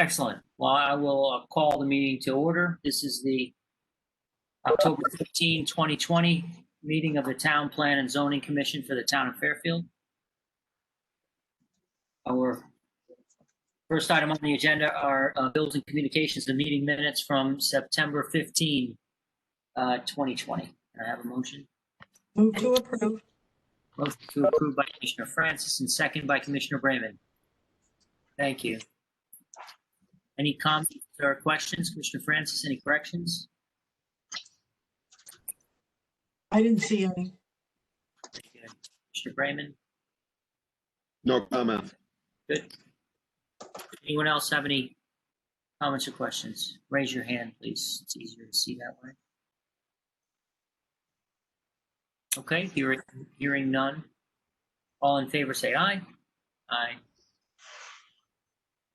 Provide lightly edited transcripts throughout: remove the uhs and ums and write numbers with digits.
Excellent. Well, I will call the meeting to order. This is the October 15, 2020 meeting of the Town Plan and Zoning Commission for the Town of Fairfield. Our first item on the agenda are bills and communications, the meeting minutes from September 15, 2020. Can I have a motion? Move to approve. Motion to approve by Commissioner Francis and second by Commissioner Brayman. Thank you. Any comments or questions? Commissioner Francis, any corrections? I didn't see any. Commissioner Brayman? No comment. Good. Anyone else have any comments or questions? Raise your hand, please. It's easier to see that way. Okay, hearing none. All in favor say aye. Aye.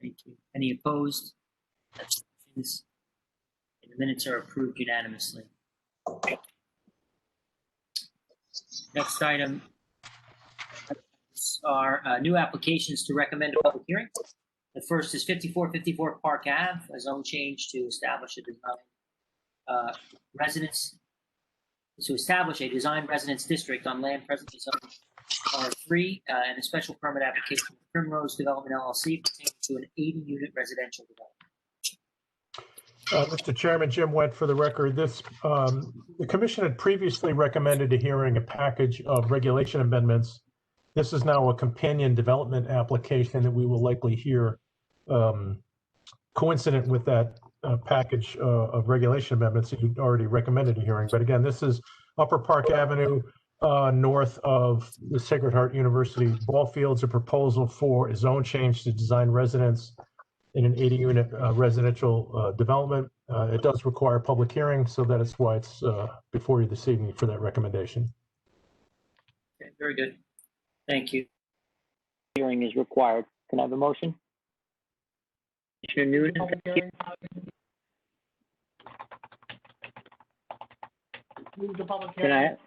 Thank you. Any opposed? Abstentions? The minutes are approved unanimously. Next item are new applications to recommend a public hearing. The first is 5454 Park Ave, a zone change to establish a design residence district on land presently zoned R3 and a special permit application for Primrose Development LLC pertaining to an 80-unit residential development. Mr. Chairman, Jim Went for the record. The commission had previously recommended a hearing a package of regulation amendments. This is now a companion development application that we will likely hear coincident with that package of regulation amendments that you'd already recommended a hearing. But again, this is Upper Park Avenue, north of the Sacred Heart University ball fields, a proposal for a zone change to design residence in an 80-unit residential development. It does require a public hearing, so that is why it's before you this evening for that recommendation. Okay, very good. Thank you. Hearing is required. Can I have a motion? Commissioner Noonan. Move the public Can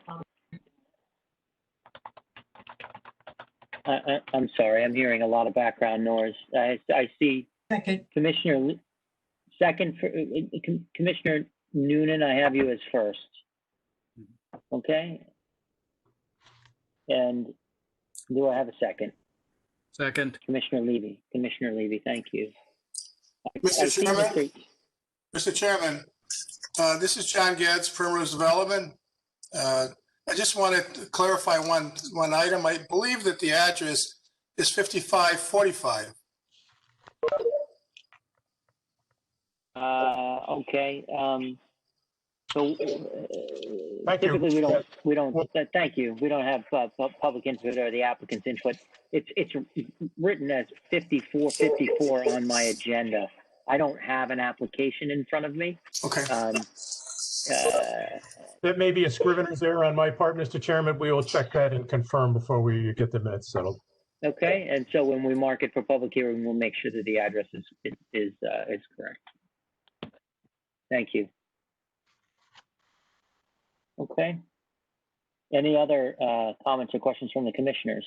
hearing. I'm sorry, I'm hearing a lot of background noise. I see Second. Commissioner, Commissioner Noonan, I have you as first. Okay. And do I have a second? Second. Commissioner Levy. Commissioner Levy, thank you. Mr. Chairman, this is John Getz, Primrose Development. I just wanted to clarify one item. I believe that the address is 5545. Okay. So Thank you. typically we don't. Thank you. We don't have public input or the applicant's input. It's written as 5454 on my agenda. I don't have an application in front of me. Okay. That may be a scrivener's error on my part, Mr. Chairman. We will check that and confirm before we get the minutes settled. Okay, and so when we mark it for public hearing, we'll make sure that the address is correct. Thank you. Okay. Any other comments or questions from the commissioners?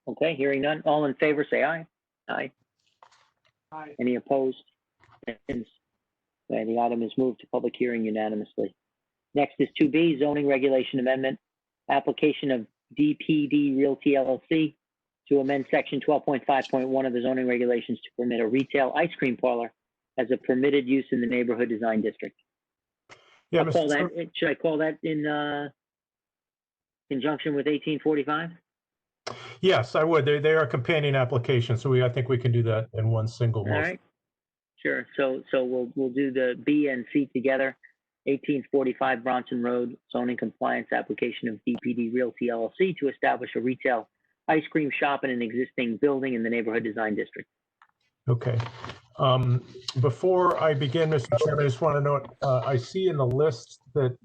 Okay, hearing none. All in favor, say aye. Aye. Aye. Any opposed? Okay, the item is moved to public hearing unanimously. Next is 2B, zoning regulation amendment, application of DPD Realty LLC to amend section 12.5.1 of the zoning regulations to permit a retail ice cream parlor as a permitted use in the neighborhood design district. Yeah, Should I call that in conjunction with 1845? Yes, I would. They are companion applications, so I think we can do that in one single All motion. right. Sure. So we'll do the B and C together. 1845 Bronson Road, zoning compliance application of DPD Realty LLC to establish a retail ice cream shop in an existing building in the neighborhood design district. Okay. Before I begin, Mr. Chairman, I just want to note, I see in the list that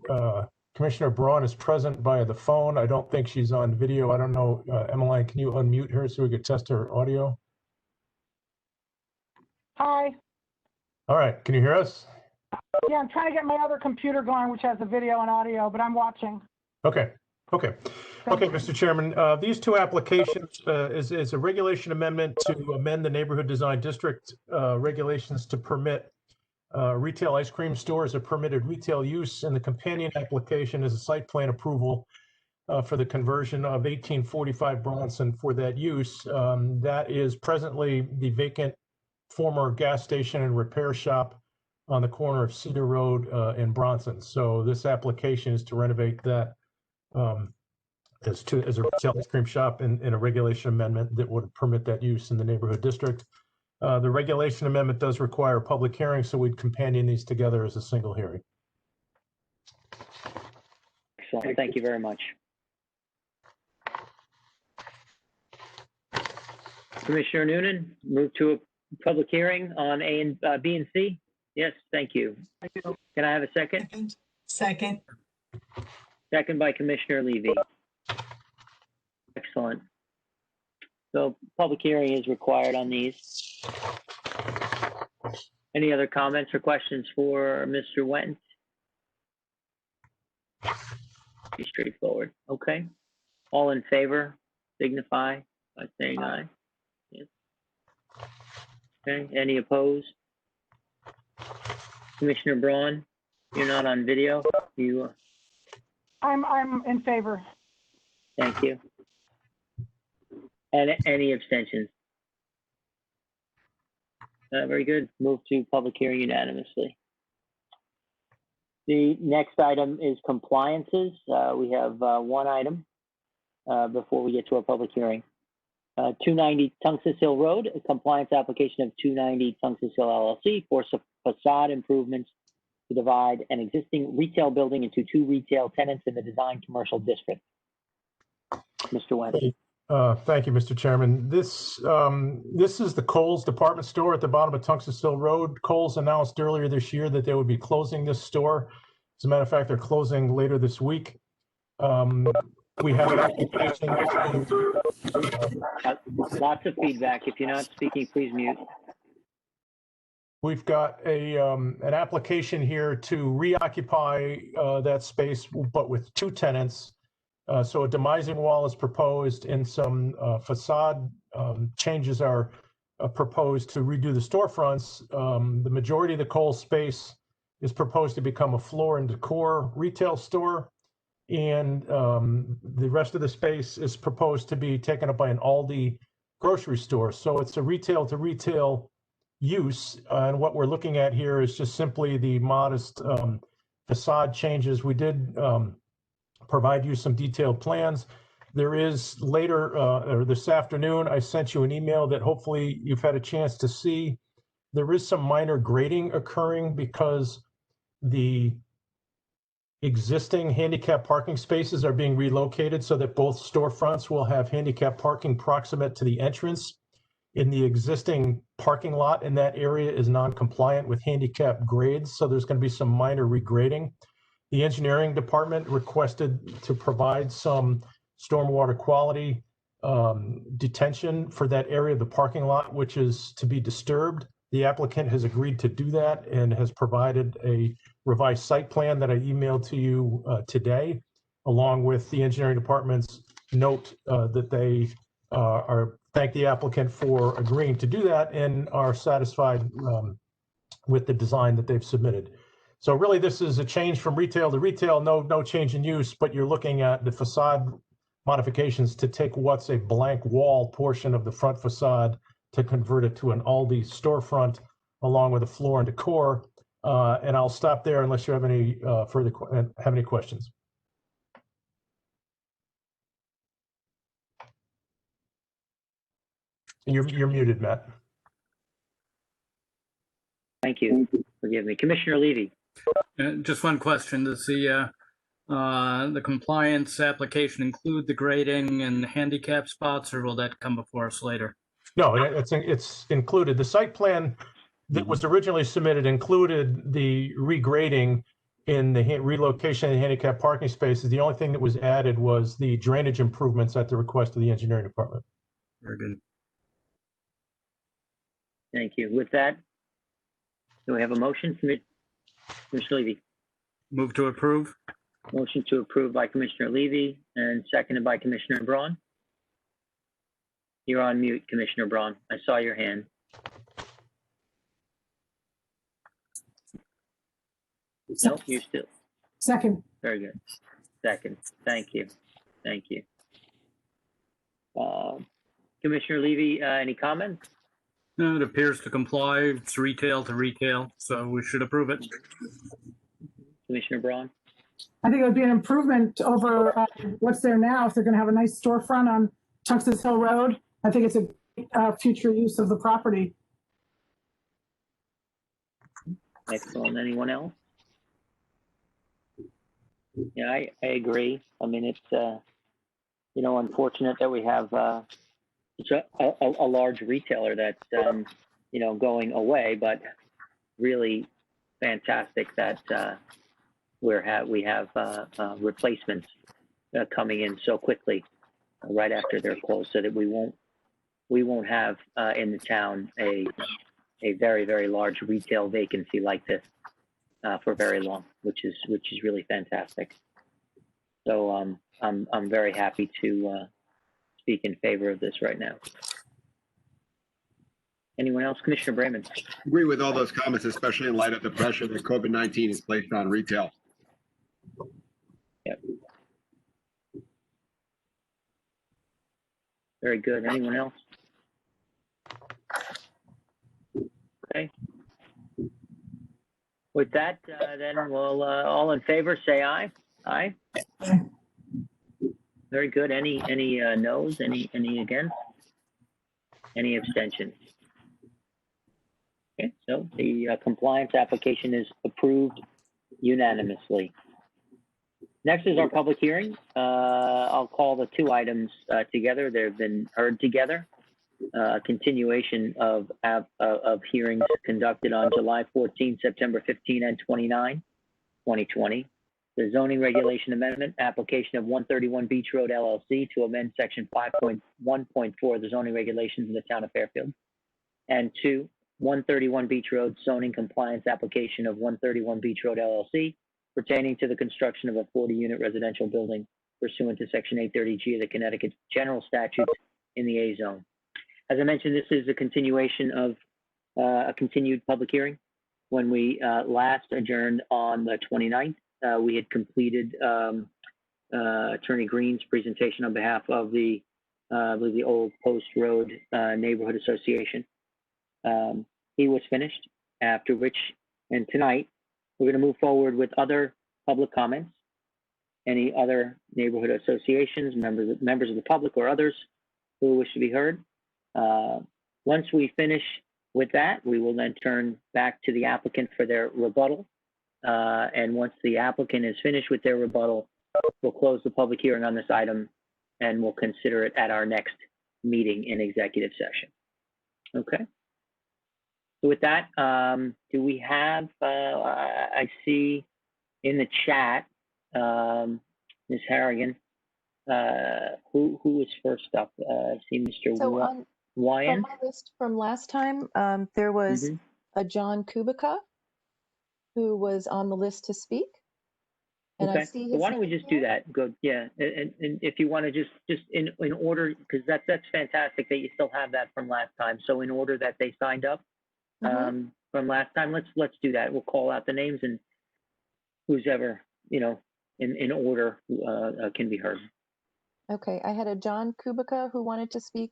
Commissioner Braun is present via the phone. I don't think she's on video. I don't know, Emmeline, can you unmute her so we could test her audio? Hi. All right, can you hear us? Yeah, I'm trying to get my other computer going, which has the video and audio, but I'm watching. Okay, Okay. Okay, Mr. Chairman, these two applications is a regulation amendment to amend the neighborhood design district regulations to permit retail ice cream stores a permitted retail use, and the companion application is a site plan approval for the conversion of 1845 Bronson for that use. That is presently the vacant former gas station and repair shop on the corner of Cedar Road and Bronson. So this application is to renovate that as a retail ice cream shop in a regulation amendment that would permit that use in the neighborhood district. The regulation amendment does require a public hearing, so we'd companion these together as a single hearing. Excellent. Thank you very much. Commissioner Noonan, move to a public hearing on B and C? Yes, thank you. Can I have a second? Second. Second by Commissioner Levy. Excellent. So public hearing is required on these. Any other comments or questions for Mr. Wentz? Be straightforward. Okay. All in favor, signify by saying aye. Yes. Okay. Any opposed? Commissioner Braun, you're not on video. You. I'm in favor. Thank you. And any abstentions? Very good. Move to public hearing unanimously. The next item is compliances. We have one item before we get to our public hearing. 290 Tungus Hill Road, a compliance application of 290 Tungus Hill LLC for facade improvements to divide an existing retail building into two retail tenants in the design commercial district. Mr. Wentz. Thank you, Mr. Chairman. This is the Kohl's department store at the bottom of Tungus Hill Road. Kohl's announced earlier this year that they would be closing this store. As a matter of fact, they're closing later this week. We have an application. Lots of feedback. If you're not speaking, please mute. We've got an application here to reoccupy that space, but with two tenants. So a demising wall is proposed and some facade changes are proposed to redo the storefronts. The majority of the Kohl's space is proposed to become a floor and decor retail store. And the rest of the space is proposed to be taken up by an Aldi grocery store. So it's a retail to retail use. And what we're looking at here is just simply the modest facade changes. We did provide you some detailed plans. There is later, or this afternoon, I sent you an email that hopefully you've had a chance to see. There is some minor grading occurring because the existing handicap parking spaces are being relocated so that both storefronts will have handicap parking proximate to the entrance. In the existing parking lot in that area is non-compliant with handicap grades, so there's going to be some minor regrading. The engineering department requested to provide some stormwater quality detention for that area of the parking lot, which is to be disturbed. The applicant has agreed to do that and has provided a revised site plan that I emailed to you today, along with the engineering department's note that they thank the applicant for agreeing to do that and are satisfied with the design that they've submitted. So really, this is a change from retail to retail, no change in use, but you're looking at the facade modifications to take what's a blank wall portion of the front facade to convert it to an Aldi storefront, along with a floor and decor. And I'll stop there unless you have any have any questions. You're muted, Matt. Thank you. Forgive me. Commissioner Levy. Just one question. Does the compliance application include the grading and handicap spots, or will that come before us later? No, it's included. The site plan that was originally submitted included the regrading in the relocation of the handicap parking spaces. The only thing that was added was the drainage improvements at the request of the engineering department. Very good. Thank you. With that, do we have a motion? Commissioner Levy. Move to approve. Motion to approve by Commissioner Levy and seconded by Commissioner Braun. You're on mute, Commissioner Braun. I saw your hand. No, you still. Second. Very good. Second. Thank you. Thank you. Commissioner Levy, any comments? No, it appears to comply. It's retail to retail, so we should approve it. Commissioner Braun? I think it would be an improvement over what's there now. If they're going to have a nice storefront on Tunxas Hill Road, I think it's a future use of the property. Excellent. Anyone else? Yeah, I agree. I mean, it's, unfortunate that we have such a large retailer that's, going away, but really fantastic that we have replacements coming in so quickly right after they're closed, so that we won't have in the town a very, very large retail vacancy like this for very long, which is really fantastic. So I'm very happy to speak in favor of this right now. Anyone else? Commissioner Brayman? Agree with all those comments, especially in light of the pressure that COVID-19 has placed on retail. Yep. Very good. Anyone else? Okay. With that, then we'll all in favor say aye. Aye. Very good. Any noes? Any against? Any abstentions? Okay, so the compliance application is approved unanimously. Next is our public hearing. I'll call the two items together. They've been heard together. Continuation of hearings conducted on July 14, September 15, and 29, 2020. The zoning regulation amendment, application of 131 Beach Road LLC to amend section 5.1.4 of the zoning regulations in the town of Fairfield. And 2, 131 Beach Road zoning compliance application of 131 Beach Road LLC pertaining to the construction of a 40-unit residential building pursuant to section 830G of the Connecticut General Statutes in the A zone. As I mentioned, this is a continuation of a continued public hearing. When we last adjourned on the 29th, we had completed Attorney Green's presentation on behalf of the Old Post Road Neighborhood Association. He was finished, after which, and tonight, we're going to move forward with other public comments. Any other neighborhood associations, members of the public or others who wish to be heard. Once we finish with that, we will then turn back to the applicant for their rebuttal. And once the applicant is finished with their rebuttal, we'll close the public hearing on this item and we'll consider it at our next meeting in executive session. Okay. So with that, do we have, I see in the chat, Ms. Harrigan, who is first up? I see Mr. So Wyan. from my list from last time, there was a John Kubica who was on the list to speak. And Okay. I see So why don't we just do that? Good. Yeah. And if you want to just in order, because that's fantastic that you still have that from last time. So in order that they signed up from last time, let's do that. We'll call out the names and who's ever, in order can be heard. Okay. I had a John Kubica who wanted to speak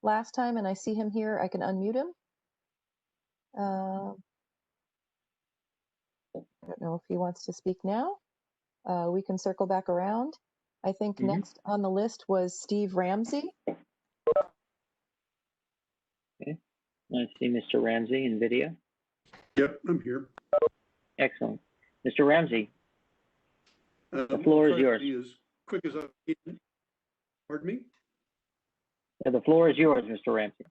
last time, and I see him here. I can unmute him. I don't know if he wants to speak now. We can circle back around. I think next on the list was Steve Ramsey. Okay. I see Mr. Ramsey in video. Yep, I'm here. Excellent. Mr. Ramsey, the floor is yours. Be as quick as I can. Pardon me? Yeah, the floor is yours, Mr. Ramsey.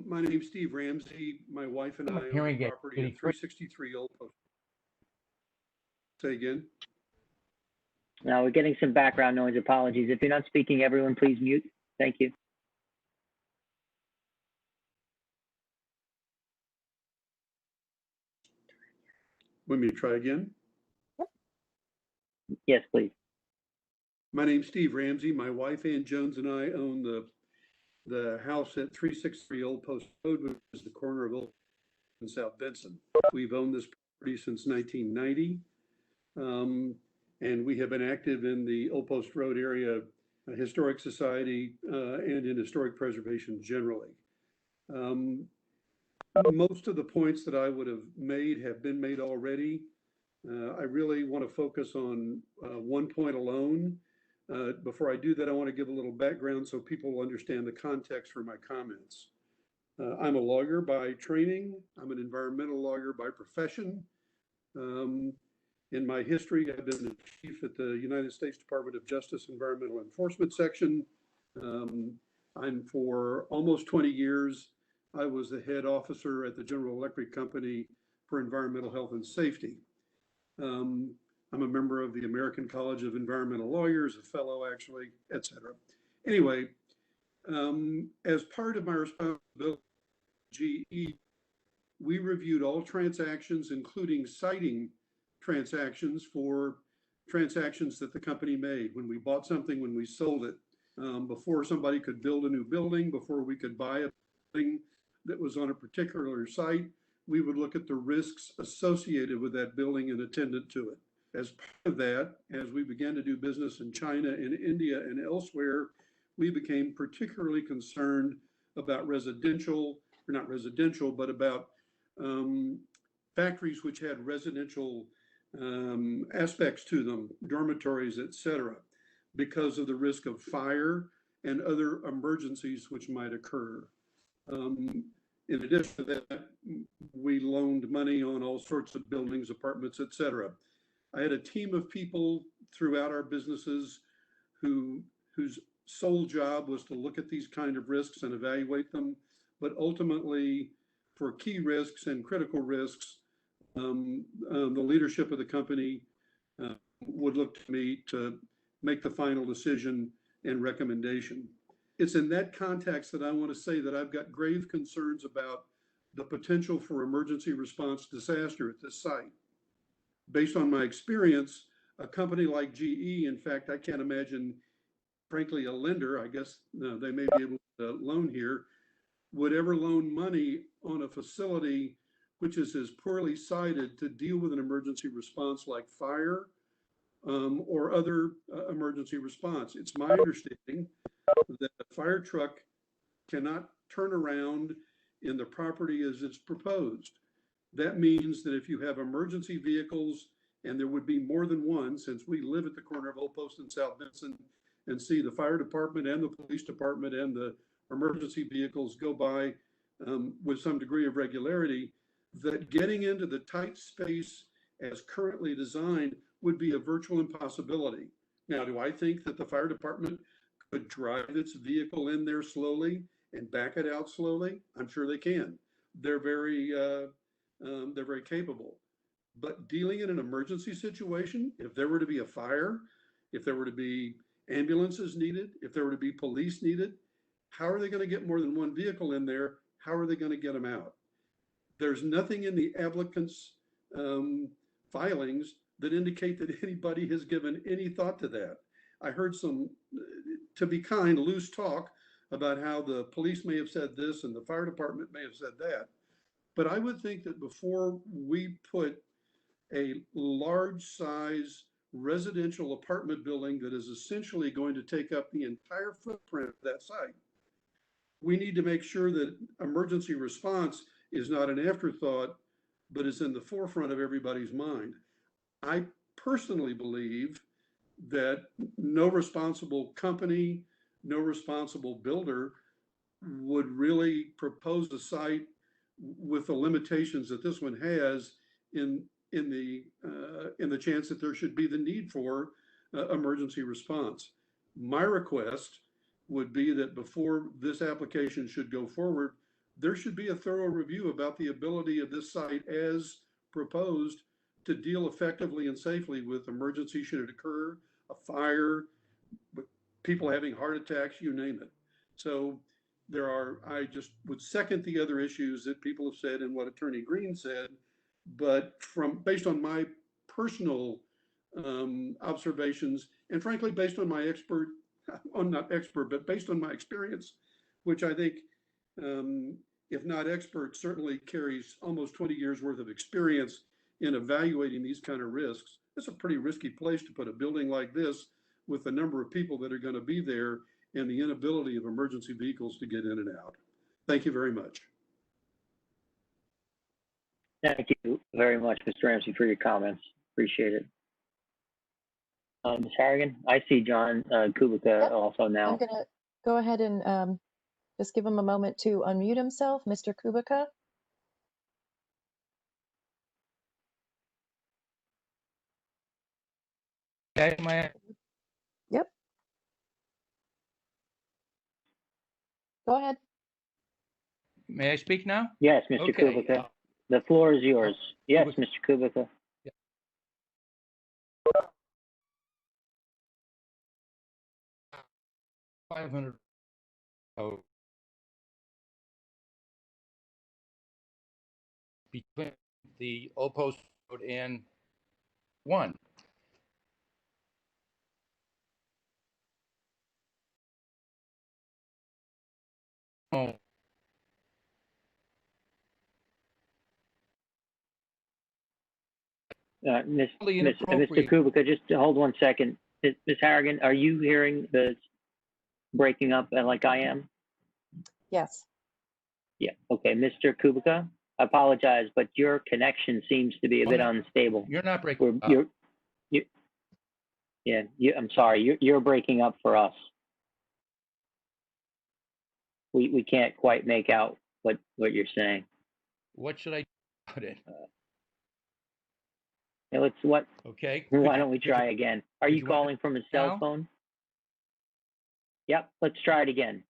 My name's Steve Ramsey. My wife and I own the property at 363 Old Post. Say again? Now we're getting some background noise. Apologies. If you're not speaking, everyone please mute. Thank you. Want me to try again? Yes, please. My name's Steve Ramsey. My wife, Ann Jones, and I own the house at 363 Old Post Road, which is the corner of Old and South Benson. We've owned this property since 1990, and we have been active in the Old Post Road area, Historic Society, and in historic preservation generally. Most of the points that I would have made have been made already. I really want to focus on one point alone. Before I do that, I want to give a little background so people will understand the context for my comments. I'm a lawyer by training. I'm an environmental lawyer by profession. In my history, I've been the chief at the United States Department of Justice Environmental Enforcement Section. I'm for almost 20 years, I was the head officer at the General Electric Company for Environmental Health and Safety. I'm a member of the American College of Environmental Lawyers, a fellow actually, et cetera. Anyway, as part of my responsibility at GE, we reviewed all transactions, including citing transactions for transactions that the company made. When we bought something, when we sold it, before somebody could build a new building, before we could buy a building that was on a particular site, we would look at the risks associated with that building and attendant to it. As part of that, as we began to do business in China and India and elsewhere, we became particularly concerned about residential, or not residential, but about factories which had residential aspects to them, dormitories, et cetera, because of the risk of fire and other emergencies which might occur. In addition to that, we loaned money on all sorts of buildings, apartments, et cetera. I had a team of people throughout our businesses whose sole job was to look at these kind of risks and evaluate them. But ultimately, for key risks and critical risks, the leadership of the company would look to me to make the final decision and recommendation. It's in that context that I want to say that I've got grave concerns about the potential for emergency response disaster at this site. Based on my experience, a company like GE, in fact, I can't imagine, frankly, a lender, I guess they may be able to loan here, would ever loan money on a facility which is as poorly sited to deal with an emergency response like fire or other emergency response. It's my understanding that a fire truck cannot turn around in the property as it's proposed. That means that if you have emergency vehicles, and there would be more than one, since we live at the corner of Old Post and South Benson and see the fire department and the police department and the emergency vehicles go by with some degree of regularity, that getting into the tight space as currently designed would be a virtual impossibility. Now, do I think that the fire department could drive its vehicle in there slowly and back it out slowly? I'm sure they can. They're very capable. But dealing in an emergency situation, if there were to be a fire, if there were to be ambulances needed, if there were to be police needed, how are they going to get more than one vehicle in there? How are they going to get them out? There's nothing in the applicant's filings that indicate that anybody has given any thought to that. I heard some, to be kind, loose talk about how the police may have said this and the fire department may have said that. But I would think that before we put a large size residential apartment building that is essentially going to take up the entire footprint of that site, we need to make sure that emergency response is not an afterthought, but is in the forefront of everybody's mind. I personally believe that no responsible company, no responsible builder would really propose a site with the limitations that this one has in the chance that there should be the need for emergency response. My request would be that before this application should go forward, there should be a thorough review about the ability of this site as proposed to deal effectively and safely with emergency should it occur, a fire, people having heart attacks, you name it. So I just would second the other issues that people have said and what Attorney Green said, but based on my personal observations, and frankly, based on my not expert, but based on my experience, which I think, if not expert, certainly carries almost 20 years worth of experience in evaluating these kind of risks. It's a pretty risky place to put a building like this with the number of people that are going to be there and the inability of emergency vehicles to get in and out. Thank you very much. Thank you very much, Mr. Ramsey, for your comments. Appreciate it. Ms. Harrigan, I see John Kubica Yep. also now. I'm going to go ahead and just give him a moment to unmute himself. Mr. Kubica? Okay, Yep. Go ahead. may I speak now? Yes, Mr. Okay, Kubica. The floor is yours. Yes, Kubica. Mr. Kubica. 500. Oh. Between the Old Post Road and 1. Oh, Mr. Kubica, just hold 1 second. Ms. Harrigan, are you hearing the breaking up like I am? Yes. Yeah. Okay, Mr. Kubica, I apologize, but your connection seems to be a bit unstable. you're not breaking up. I'm sorry. You're breaking up for us. We can't quite make out what you're saying. What should I do about it? Okay. Why don't we try again? Are you calling from a cell phone? Yep. Let's try it again.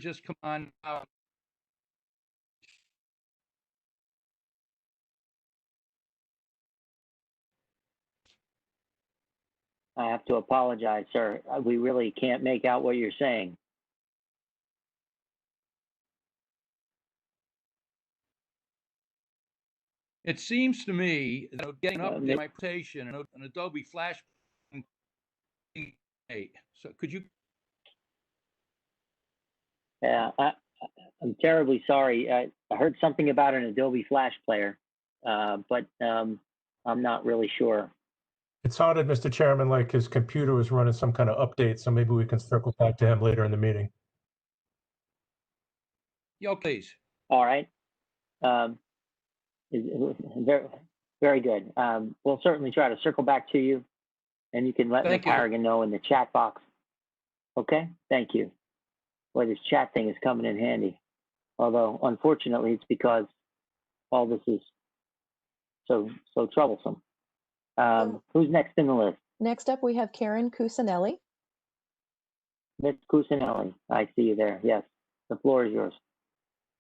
Just come on. I have to apologize, sir. We really can't make out what you're saying. It seems to me that getting up in my presentation, an Adobe Flash. So could you? Yeah, I'm terribly sorry. I heard something about an Adobe Flash player, but I'm not really sure. It sounded, Mr. Chairman, like his computer was running some kind of update, so maybe we can circle back to him later in the meeting. Yo, please. All right. Very, very good. We'll certainly try to circle back to you, and you can let Ms. Harrigan know in the chat box. Okay? Thank you. Boy, this chat thing is coming in handy. Although, unfortunately, it's because all this is so troublesome. Who's next in the list? Next up, we have Karen Cusinelli. Ms. Cusinelli, I see you there. Yes, the floor is yours.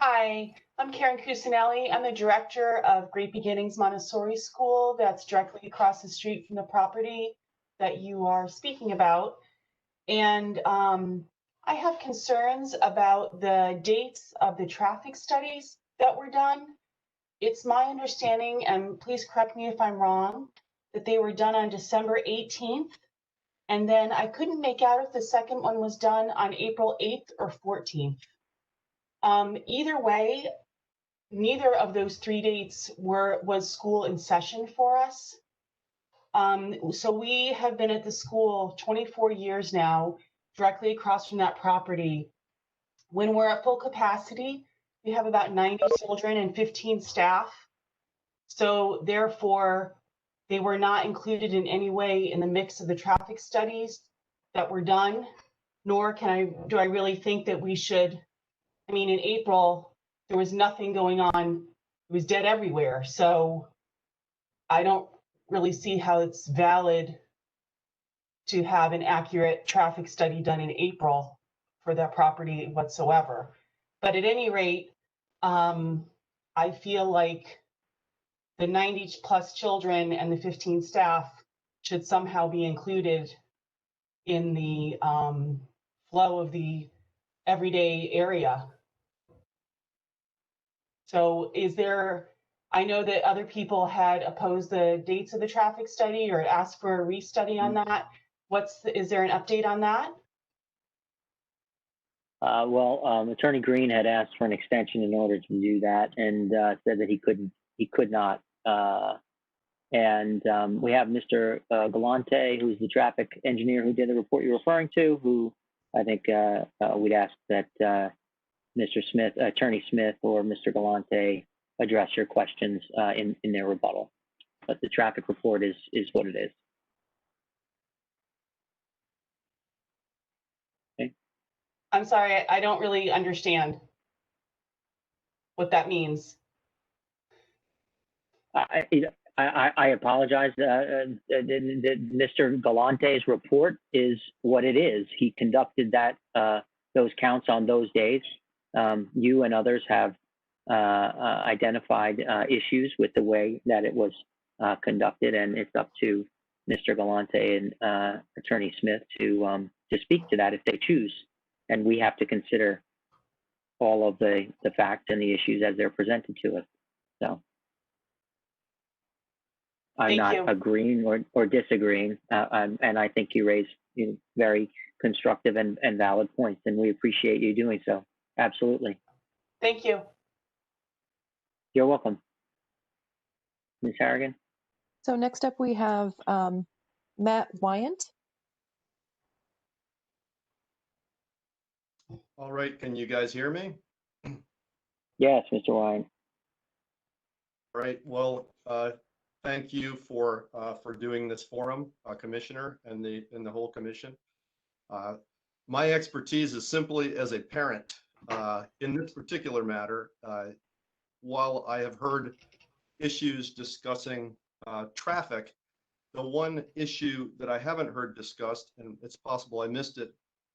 Hi, I'm Karen Cusinelli. I'm the director of Great Beginnings Montessori School that's directly across the street from the property that you are speaking about. And I have concerns about the dates of the traffic studies that were done. It's my understanding, and please correct me if I'm wrong, that they were done on December 18th. And then I couldn't make out if the second one was done on April 8th or 14th. Either way, neither of those 3 dates was school in session for us. So we have been at the school 24 years now, directly across from that property. When we're at full capacity, we have about 90 children and 15 staff. So therefore, they were not included in any way in the mix of the traffic studies that were done, nor do I really think that we should. I mean, in April, there was nothing going on. It was dead everywhere. So I don't really see how it's valid to have an accurate traffic study done in April for that property whatsoever. But at any rate, I feel like the 90 plus children and the 15 staff should somehow be included in the flow of the everyday area. So I know that other people had opposed the dates of the traffic study or asked for a restudy on that. Is there an update on that? Attorney Green had asked for an extension in order to do that, and said that he could not. We have Mr. Galante, who's the traffic engineer who did the report you're referring to, who I think we'd ask that Mr. Smith, Attorney Smith, or Mr. Galante address your questions in their rebuttal. But the traffic report is what it is. Okay. I'm sorry, I don't really understand what that means. I apologize. Mr. Galante's report is what it is. He conducted those counts on those days. You and others have identified issues with the way that it was conducted, and it's up to Mr. Galante and Attorney Smith to speak to that if they choose. And we have to consider all of the facts and the issues as they're presented to us. So I'm not agreeing or disagreeing, and I think you raised very constructive and valid points, and we appreciate you doing so. Absolutely. Thank you. You're welcome. Ms. Harrigan? So next up we have Matt Wyant. All right, can you guys hear me? Yes, Mr. Wyant. All right, well, thank you for doing this forum, Commissioner, and the whole commission. My expertise is simply as a parent in this particular matter. While I have heard issues discussing traffic, the one issue that I haven't heard discussed, and it's possible I missed it,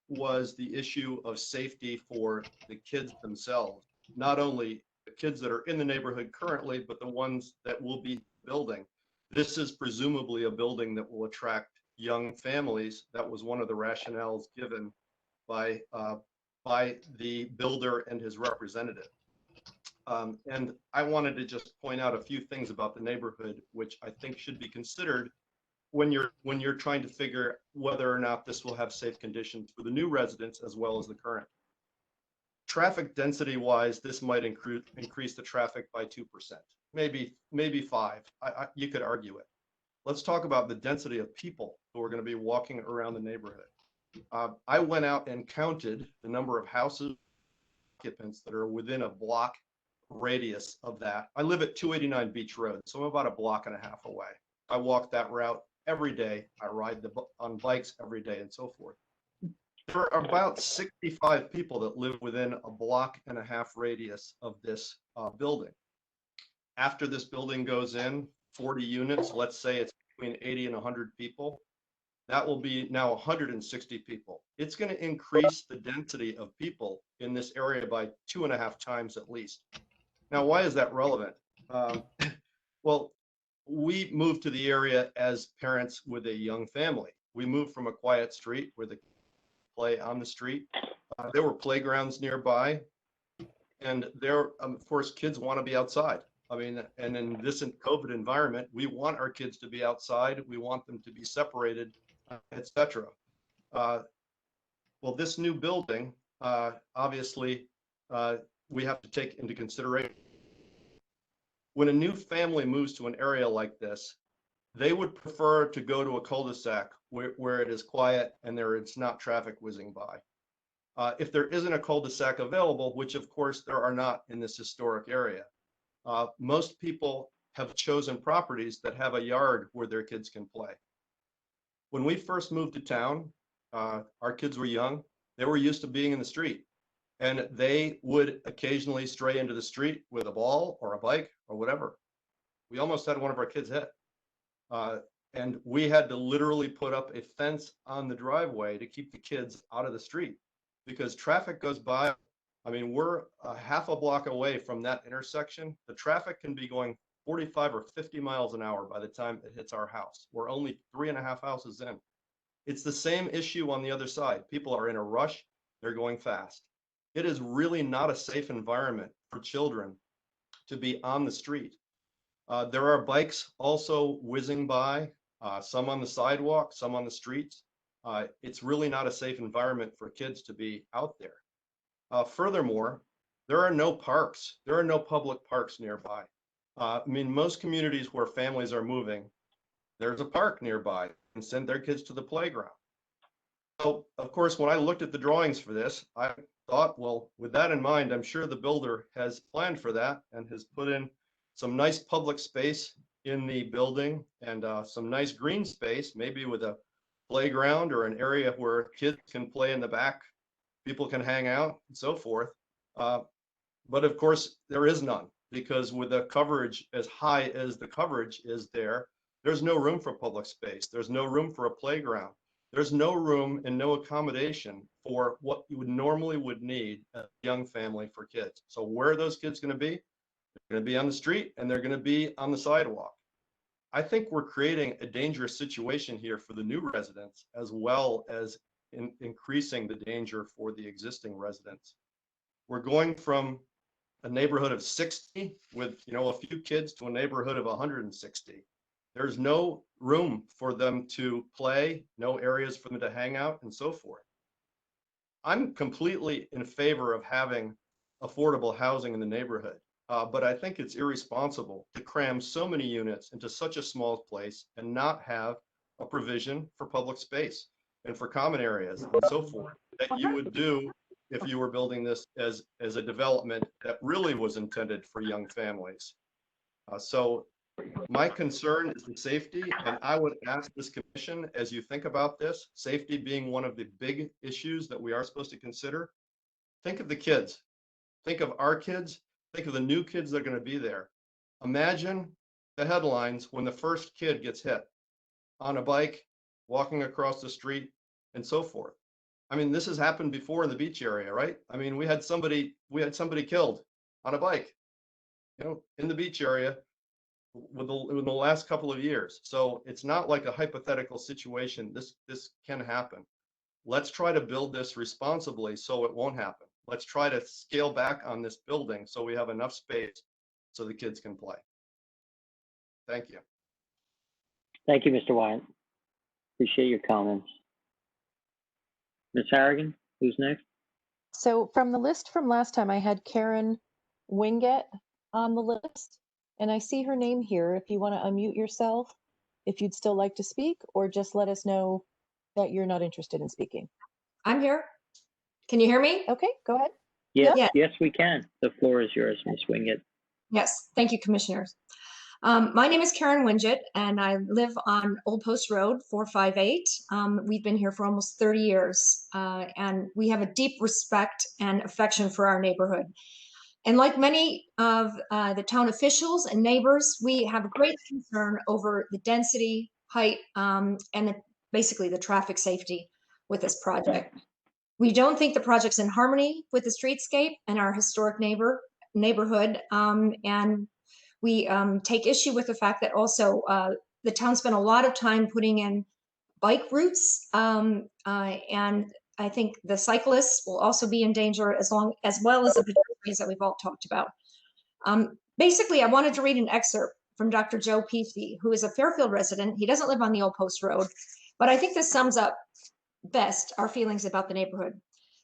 was the issue of safety for the kids themselves. Not only the kids that are in the neighborhood currently, but the ones that will be building. This is presumably a building that will attract young families. That was one of the rationales given by the builder and his representative. And I wanted to just point out a few things about the neighborhood, which I think should be considered when you're trying to figure whether or not this will have safe conditions for the new residents as well as the current. Traffic density wise, this might increase the traffic by 2%, maybe 5%. You could argue it. Let's talk about the density of people who are going to be walking around the neighborhood. I went out and counted the number of houses, occupants that are within a block radius of that. I live at 289 Beach Road, so I'm about a block and a half away. I walk that route every day. I ride on bikes every day and so forth. There are about 65 people that live within a block and a half radius of this building. After this building goes in, 40 units, let's say it's between 80 and 100 people, that will be now 160 people. It's going to increase the density of people in this area by 2.5 times at least. Now, why is that relevant? Well, we moved to the area as parents with a young family. We moved from a quiet street where the play on the street. There were playgrounds nearby, and there, of course, kids want to be outside. I mean, and in this COVID environment, we want our kids to be outside. We want them to be separated, etc. Well, this new building, obviously, we have to take into consideration. When a new family moves to an area like this, they would prefer to go to a cul-de-sac where it is quiet and it's not traffic whizzing by. If there isn't a cul-de-sac available, which of course there are not in this historic area, most people have chosen properties that have a yard where their kids can play. When we first moved to town, our kids were young. They were used to being in the street, and they would occasionally stray into the street with a ball or a bike or whatever. We almost had one of our kids hit. And we had to literally put up a fence on the driveway to keep the kids out of the street because traffic goes by. I mean, we're a half a block away from that intersection. The traffic can be going 45 or 50 miles an hour by the time it hits our house. We're only 3.5 houses in. It's the same issue on the other side. People are in a rush. They're going fast. It is really not a safe environment for children to be on the street. There are bikes also whizzing by, some on the sidewalk, some on the streets. It's really not a safe environment for kids to be out there. Furthermore, there are no parks. There are no public parks nearby. I mean, most communities where families are moving, there's a park nearby and send their kids to the playground. So, of course, when I looked at the drawings for this, I thought, well, with that in mind, I'm sure the builder has planned for that and has put in some nice public space in the building and some nice green space, maybe with a playground or an area where kids can play in the back, people can hang out and so forth. But of course, there is none, because with the coverage as high as the coverage is there, there's no room for public space. There's no room for a playground. There's no room and no accommodation for what you would normally need a young family for kids. So where are those kids going to be? They're going to be on the street and they're going to be on the sidewalk. I think we're creating a dangerous situation here for the new residents, as well as increasing the danger for the existing residents. We're going from a neighborhood of 60 with, a few kids to a neighborhood of 160. There's no room for them to play, no areas for them to hang out and so forth. I'm completely in favor of having affordable housing in the neighborhood, but I think it's irresponsible to cram so many units into such a small place and not have a provision for public space and for common areas and so forth that you would do if you were building this as a development that really was intended for young families. So my concern is the safety, and I would ask this commission, as you think about this, safety being one of the big issues that we are supposed to consider, think of the kids. Think of our kids. Think of the new kids that are going to be there. Imagine the headlines when the first kid gets hit on a bike, walking across the street, and so forth. I mean, this has happened before in the beach area, right? I mean, we had somebody killed on a bike, in the beach area in the last couple of years. So it's not like a hypothetical situation. This can happen. Let's try to build this responsibly so it won't happen. Let's try to scale back on this building so we have enough space so the kids can play. Thank you. Thank you, Mr. Wyatt. Appreciate your comments. Ms. Harrigan, who's next? So from the list from last time, I had Karen Winget on the list, and I see her name here. If you want to unmute yourself, if you'd still like to speak, or just let us know that you're not interested in speaking. I'm here. Can you hear me? Okay, go ahead. Yes, Yeah. yes, we can. The floor is yours, Ms. Winget. Yes, thank you, commissioners. My name is Karen Winget, and I live on Old Post Road, 458. We've been here for almost 30 years, and we have a deep respect and affection for our neighborhood. And like many of the town officials and neighbors, we have a great concern over the density, height, and basically the traffic safety with this project. We don't think the project's in harmony with the streetscape and our historic neighborhood, and we take issue with the fact that also the town spent a lot of time putting in bike routes, and I think the cyclists will also be in danger as well as the pedestrians that we've all talked about. Basically, I wanted to read an excerpt from Dr. Joe Peavy, who is a Fairfield resident. He doesn't live on the Old Post Road, but I think this sums up best our feelings about the neighborhood.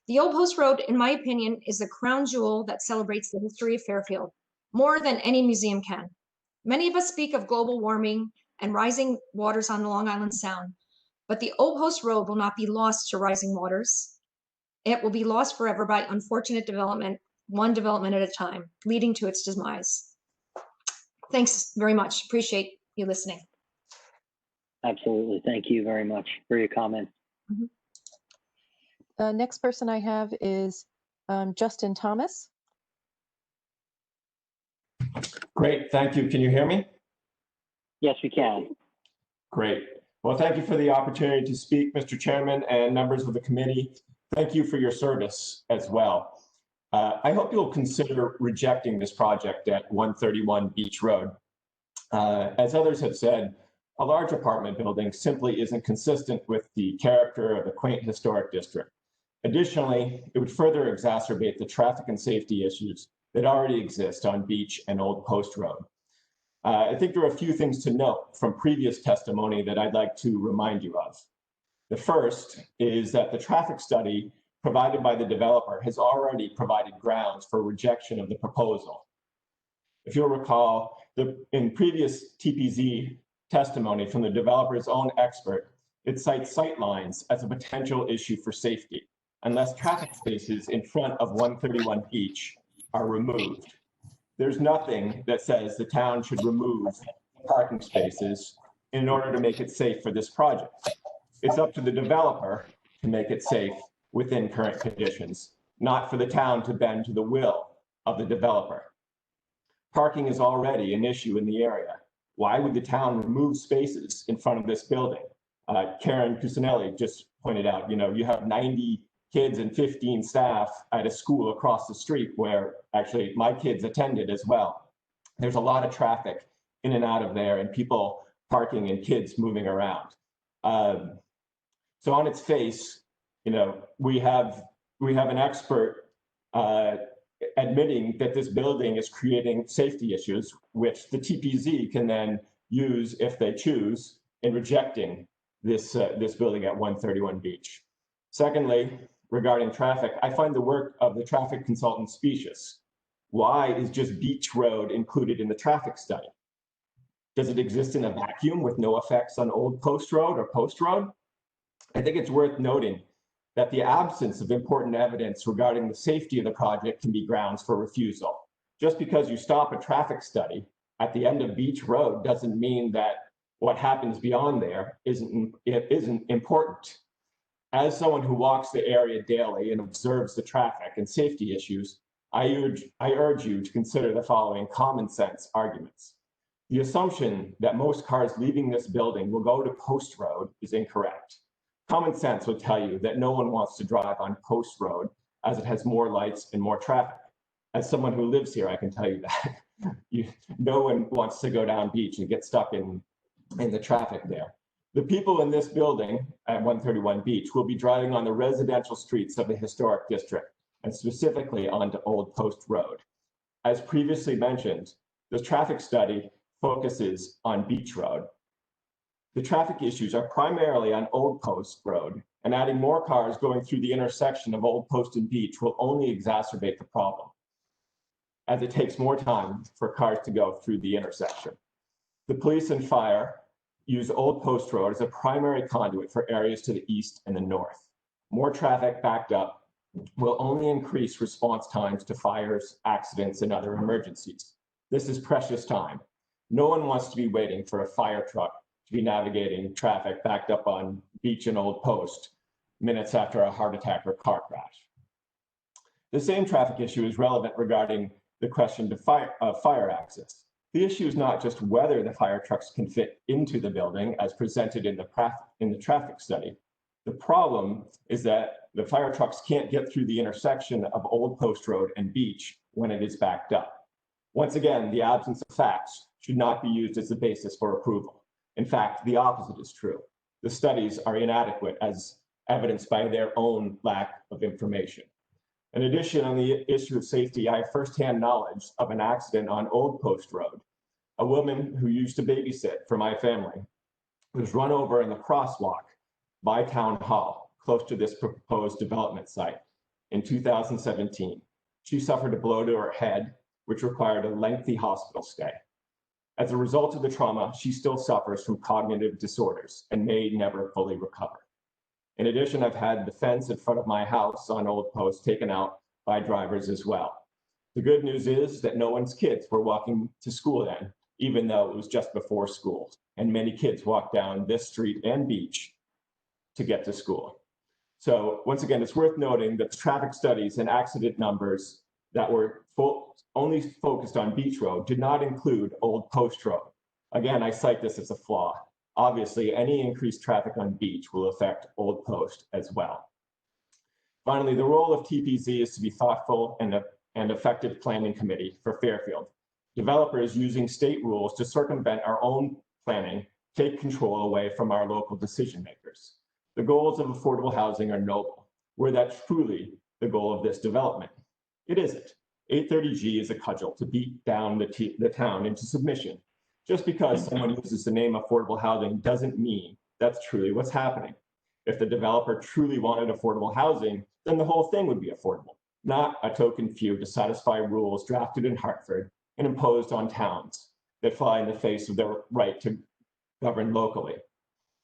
The Old Post Road, in my opinion, is the crown jewel that celebrates the history of Fairfield, more than any museum can. Many of us speak of global warming and rising waters on the Long Island Sound, but the Old Post Road will not be lost to rising waters. It will be lost forever by unfortunate development, one development at a time, leading to its demise. Thanks very much. Appreciate you listening. Absolutely. Thank you very much for your comment. Next person I have is Justin Thomas. Great, thank you. Can you hear me? Yes, we can. Great. Well, thank you for the opportunity to speak, Mr. Chairman and members of the committee. Thank you for your service as well. I hope you'll consider rejecting this project at 131 Beach Road. As others have said, a large apartment building simply isn't consistent with the character of a quaint historic district. Additionally, it would further exacerbate the traffic and safety issues that already exist on Beach and Old Post Road. I think there are a few things to note from previous testimony that I'd like to remind you of. The first is that the traffic study provided by the developer has already provided grounds for rejection of the proposal. If you'll recall, in previous TPZ testimony from the developer's own expert, it cites sight lines as a potential issue for safety, unless traffic spaces in front of 131 Beach are removed. There's nothing that says the town should remove parking spaces in order to make it safe for this project. It's up to the developer to make it safe within current conditions, not for the town to bend to the will of the developer. Parking is already an issue in the area. Why would the town remove spaces in front of this building? Karen Cusinelli just pointed out, you have 90 kids and 15 staff at a school across the street where actually my kids attended as well. There's a lot of traffic in and out of there and people parking and kids moving around. So on its face, we have an expert admitting that this building is creating safety issues, which the TPZ can then use if they choose in rejecting this building at 131 Beach. Secondly, regarding traffic, I find the work of the traffic consultant specious. Why is just Beach Road included in the traffic study? Does it exist in a vacuum with no effects on Old Post Road or Post Road? I think it's worth noting that the absence of important evidence regarding the safety of the project can be grounds for refusal. Just because you stop a traffic study at the end of Beach Road doesn't mean that what happens beyond there isn't important. As someone who walks the area daily and observes the traffic and safety issues, I urge you to consider the following common sense arguments. The assumption that most cars leaving this building will go to Post Road is incorrect. Common sense would tell you that no one wants to drive on Post Road as it has more lights and more traffic. As someone who lives here, I can tell you that. No one wants to go down Beach and get stuck in the traffic there. The people in this building at 131 Beach will be driving on the residential streets of the historic district and specifically onto Old Post Road. As previously mentioned, the traffic study focuses on Beach Road. The traffic issues are primarily on Old Post Road, and adding more cars going through the intersection of Old Post and Beach will only exacerbate the problem, as it takes more time for cars to go through the intersection. The police and fire use Old Post Road as a primary conduit for areas to the east and the north. More traffic backed up will only increase response times to fires, accidents, and other emergencies. This is precious time. No one wants to be waiting for a fire truck to be navigating traffic backed up on Beach and Old Post minutes after a heart attack or car crash. The same traffic issue is relevant regarding the question of fire access. The issue is not just whether the fire trucks can fit into the building as presented in the traffic study. The problem is that the fire trucks can't get through the intersection of Old Post Road and Beach when it is backed up. Once again, the absence of facts should not be used as the basis for approval. In fact, the opposite is true. The studies are inadequate as evidenced by their own lack of information. In addition, on the issue of safety, I have firsthand knowledge of an accident on Old Post Road. A woman who used to babysit for my family was run over in the crosswalk by Town Hall, close to this proposed development site, in 2017. She suffered a blow to her head, which required a lengthy hospital stay. As a result of the trauma, she still suffers from cognitive disorders and may never fully recover. In addition, I've had the fence in front of my house on Old Post taken out by drivers as well. The good news is that no one's kids were walking to school then, even though it was just before school, and many kids walked down this street and Beach to get to school. So once again, it's worth noting that the traffic studies and accident numbers that were only focused on Beach Road did not include Old Post Road. Again, I cite this as a flaw. Obviously, any increased traffic on Beach will affect Old Post as well. Finally, the role of TPZ is to be thoughtful and effective planning committee for Fairfield. Developers using state rules to circumvent our own planning take control away from our local decision makers. The goals of affordable housing are noble. Were that truly the goal of this development? It isn't. 830G is a cudgel to beat down the town into submission. Just because someone uses the name affordable housing doesn't mean that's truly what's happening. If the developer truly wanted affordable housing, then the whole thing would be affordable, not a token few to satisfy rules drafted in Hartford and imposed on towns that fly in the face of their right to govern locally.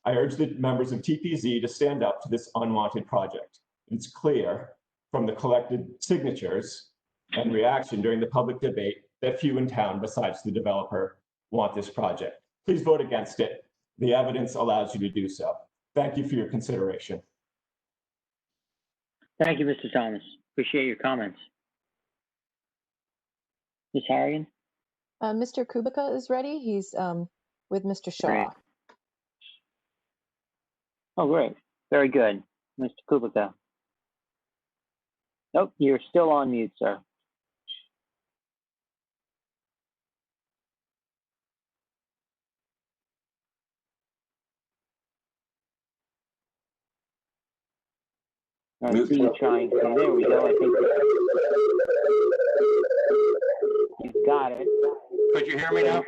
I urge the members of TPZ to stand up to this unwanted project. It's clear from the collected signatures and reaction during the public debate that few in town besides the developer want this project. Please vote against it. The evidence allows you to do so. Thank you for your consideration. Thank you, Mr. Thomas. Appreciate your comments. Ms. Harrigan? Mr. Kubica is ready. He's with Mr. Shaw. Great. Oh, great. Very good. Mr. Kubica. Nope, you're still on mute, sir. I see you trying to. There we go. I think you've got it. Could you hear me now?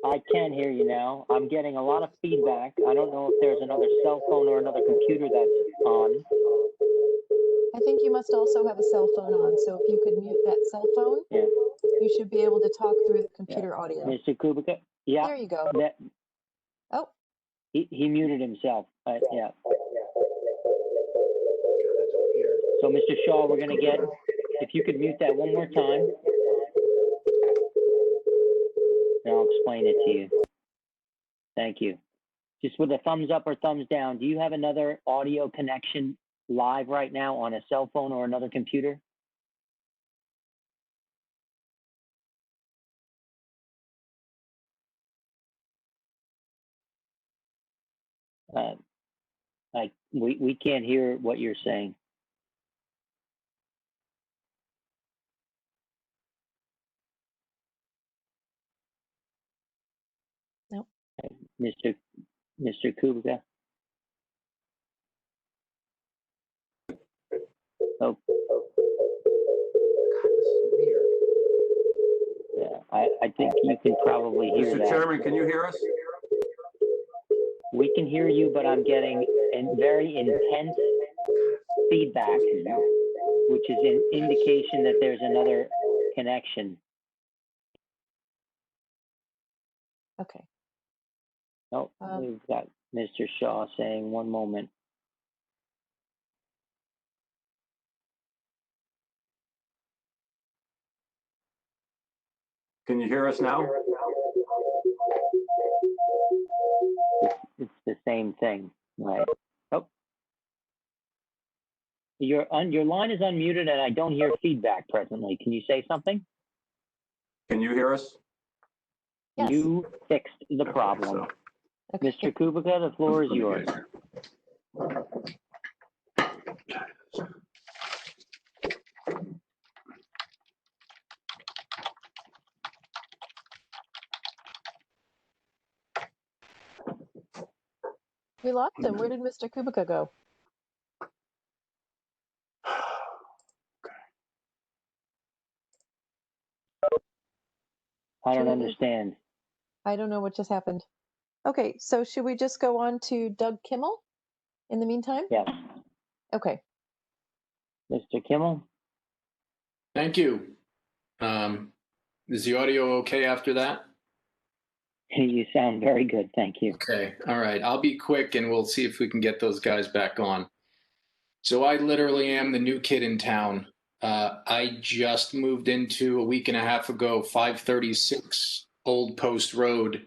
I can hear you now. I'm getting a lot of feedback. I don't know if there's another cell phone or another computer that's on. I think you must also have a cell phone on. So if you could mute that cell phone, Yeah. you should be able to talk through the computer audio. Mr. Kubica? Yeah. There you go. Oh. He muted himself. Yeah. So, Mr. Shaw, we're going to get, if you could mute that one more time, and I'll explain it to you. Thank you. Just with a thumbs up or thumbs down, do you have another audio connection live right now on a cell phone or another computer? We can't hear what you're saying. Nope. Mr. Kubica. Oh. Yeah, I think you can probably hear Mr. that. Chairman, can you hear us? We can hear you, but I'm getting a very intense feedback, which is an indication that there's another connection. Okay. Oh, we've got Mr. Shaw saying, one moment. Can you hear us now? It's the same thing, right? Oh. Your line is unmuted and I don't hear feedback presently. Can you say something? Can you hear us? Yes. You fixed the problem. Okay. Mr. Kubica, the floor is yours. We lost him. Where did Mr. Kubica go? I don't understand. I don't know what just happened. Okay, so should we just go on to Doug Kimmel in the meantime? Yes. Okay. Mr. Kimmel? Thank you. Is the audio okay after that? You sound very good, thank you. Okay, all right. I'll be quick and we'll see if we can get those guys back on. So I literally am the new kid in town. I just moved into a week and a half ago, 536 Old Post Road.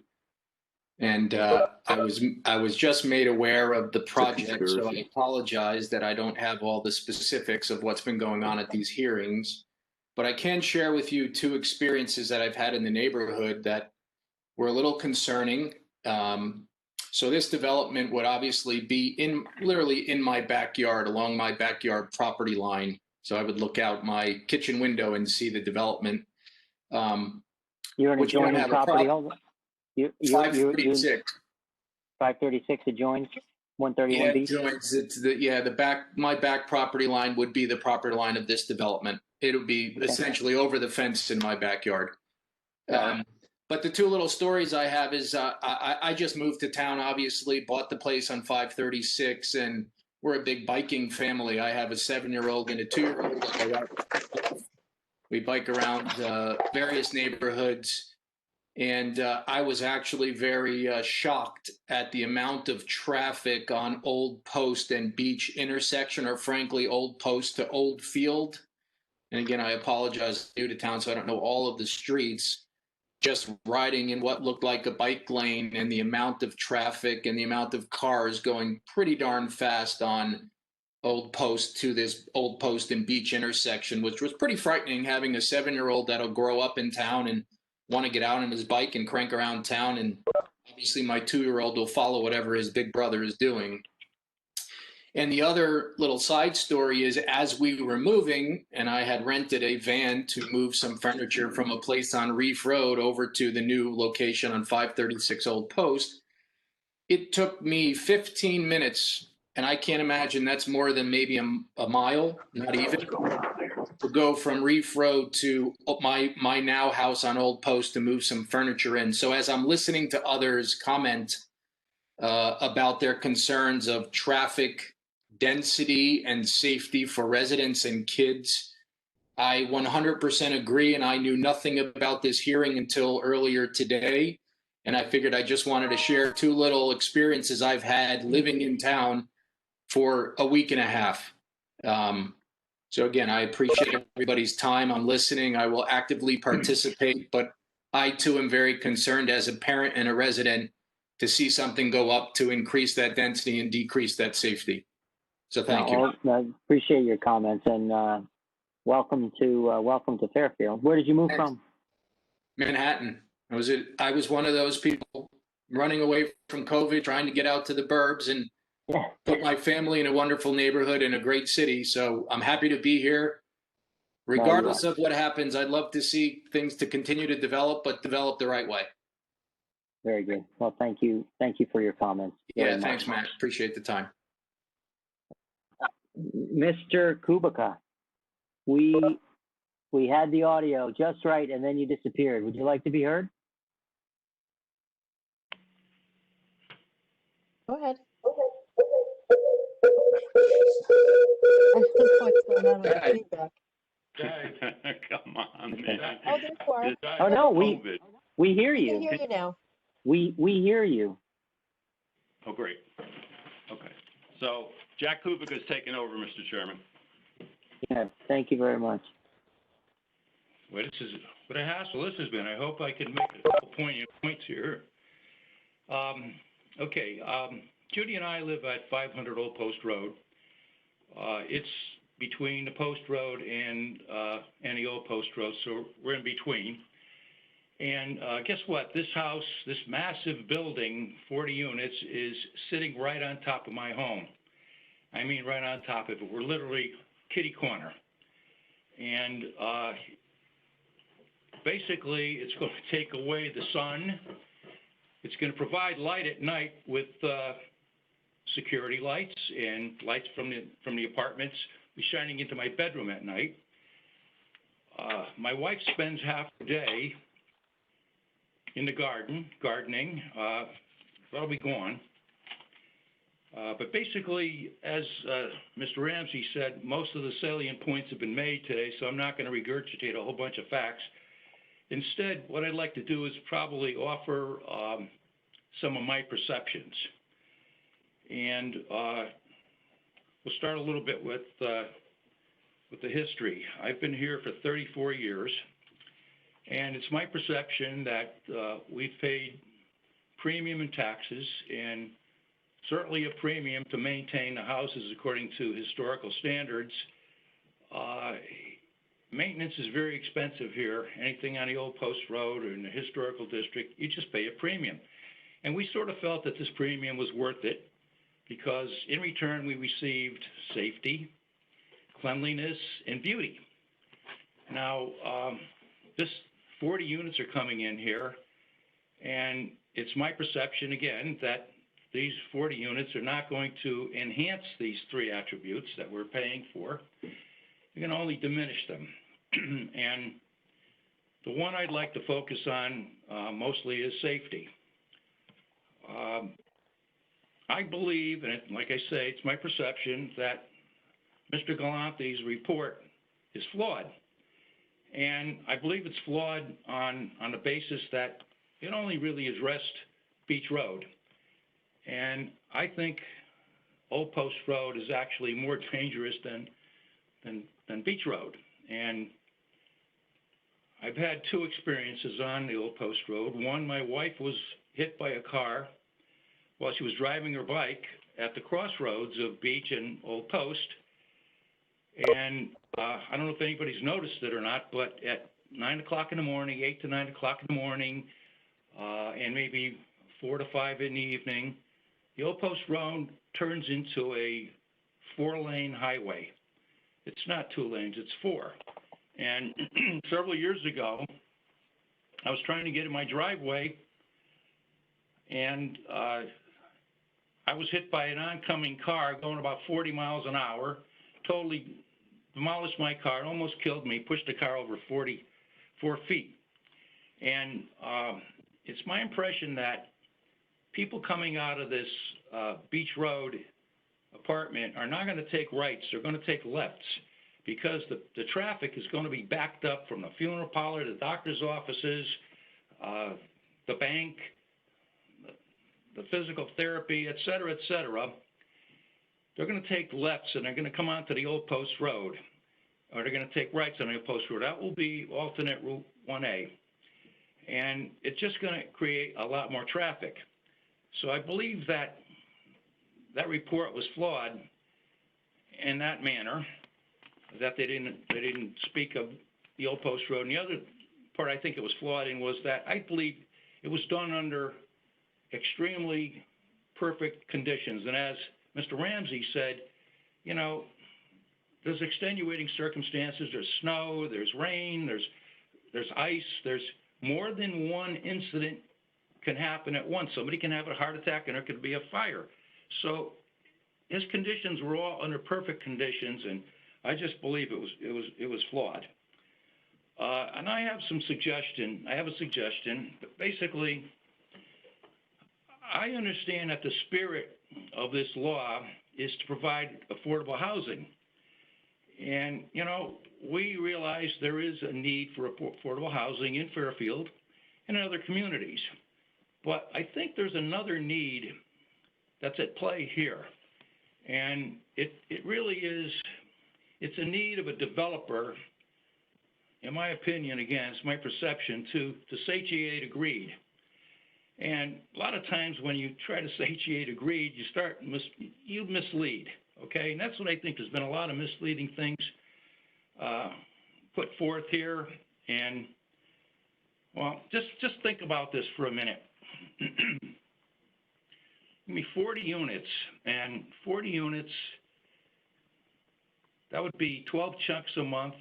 And I was just made aware of the project, so I apologize that I don't have all the specifics of what's been going on at these hearings. But I can share with you two experiences that I've had in the neighborhood that were a little concerning. So this development would obviously be literally in my backyard, along my backyard property line. So I would look out my kitchen window and see the development. You're an adjoining property holder? 536. 536 adjoins 131B? Yeah, adjoins. It's my back property line would be the property line of this development. it'll be essentially over the fence in my backyard. But the two little stories I have is I just moved to town, obviously, bought the place on 536, and we're a big biking family. I have a 7-year-old and a 2-year-old. We bike around various neighborhoods, and I was actually very shocked at the amount of traffic on Old Post and Beach intersection, or frankly, Old Post to Old Field. And again, I apologize, I'm new to town, so I don't know all of the streets. Just riding in what looked like a bike lane, and the amount of traffic and the amount of cars going pretty darn fast on Old Post to this Old Post and Beach intersection, which was pretty frightening, having a 7-year-old that'll grow up in town and want to get out on his bike and crank around town. And obviously my 2-year-old will follow whatever his big brother is doing. And the other little side story is, as we were moving, and I had rented a van to move some furniture from a place on Reef Road over to the new location on 536 Old Post, it took me 15 minutes, and I can't imagine that's more than maybe a mile, not even, to go from Reef Road to my now house on Old Post to move some furniture in. So as I'm listening to others comment about their concerns of traffic density and safety for residents and kids, I 100% agree, and I knew nothing about this hearing until earlier today. And I figured I just wanted to share two little experiences I've had living in town for a week and a half. So again, I appreciate everybody's time on listening. I will actively participate, but I too am very concerned as a parent and a resident to see something go up to increase that density and decrease that safety. So thank you. I appreciate your comments, and welcome to Fairfield. Where did you move from? Manhattan. I was one of those people running away from COVID, trying to get out to the burbs and put my family in a wonderful neighborhood in a great city. So I'm happy to be here. Regardless of what happens, I'd love to see things to continue to develop, but develop the right way. Very good. Well, thank you. Thank you for your comments. Yeah, thanks, Matt. Appreciate the time. Mr. Kubica, we had the audio just right, and then you disappeared. Would you like to be heard? Go ahead. I don't know what's going on with the feedback. Come on, man. Oh, there you are. Oh no, we hear you. We can hear you now. We hear you. Oh, great. Okay. So Jack Kubica is taking over, Mr. Chairman. Yeah, thank you very much. Well, this is what a hassle this has been. I hope I can make a couple points here. Okay. Judy and I live at 500 Old Post Road. It's between the Post Road and the Old Post Road, so we're in between. And guess what? This house, this massive building, 40 units, is sitting right on top of my home. I mean, right on top of it. We're literally kitty corner. And basically, it's going to take away the sun. It's going to provide light at night with security lights and lights from the apartments be shining into my bedroom at night. My wife spends half the day in the gardening. That'll be gone. But basically, as Mr. Ramsey said, most of the salient points have been made today, so I'm not going to regurgitate a whole bunch of facts. Instead, what I'd like to do is probably offer some of my perceptions. And we'll start a little bit with the history. I've been here for 34 years, and it's my perception that we've paid premium in taxes, and certainly a premium to maintain the houses according to historical standards. Maintenance is very expensive here. Anything on the Old Post Road or in the historical district, you just pay a premium. And we sort of felt that this premium was worth it because in return we received safety, cleanliness, and beauty. Now, this 40 units are coming in here, and it's my perception, again, that these 40 units are not going to enhance these three attributes that we're paying for. They're going to only diminish them. And the one I'd like to focus on mostly is safety. I believe, and like I say, it's my perception that Mr. Galante's report is flawed. And I believe it's flawed on the basis that it only really addressed Beach Road. And I think Old Post Road is actually more dangerous than Beach Road. And I've had two experiences on the Old Post Road. One, my wife was hit by a car while she was driving her bike at the crossroads of Beach and Old Post. And I don't know if anybody's noticed it or not, but at 9 o'clock in the morning, 8 to 9 o'clock in the morning, and maybe 4 to 5 in the evening, the Old Post Road turns into a 4-lane highway. It's not 2 lanes, it's 4. And several years ago, I was trying to get in my driveway, and I was hit by an oncoming car going about 40 miles an hour, totally demolished my car, almost killed me, pushed the car over 44 feet. And it's my impression that people coming out of this Beach Road apartment are not going to take rights, they're going to take lefts, because the traffic is going to be backed up from the funeral parlor, the doctor's offices, the bank, the physical therapy, et cetera, et cetera. They're going to take lefts and they're going to come onto the Old Post Road, or they're going to take rights on the Old Post Road. That will be alternate Route 1A. And it's just going to create a lot more traffic. So I believe that that report was flawed in that manner, that they didn't speak of the Old Post Road. And the other part I think it was flawed in was that I believe it was done under extremely perfect conditions. And as Mr. Ramsey said, you know, there's extenuating circumstances. There's snow, there's rain, there's ice, there's more than one incident can happen at once. Somebody can have a heart attack and there could be a fire. So his conditions were all under perfect conditions, and I just believe it was flawed. And I have some suggestion. I have a suggestion, but basically, I understand that the spirit of this law is to provide affordable housing. And, you know, we realize there is a need for affordable housing in Fairfield and in other communities. But I think there's another need that's at play here. And it really is, it's a need of a developer, in my opinion, again, it's my perception, to satiate a greed. And a lot of times when you try to satiate a greed, you mislead, okay? And that's what I think. There's been a lot of misleading things put forth here. And, well, just think about this for a minute. Give me 40 units, and 40 units, that would be 12 chunks a month,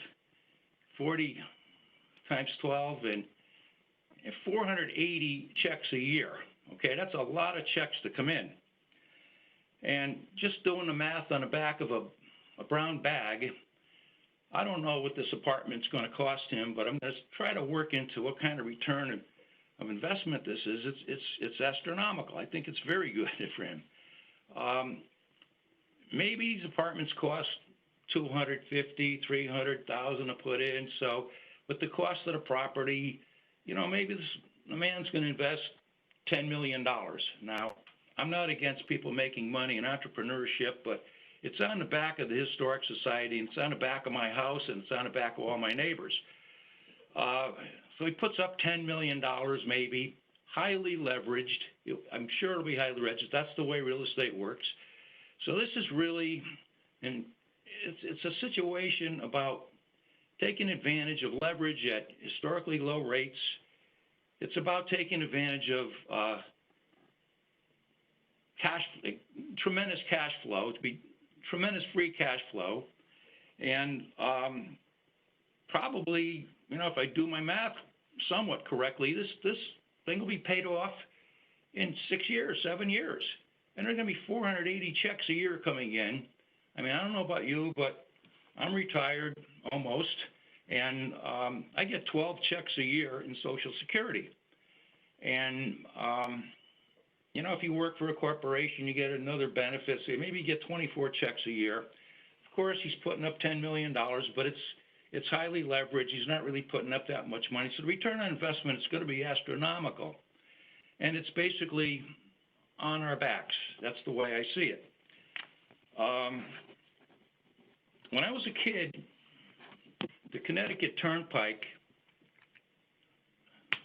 40 times 12, and 480 checks a year. Okay, that's a lot of checks to come in. And just doing the math on the back of a brown bag, I don't know what this apartment's going to cost him, but I'm going to try to work into what kind of return of investment this is. It's astronomical. I think it's very good for him. Maybe these apartments cost $250,000, $300,000 to put in. So with the cost of the property, you know, maybe the man's going to invest $10 million. Now, I'm not against people making money in entrepreneurship, but it's on the back of the Historic Society, and it's on the back of my house, and it's on the back of all my neighbors. So he puts up $10 million maybe, highly leveraged. I'm sure it'll be highly leveraged. That's the way real estate works. So this is really, and it's a situation about taking advantage of leverage at historically low rates. It's about taking advantage of tremendous cash flow, to be tremendous free cash flow. And probably, you know, if I do my math somewhat correctly, this thing will be paid off in 6 years, 7 years. And there are going to be 480 checks a year coming in. I mean, I don't know about you, but I'm retired almost, And I get 12 checks a year in Social Security. And, you know, if you work for a corporation, you get another benefit. So maybe you get 24 checks a year. Of course, he's putting up $10 million, but it's highly leveraged. He's not really putting up that much money. So the return on investment is going to be astronomical. And it's basically on our backs. That's the way I see it. When I was a kid, the Connecticut Turnpike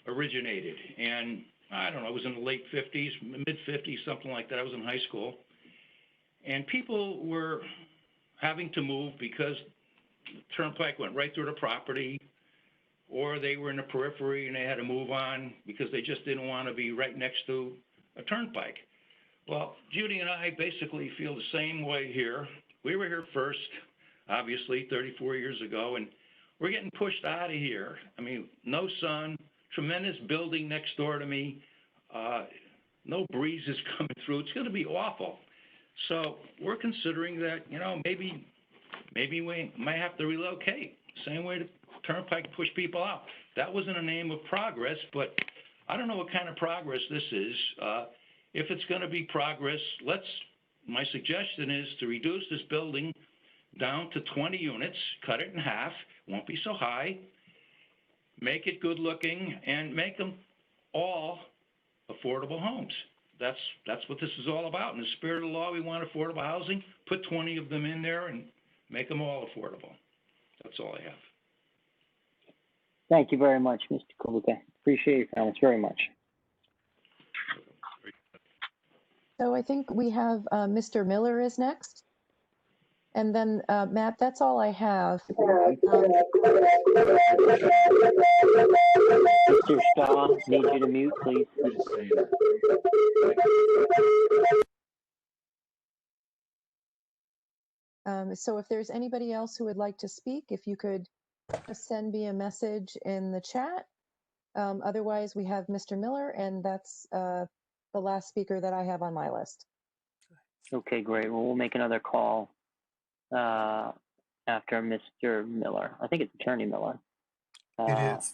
originated, and I don't know, it was in the late 50s, mid 50s, something like that. I was in high school, and people were having to move because the turnpike went right through the property, or they were in the periphery and they had to move on because they just didn't want to be right next to a turnpike. Well, Judy and I basically feel the same way here. We were here first, obviously, 34 years ago, and we're getting pushed out of here. I mean, no sun, tremendous building next door to me, no breezes coming through. It's going to be awful. So we're considering that, you know, maybe we might have to relocate. Same way the turnpike pushed people out. That was in the name of progress, but I don't know what kind of progress this is. If it's going to be progress, my suggestion is to reduce this building down to 20 units, cut it in half, won't be so high, make it good looking, and make them all affordable homes. That's what this is all about. In the spirit of the law, we want affordable housing. Put 20 of them in there and make them all affordable. That's all I have. Thank you very much, Mr. Kaluka. Appreciate your comments very much. So I think we have Mr. Miller is next. And then, Matt, that's all I have. Mr. Shaw, need you to mute, please. So if there's anybody else who would like to speak, if you could just send me a message in the chat. Otherwise, we have Mr. Miller, and that's the last speaker that I have on my list. Okay, great. Well, we'll make another call after Mr. Miller. I think it's Attorney Miller. It is.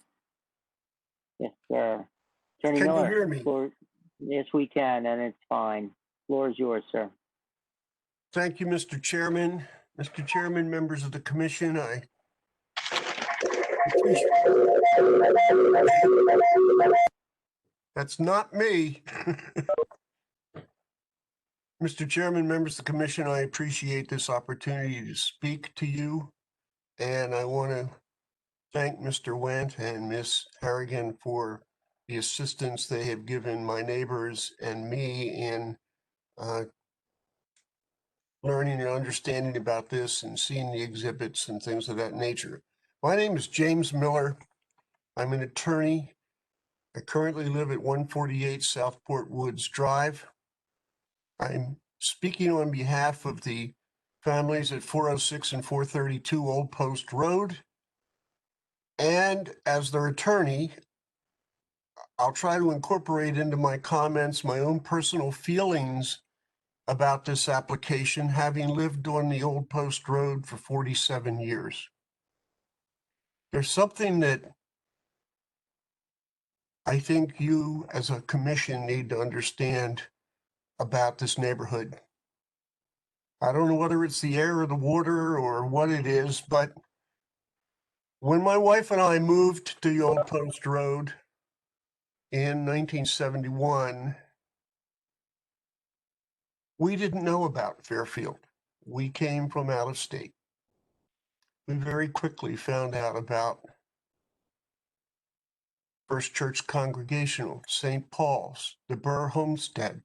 Yes, sir. Attorney Can Miller. you hear me? Yes, we can, and it's fine. Floor is yours, sir. Thank you, Mr. Chairman. Mr. Chairman, members of the commission, That's not me. Mr. Chairman, members of the commission, I appreciate this opportunity to speak to you. And I want to thank Mr. Wendt and Ms. Harrigan for the assistance they have given my neighbors and me in learning and understanding about this and seeing the exhibits and things of that nature. My name is James Miller. I'm an attorney. I currently live at 148 Southport Woods Drive. I'm speaking on behalf of the families at 406 and 432 Old Post Road. And as their attorney, I'll try to incorporate into my comments my own personal feelings about this application, having lived on the Old Post Road for 47 years. There's something that I think you as a commission need to understand about this neighborhood. I don't know whether it's the air or the water or what it is, but when my wife and I moved to the Old Post Road in 1971, we didn't know about Fairfield. We came from out of state. We very quickly found out about First Church Congregational, St. Paul's, the Burr Homestead,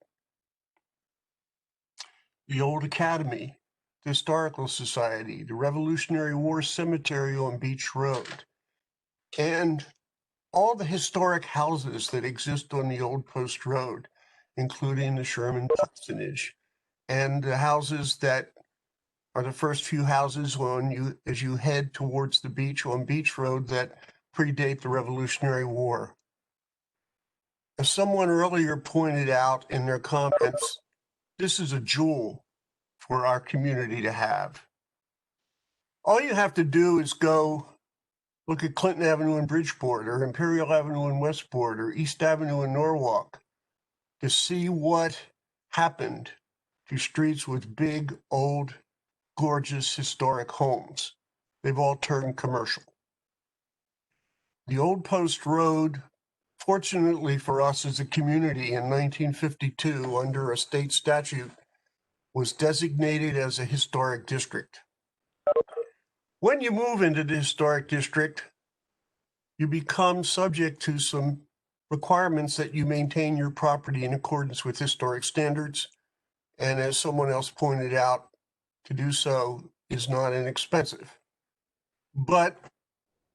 the Old Academy, the Historical Society, the Revolutionary War Cemetery on Beach Road, and all the historic houses that exist on the Old Post Road, including the Sherman Parsonage, and the houses that are the first few houses as you head towards the beach on Beach Road that predate the Revolutionary War. As someone earlier pointed out in their comments, this is a jewel for our community to have. All you have to do is go Look at Clinton Avenue in Bridgeport, or Imperial Avenue in Westport, or East Avenue in Norwalk, to see what happened to streets with big, old, gorgeous, historic homes. They've all turned commercial. The Old Post Road, fortunately for us as a community, in 1952, under a state statute, was designated as a historic district. When you move into the historic district, you become subject to some requirements that you maintain your property in accordance with historic standards. And as someone else pointed out, to do so is not inexpensive. But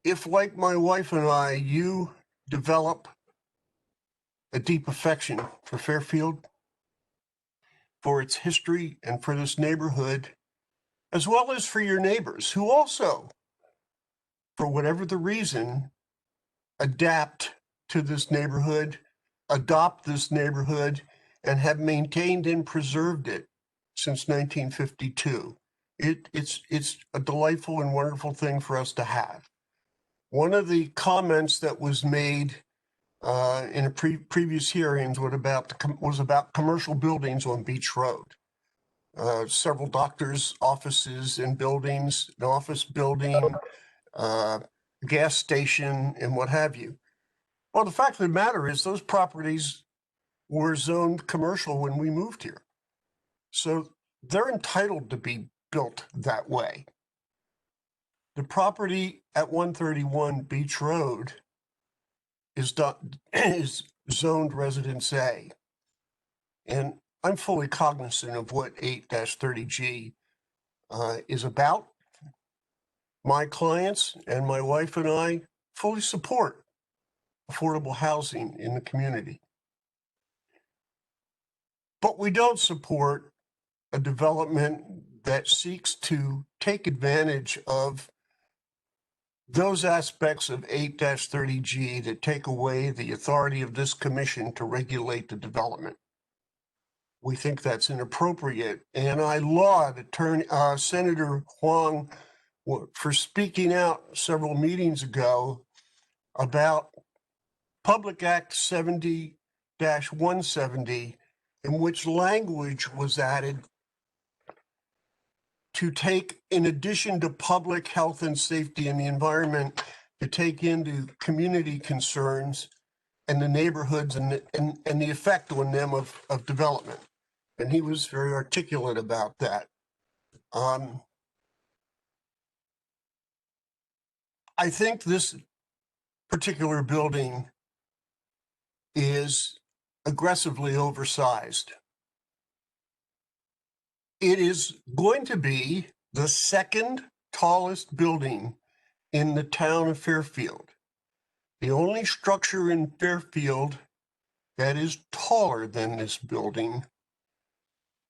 if, like my wife and I, you develop a deep affection for Fairfield, for its history, and for this neighborhood, as well as for your neighbors who also, for whatever the reason, adapt to this neighborhood, adopt this neighborhood, and have maintained and preserved it since 1952. It's a delightful and wonderful thing for us to have. One of the comments that was made in a previous hearings was about commercial buildings on Beach Road. Several doctors' offices and buildings, an office building, gas station, and what have you. Well, the fact of the matter is those properties were zoned commercial when we moved here. So they're entitled to be built that way. The property at 131 Beach Road is zoned Residence A. And I'm fully cognizant of what 8-30G is about. My clients and my wife and I fully support affordable housing in the community. But we don't support a development that seeks to take advantage of those aspects of 8-30G that take away the authority of this commission to regulate the development. We think that's inappropriate, and I laud Senator Huang for speaking out several meetings ago about Public Act 70-170, in which language was added to take, in addition to public health and safety and the environment, to take into community concerns and the neighborhoods and the effect on them of development. And he was very articulate about that. I think this particular building is aggressively oversized. It is going to be the second tallest building in the town of Fairfield. The only structure in Fairfield that is taller than this building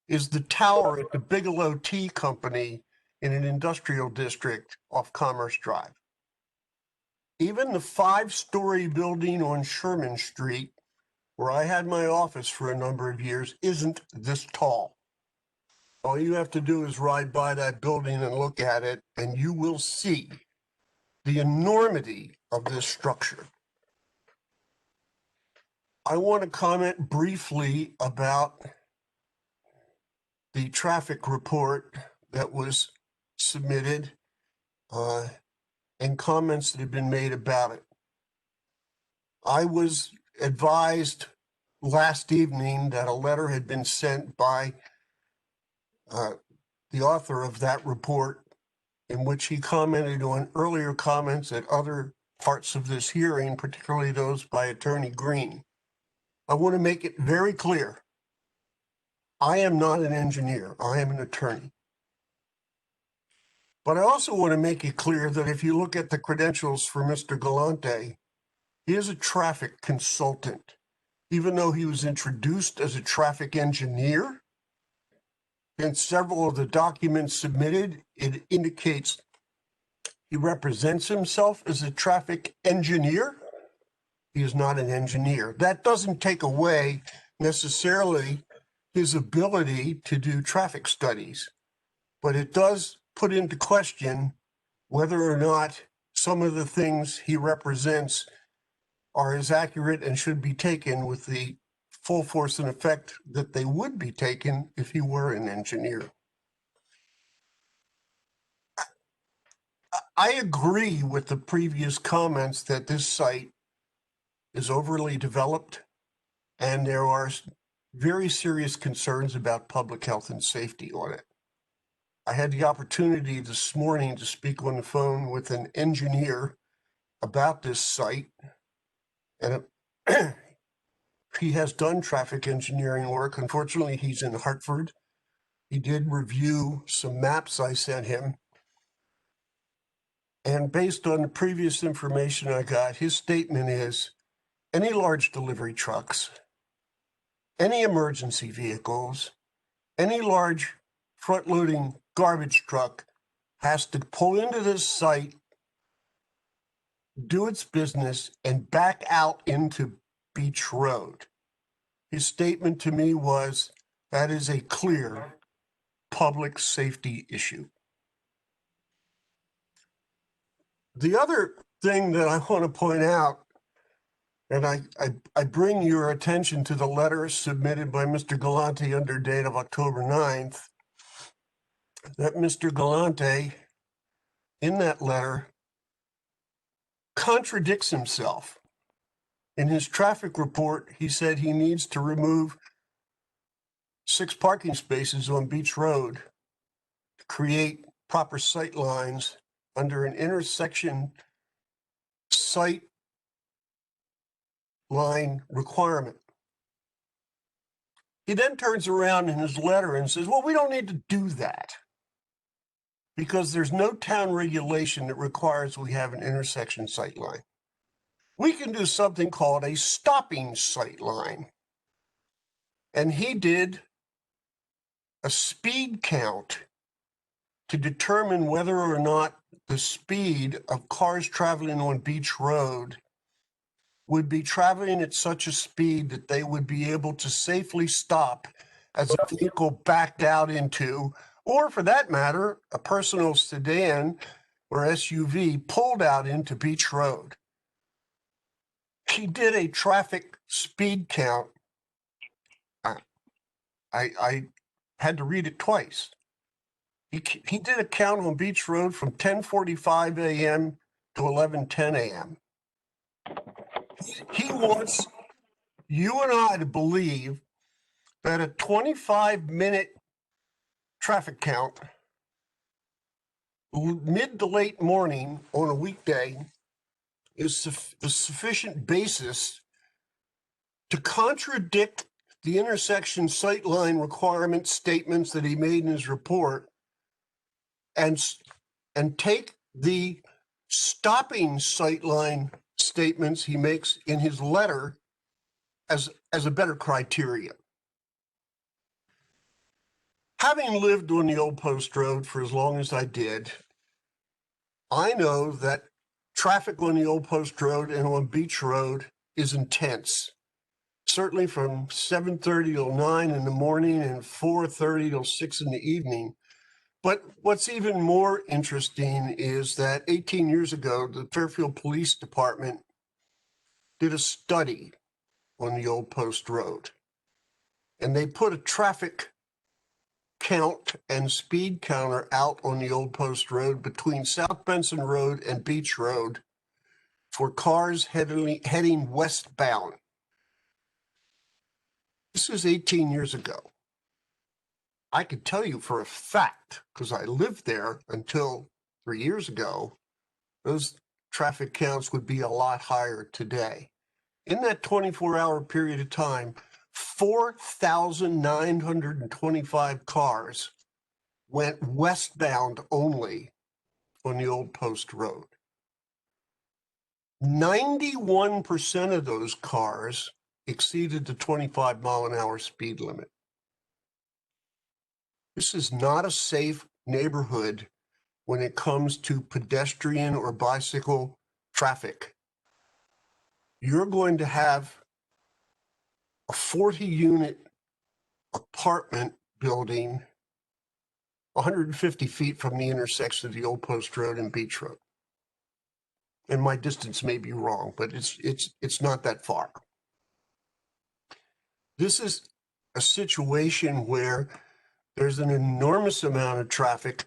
is the tower at the Bigelow Tea Company in an industrial district off Commerce Drive. Even the 5-story building on Sherman Street, where I had my office for a number of years, isn't this tall. All you have to do is ride by that building and look at it, and you will see the enormity of this structure. I want to comment briefly about the traffic report that was submitted and comments that have been made about it. I was advised last evening that a letter had been sent by the author of that report, in which he commented on earlier comments at other parts of this hearing, particularly those by Attorney Green. I want to make it very clear. I am not an engineer. I am an attorney. But I also want to make it clear that if you look at the credentials for Mr. Galante, he is a traffic consultant. Even though he was introduced as a traffic engineer, in several of the documents submitted, it indicates he represents himself as a traffic engineer. He is not an engineer. That doesn't take away necessarily his ability to do traffic studies, but it does put into question whether or not some of the things he represents are as accurate and should be taken with the full force and effect that they would be taken if he were an engineer. I agree with the previous comments that this site is overly developed and there are very serious concerns about public health and safety on it. I had the opportunity this morning to speak on the phone with an engineer about this site, and he has done traffic engineering work. Unfortunately, he's in Hartford. He did review some maps I sent him. And based on the previous information I got, his statement is any large delivery trucks, any emergency vehicles, any large front-loading garbage truck has to pull into this site, do its business, and back out into Beach Road. His statement to me was, that is a clear public safety issue. The other thing that I want to point out, and I bring your attention to the letter submitted by Mr. Galante under date of October 9th, that Mr. Galante, in that letter, contradicts himself. In his traffic report, he said he needs to remove 6 parking spaces on Beach Road to create proper sight lines under an intersection sight line requirement. He then turns around in his letter and says, well, we don't need to do that because there's no town regulation that requires we have an intersection sight line. We can do something called a stopping sight line. And he did a speed count to determine whether or not the speed of cars traveling on Beach Road would be traveling at such a speed that they would be able to safely stop as a vehicle backed out into, or for that matter, a personal sedan or SUV pulled out into Beach Road. He did a traffic speed count. I had to read it twice. He did a count on Beach Road from 10:45 a.m. to 11:10 a.m. He wants you and I to believe that a 25-minute traffic count, mid to late morning on a weekday, is the sufficient basis to contradict the intersection sightline requirement statements that he made in his report and take the stopping sightline statements he makes in his letter as a better criteria. Having lived on the Old Post Road for as long as I did, I know that traffic on the Old Post Road and on Beach Road is intense. Certainly from 7:30 till 9 in the morning and 4:30 till 6 in the evening. But what's even more interesting is that 18 years ago, the Fairfield Police Department did a study on the Old Post Road. And they put a traffic count and speed counter out on the Old Post Road between South Benson Road and Beach Road for cars heading westbound. This is 18 years ago. I can tell you for a fact, because I lived there until 3 years ago, those traffic counts would be a lot higher today. In that 24-hour period of time, 4,925 cars went westbound only on the Old Post Road. 91% of those cars exceeded the 25-mile-an-hour speed limit. This is not a safe neighborhood when it comes to pedestrian or bicycle traffic. You're going to have a 40-unit apartment building 150 feet from the intersection of the Old Post Road and Beach Road. And my distance may be wrong, but it's not that far. This is a situation where there's an enormous amount of traffic.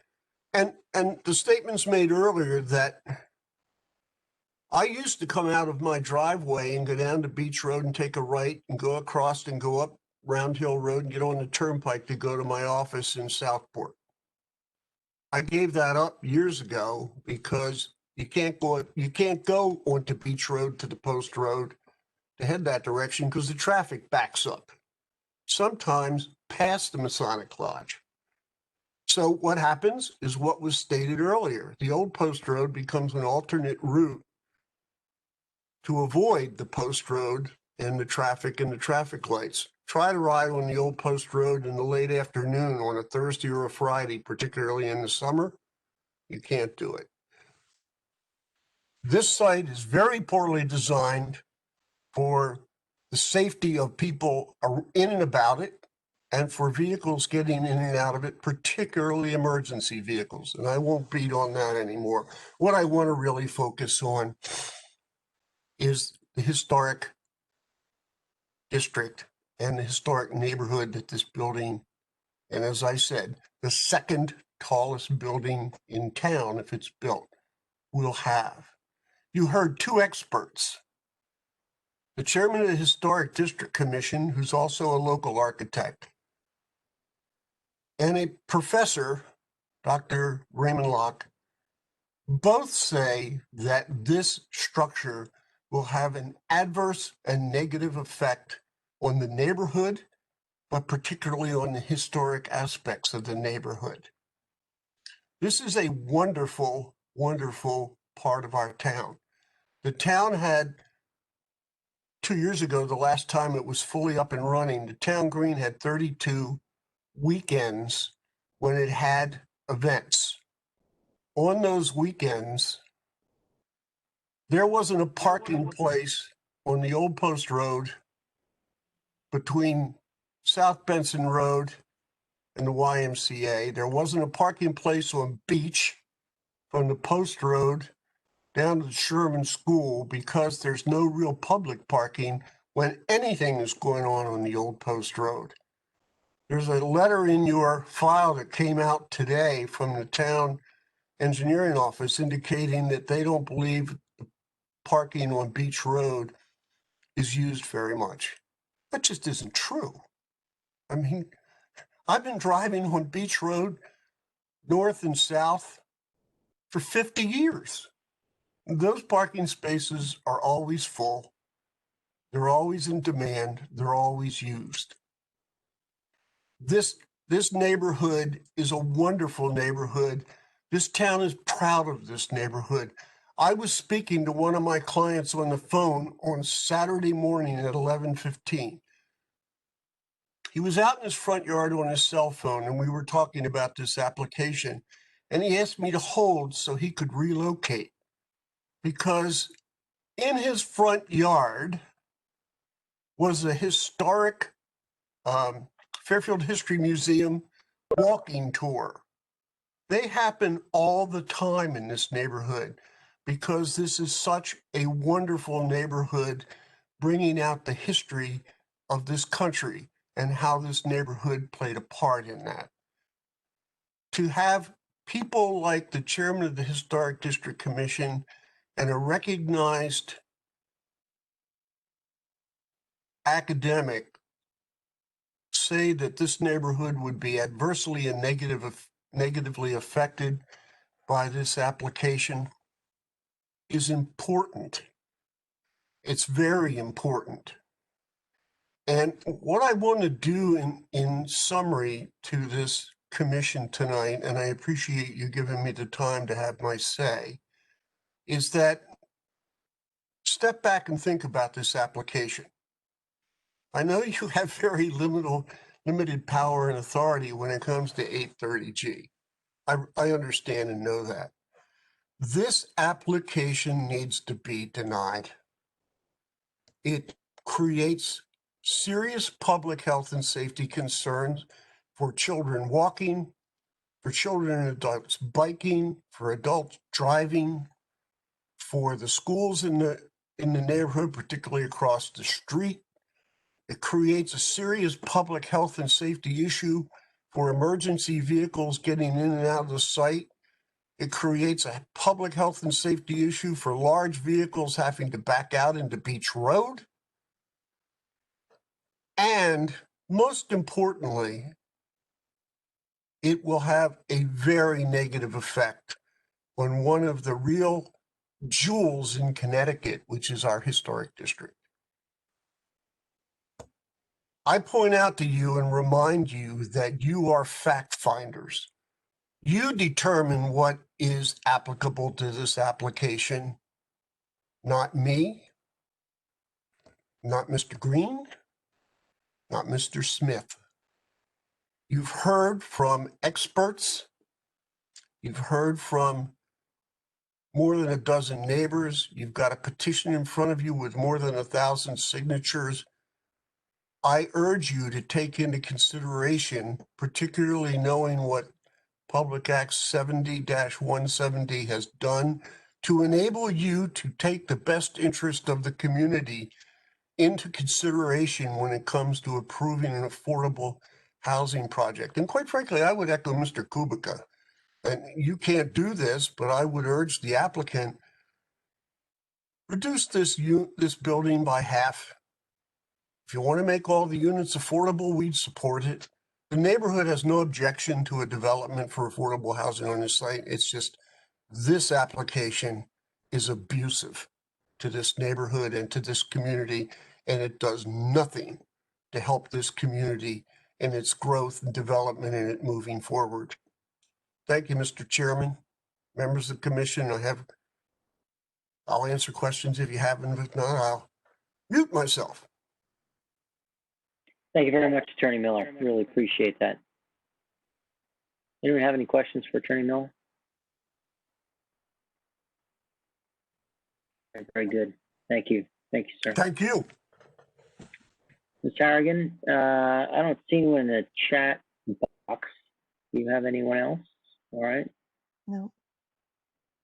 And the statements made earlier that I used to come out of my driveway and go down to Beach Road and take a right and go across and go up Round Hill Road and get on the turnpike to go to my office in Southport. I gave that up years ago because you can't go onto Beach Road to the Post Road to head that direction because the traffic backs up, sometimes past the Masonic Lodge. So what happens is what was stated earlier. The old Post Road becomes an alternate route to avoid the Post Road and the traffic lights. Try to ride on the old Post Road in the late afternoon on a Thursday or a Friday, particularly in the summer. You can't do it. This site is very poorly designed for the safety of people in and about it and for vehicles getting in and out of it, particularly emergency vehicles. And I won't beat on that anymore. What I want to really focus on is the historic district and the historic neighborhood that this building, and as I said, the second tallest building in town, if it's built, will have. You heard two experts, the chairman of the Historic District Commission, who's also a local architect, and a professor, Dr. Raymond Locke, both say that this structure will have an adverse and negative effect on the neighborhood, but particularly on the historic aspects of the neighborhood. This is a wonderful, wonderful part of our town. The town had, 2 years ago, the last time it was fully up and running, the town green had 32 weekends when it had events. On those weekends, there wasn't a parking place on the old Post Road between South Benson Road and the YMCA. There wasn't a parking place on Beach from the Post Road down to the Sherman School because there's no real public parking when anything is going on the old Post Road. There's a letter in your file that came out today from the town engineering office indicating that they don't believe the parking on Beach Road is used very much. That just isn't true. I mean, I've been driving on Beach Road north and south for 50 years. Those parking spaces are always full. They're always in demand. They're always used. This neighborhood is a wonderful neighborhood. This town is proud of this neighborhood. I was speaking to one of my clients on the phone on Saturday morning at 11:15. He was out in his front yard on his cell phone, and we were talking about this application. And he asked me to hold so he could relocate, because in his front yard was a historic Fairfield History Museum walking tour. They happen all the time in this neighborhood because this is such a wonderful neighborhood, bringing out the history of this country and how this neighborhood played a part in that. To have people like the chairman of the Historic District Commission and a recognized academic say that this neighborhood would be adversely and negatively affected by this application is important. It's very important. And what I want to do in summary to this commission tonight, and I appreciate you giving me the time to have my say, is that step back and think about this application. I know you have very limited power and authority when it comes to 830G. I understand and know that. This application needs to be denied. It creates serious public health and safety concerns for children walking, for children and adults biking, for adults driving, for the schools in the neighborhood, particularly across the street. It creates a serious public health and safety issue for emergency vehicles getting in and out of the site. It creates a public health and safety issue for large vehicles having to back out into Beach Road. And most importantly, it will have a very negative effect on one of the real jewels in Connecticut, which is our historic district. I point out to you and remind you that you are fact finders. You determine what is applicable to this application, not me, not Mr. Green, not Mr. Smith. You've heard from experts. You've heard from more than a dozen neighbors. You've got a petition in front of you with more than 1,000 signatures. I urge you to take into consideration, particularly knowing what Public Act 70-170 has done to enable you to take the best interest of the community into consideration when it comes to approving an affordable housing project. And quite frankly, I would echo Mr. Kubica. And you can't do this, but I would urge the applicant, reduce this building by half. If you want to make all the units affordable, we'd support it. The neighborhood has no objection to a development for affordable housing on this site. It's just this application is abusive to this neighborhood and to this community, and it does nothing to help this community in its growth and development and it moving forward. Thank you, Mr. Chairman. Members of the commission, I'll answer questions if you have them. If not, I'll mute myself. Thank you very much, Attorney Miller. Really appreciate that. Anyone have any questions for Attorney Miller? Very good. Thank you. Thank you, sir. Thank you. Ms. Harrigan, I don't see anyone in the chat box. Do you have anyone else? All right. No.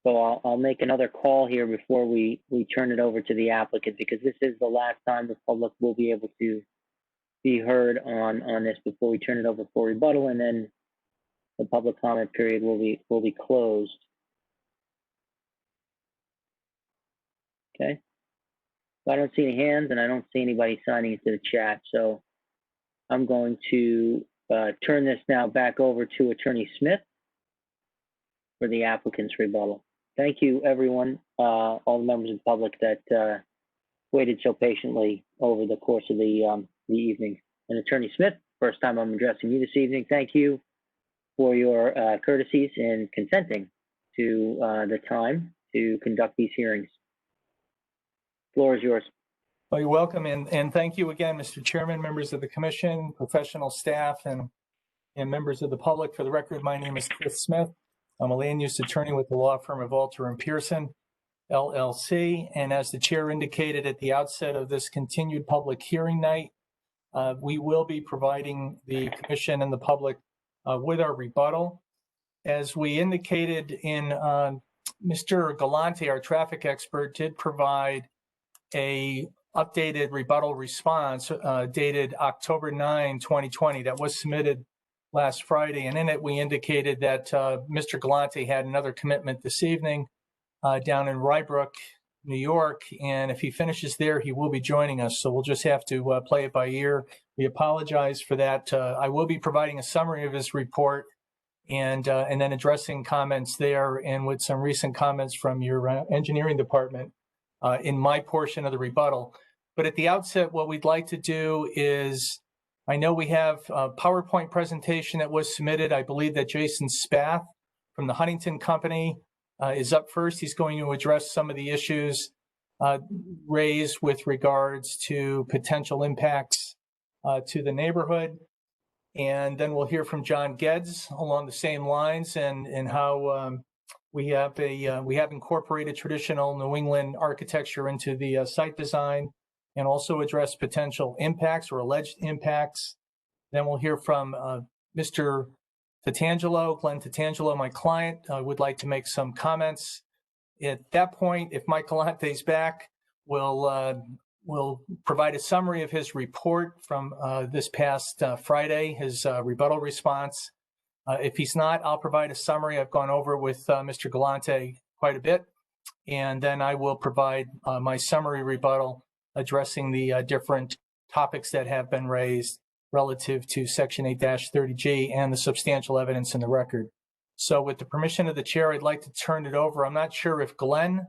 So I'll make another call here before we turn it over to the applicant, because this is the last time the public will be able to be heard on this before we turn it over for rebuttal, and then the public comment period will be closed. Okay. So I don't see any hands, and I don't see anybody signing into the chat. So I'm going to turn this now back over to Attorney Smith for the applicant's rebuttal. Thank you, everyone, all the members of the public that waited so patiently over the course of the evening. And Attorney Smith, first time I'm addressing you this evening. Thank you for your courtesies in consenting to the time to conduct these hearings. Floor is yours. Well, you're welcome, and thank you again, Mr. Chairman, members of the commission, professional staff, and members of the public. For the record, my name is Chris Smith. I'm a land use attorney with the law firm of Alter & Pearson, LLC. And as the chair indicated at the outset of this continued public hearing night, we will be providing the commission and the public with our rebuttal. As we indicated in Mr. Galante, our traffic expert, did provide a updated rebuttal response dated October 9, 2020 that was submitted last Friday. And in it, we indicated that Mr. Galante had another commitment this evening down in Rybrook, New York. And if he finishes there, he will be joining us. So we'll just have to play it by ear. We apologize for that. I will be providing a summary of his report and then addressing comments there, and with some recent comments from your engineering department in my portion of the rebuttal. But at the outset, what we'd like to do is, I know we have a PowerPoint presentation that was submitted. I believe that Jason Spath from the Huntington Company is up first. He's going to address some of the issues raised with regards to potential impacts to the neighborhood. And then we'll hear from John Geddes along the same lines and how we have incorporated traditional New England architecture into the site design, and also address potential impacts or alleged impacts. Then we'll hear from Mr. Tatangelo, Glenn Tatangelo, my client, would like to make some comments. At that point, if Mike Galante's back, we'll provide a summary of his report from this past Friday, his rebuttal response. If he's not, I'll provide a summary. I've gone over with Mr. Galante quite a bit, and then I will provide my summary rebuttal addressing the different topics that have been raised relative to Section 8-30G and the substantial evidence in the record. So with the permission of the chair, I'd like to turn it over. I'm not sure if Glenn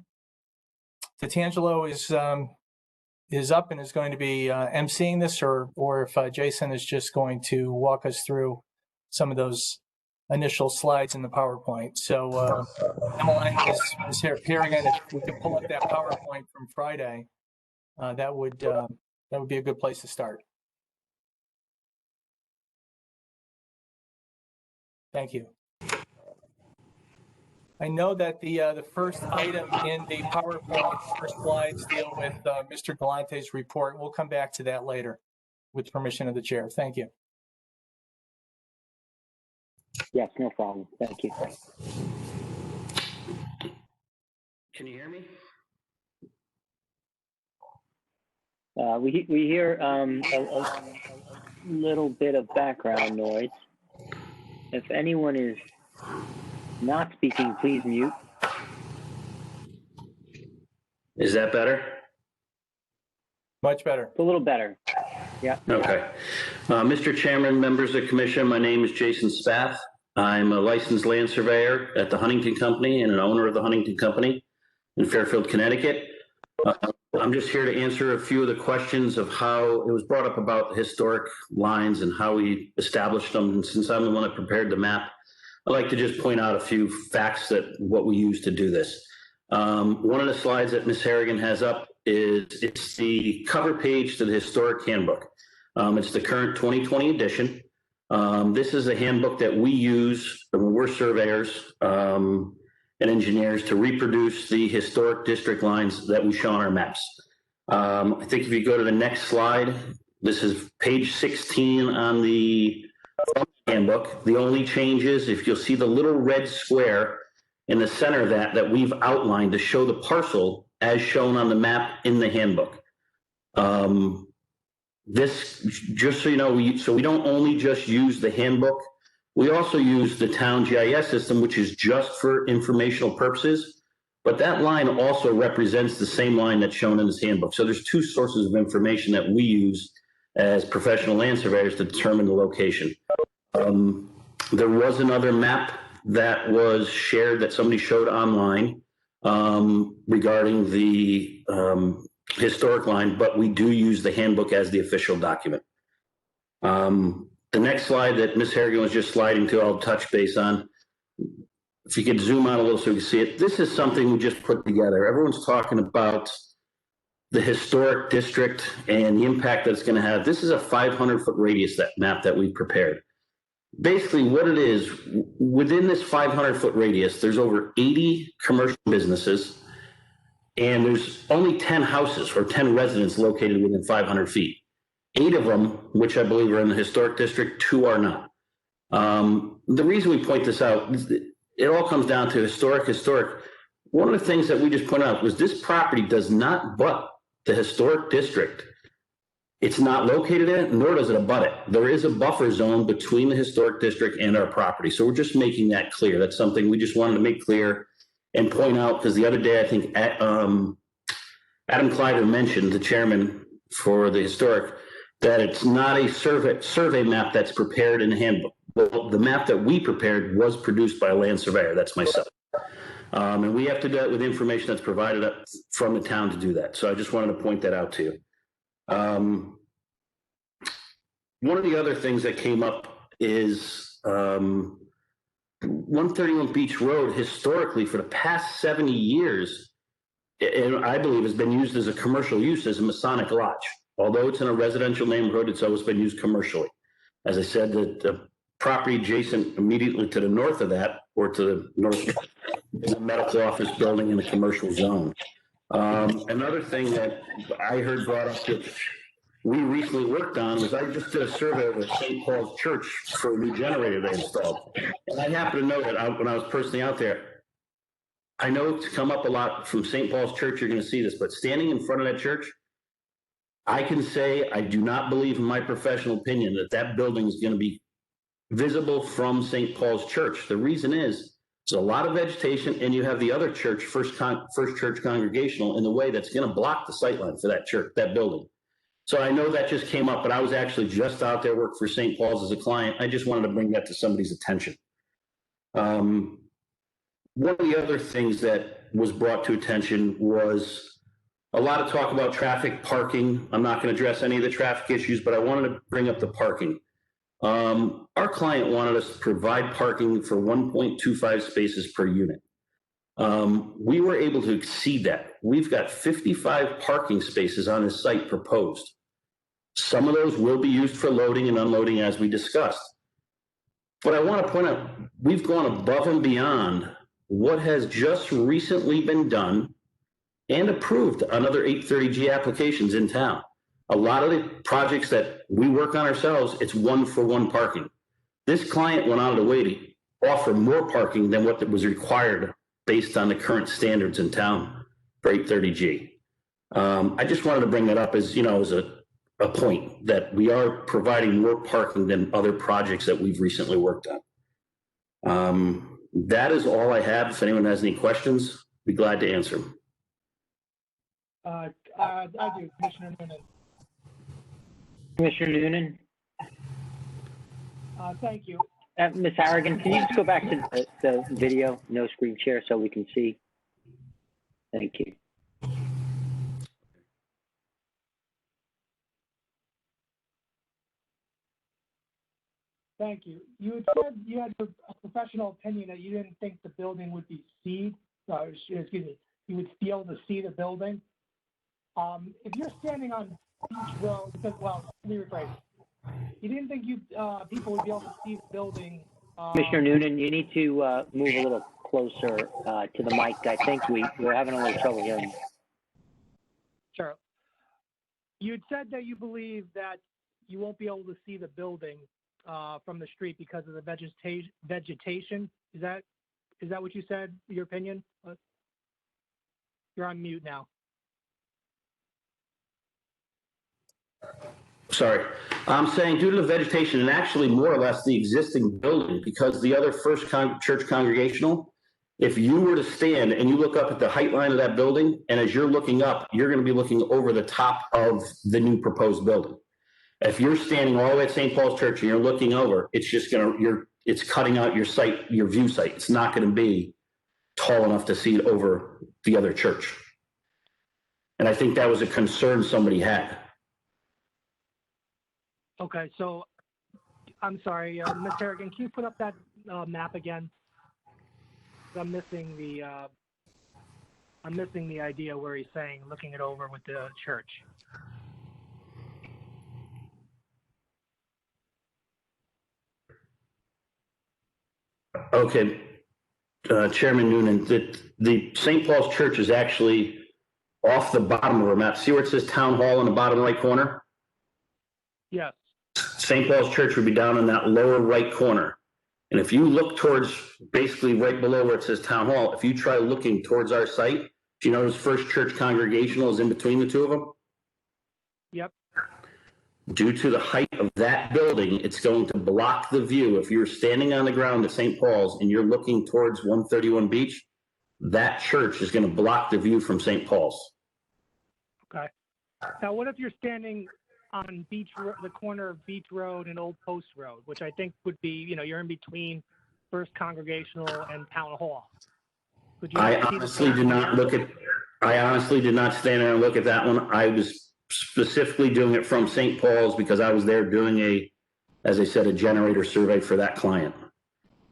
Tatangelo is up and is going to be emceeing this, or if Jason is just going to walk us through some of those initial slides in the PowerPoint. So Emmeline is here again. If we could pull up that PowerPoint from Friday, that would be a good place to start. Thank you. I know that the first item in the PowerPoint, first slides, deal with Mr. Galante's report. We'll come back to that later with permission of the chair. Thank you. Yes, no problem. Thank you. Can you hear me? We hear a little bit of background noise. If anyone is not speaking, please mute. Is that better? Much better. A little better. Yeah. Okay. Mr. Chairman, members of the commission, my name is Jason Spath. I'm a licensed land surveyor at the Huntington Company and an owner of the Huntington Company in Fairfield, Connecticut. I'm just here to answer a few of the questions of how it was brought up about historic lines and how we established them. And since I'm the one that prepared the map, I'd like to just point out a few facts that what we use to do this. One of the slides that Ms. Harrigan has up it's the cover page to the historic handbook. It's the current 2020 edition. This is a handbook that we use when we're surveyors and engineers to reproduce the historic district lines that we show on our maps. I think if you go to the next slide, this is page 16 on the handbook. The only change is if you'll see the little red square in the center of that we've outlined to show the parcel as shown on the map in the handbook. This, just so you know, we don't only just use the handbook, we also use the town GIS system, which is just for informational purposes, but that line also represents the same line that's shown in this handbook. So there's two sources of information that we use as professional land surveyors to determine the location. There was another map that was shared that somebody showed online regarding the historic line, but we do use the handbook as the official document. The next slide that Ms. Harrigan was just sliding to, I'll touch base on. If you could zoom out a little so we can see it. This is something we just put together. Everyone's talking about the historic district and the impact that it's going to have. This is a 500-foot radius map that we prepared. Basically what it is, within this 500-foot radius, there's over 80 commercial businesses, and there's only 10 houses or 10 residents located within 500 feet. 8 of them, which I believe are in the historic district, 2 are not. The reason we point this out is that it all comes down to historic. One of the things that we just pointed out was this property does not butt the historic district. It's not located in it, nor does it abut it. There is a buffer zone between the historic district and our property. So we're just making that clear. That's something we just wanted to make clear and point out, because the other day, I think Adam Kleider mentioned, the chairman for the historic, that it's not a survey map that's prepared in the handbook. Well, the map that we prepared was produced by a land surveyor. That's myself. And we have to do that with information that's provided up from the town to do that. So I just wanted to point that out to you. One of the other things that came up is 131 Beach Road historically for the past 70 years, and I believe has been used as a commercial use as a Masonic lodge. Although it's in a residential neighborhood, it's always been used commercially. As I said, the property adjacent immediately to the north of that, or to the north, is a medical office building in a commercial zone. Another thing that I heard brought up that we recently worked on was I just did a survey of a St. Paul's Church for a new generator they installed. And I happen to know that when I was personally out there, I know it's come up a lot from St. Paul's Church, you're going to see this, but standing in front of that church, I can say I do not believe, in my professional opinion, that that building is going to be visible from St. Paul's Church. The reason is there's a lot of vegetation, and you have the other church, First Church Congregational, in the way that's going to block the sightline for that church, that building. So I know that just came up, but I was actually just out there working for St. Paul's as a client. I just wanted to bring that to somebody's attention. One of the other things that was brought to attention was a lot of talk about traffic, parking. I'm not going to address any of the traffic issues, but I wanted to bring up the parking. Our client wanted us to provide parking for 1.25 spaces per unit. We were able to exceed that. We've got 55 parking spaces on this site proposed. Some of those will be used for loading and unloading as we discussed. But I want to point out, we've gone above and beyond what has just recently been done and approved on other 830G applications in town. A lot of the projects that we work on ourselves, it's 1-for-1 parking. This client went out of the way to offer more parking than what was required based on the current standards in town for 830G. I just wanted to bring that up as, as a point that we are providing more parking than other projects that we've recently worked on. That is all I have. If anyone has any questions, be glad to answer them. I do, Commissioner Noonan. Commissioner Noonan? Thank you. Ms. Harrigan, can you just go back to the video, no screen share, so we can see? Thank you. Thank you. You had said you had a professional opinion that you didn't think the building would be seen. Excuse me, you would be able to see the building. If you're standing on Beach Road, because, well, let me rephrase. You didn't think people would be able to see the building. Commissioner Noonan, you need to move a little closer to the mic. I think we're having a little trouble hearing. Sure. You had said that you believe that you won't be able to see the building from the street because of the vegetation. Is that what you said? Your opinion? You're on mute now. Sorry. I'm saying due to the vegetation and actually more or less the existing building, because the other First Church Congregational, if you were to stand and you look up at the height line of that building, and as you're looking up, you're going to be looking over the top of the new proposed building. If you're standing all the way at St. Paul's Church and you're looking over, it's just it's cutting out your sight, your view sight. It's not going to be tall enough to see it over the other church. And I think that was a concern somebody had. Okay, so I'm sorry, Ms. Harrigan, can you put up that map again? I'm missing the idea where he's saying looking it over with the church. Okay, Chairman Noonan, the St. Paul's Church is actually off the bottom of our map. See where it says Town Hall in the bottom right corner? Yes. St. Paul's Church would be down in that lower right corner. And if you look towards basically right below where it says Town Hall, if you try looking towards our site, do you notice First Church Congregational is in between the two of them? Yep. Due to the height of that building, it's going to block the view. If you're standing on the ground at St. Paul's and you're looking towards 131 Beach, that church is going to block the view from St. Paul's. Okay. Now, what if you're standing on the corner of Beach Road and Old Post Road, which I think would be, you're in between First Congregational and Town Hall? I honestly did not stand there and look at that one. I was specifically doing it from St. Paul's because I was there doing as I said, a generator survey for that client.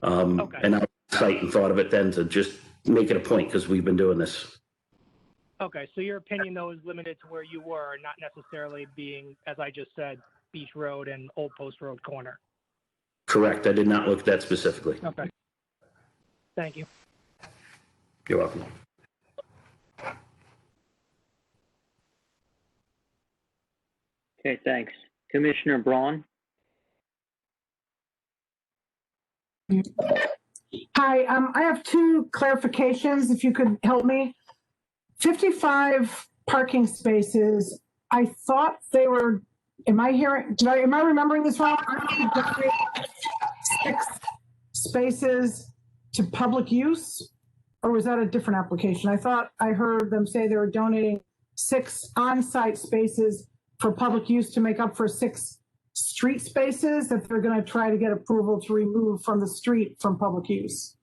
Okay. And I was on site and thought of it then to just make it a point because we've been doing this. Okay, so your opinion, though, is limited to where you were, not necessarily being, as I just said, Beach Road and Old Post Road corner. Correct. I did not look at that specifically. Okay. Thank you. You're welcome. Okay, thanks. Commissioner Braun? Hi, I have two clarifications, if you could help me. 55 parking spaces, I thought they were, am I remembering this wrong? Aren't they donating 6 spaces to public use? Or was that a different application? I thought I heard them say they were donating 6 on-site spaces for public use to make up for 6 street spaces that they're going to try to get approval to remove from the street from public use.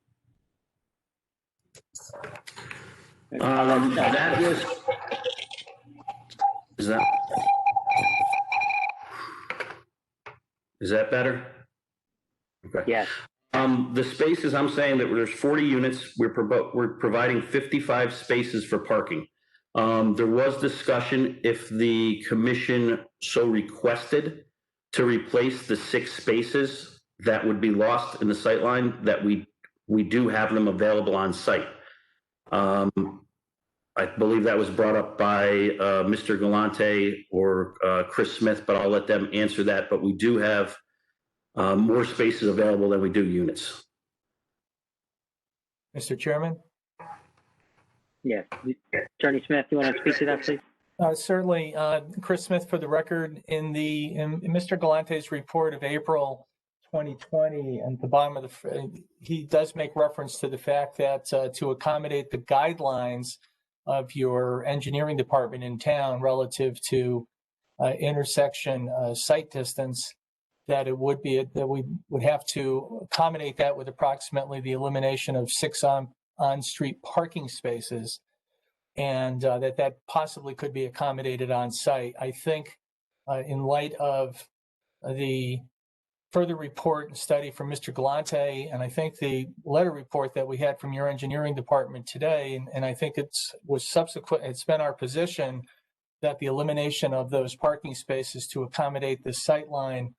That was, is that better? Okay. Yes. The spaces, I'm saying that there's 40 units. We're providing 55 spaces for parking. There was discussion if the commission so requested to replace the 6 spaces that would be lost in the sightline, that we do have them available on site. I believe that was brought up by Mr. Galante or Chris Smith, but I'll let them answer that. But we do have more spaces available than we do units. Mr. Chairman? Yes. Attorney Smith, you want to speak to that, please? Certainly. Chris Smith, for the record, in Mr. Galante's report of April 2020, and at the bottom of he does make reference to the fact that to accommodate the guidelines of your engineering department in town relative to intersection site distance, that it would be that we would have to accommodate that with approximately the elimination of 6 on-street parking spaces, and that possibly could be accommodated on site. I think in light of the further report and study from Mr. Galante, and I think the letter report that we had from your engineering department today, and I think it's been our position that the elimination of those parking spaces to accommodate the sightline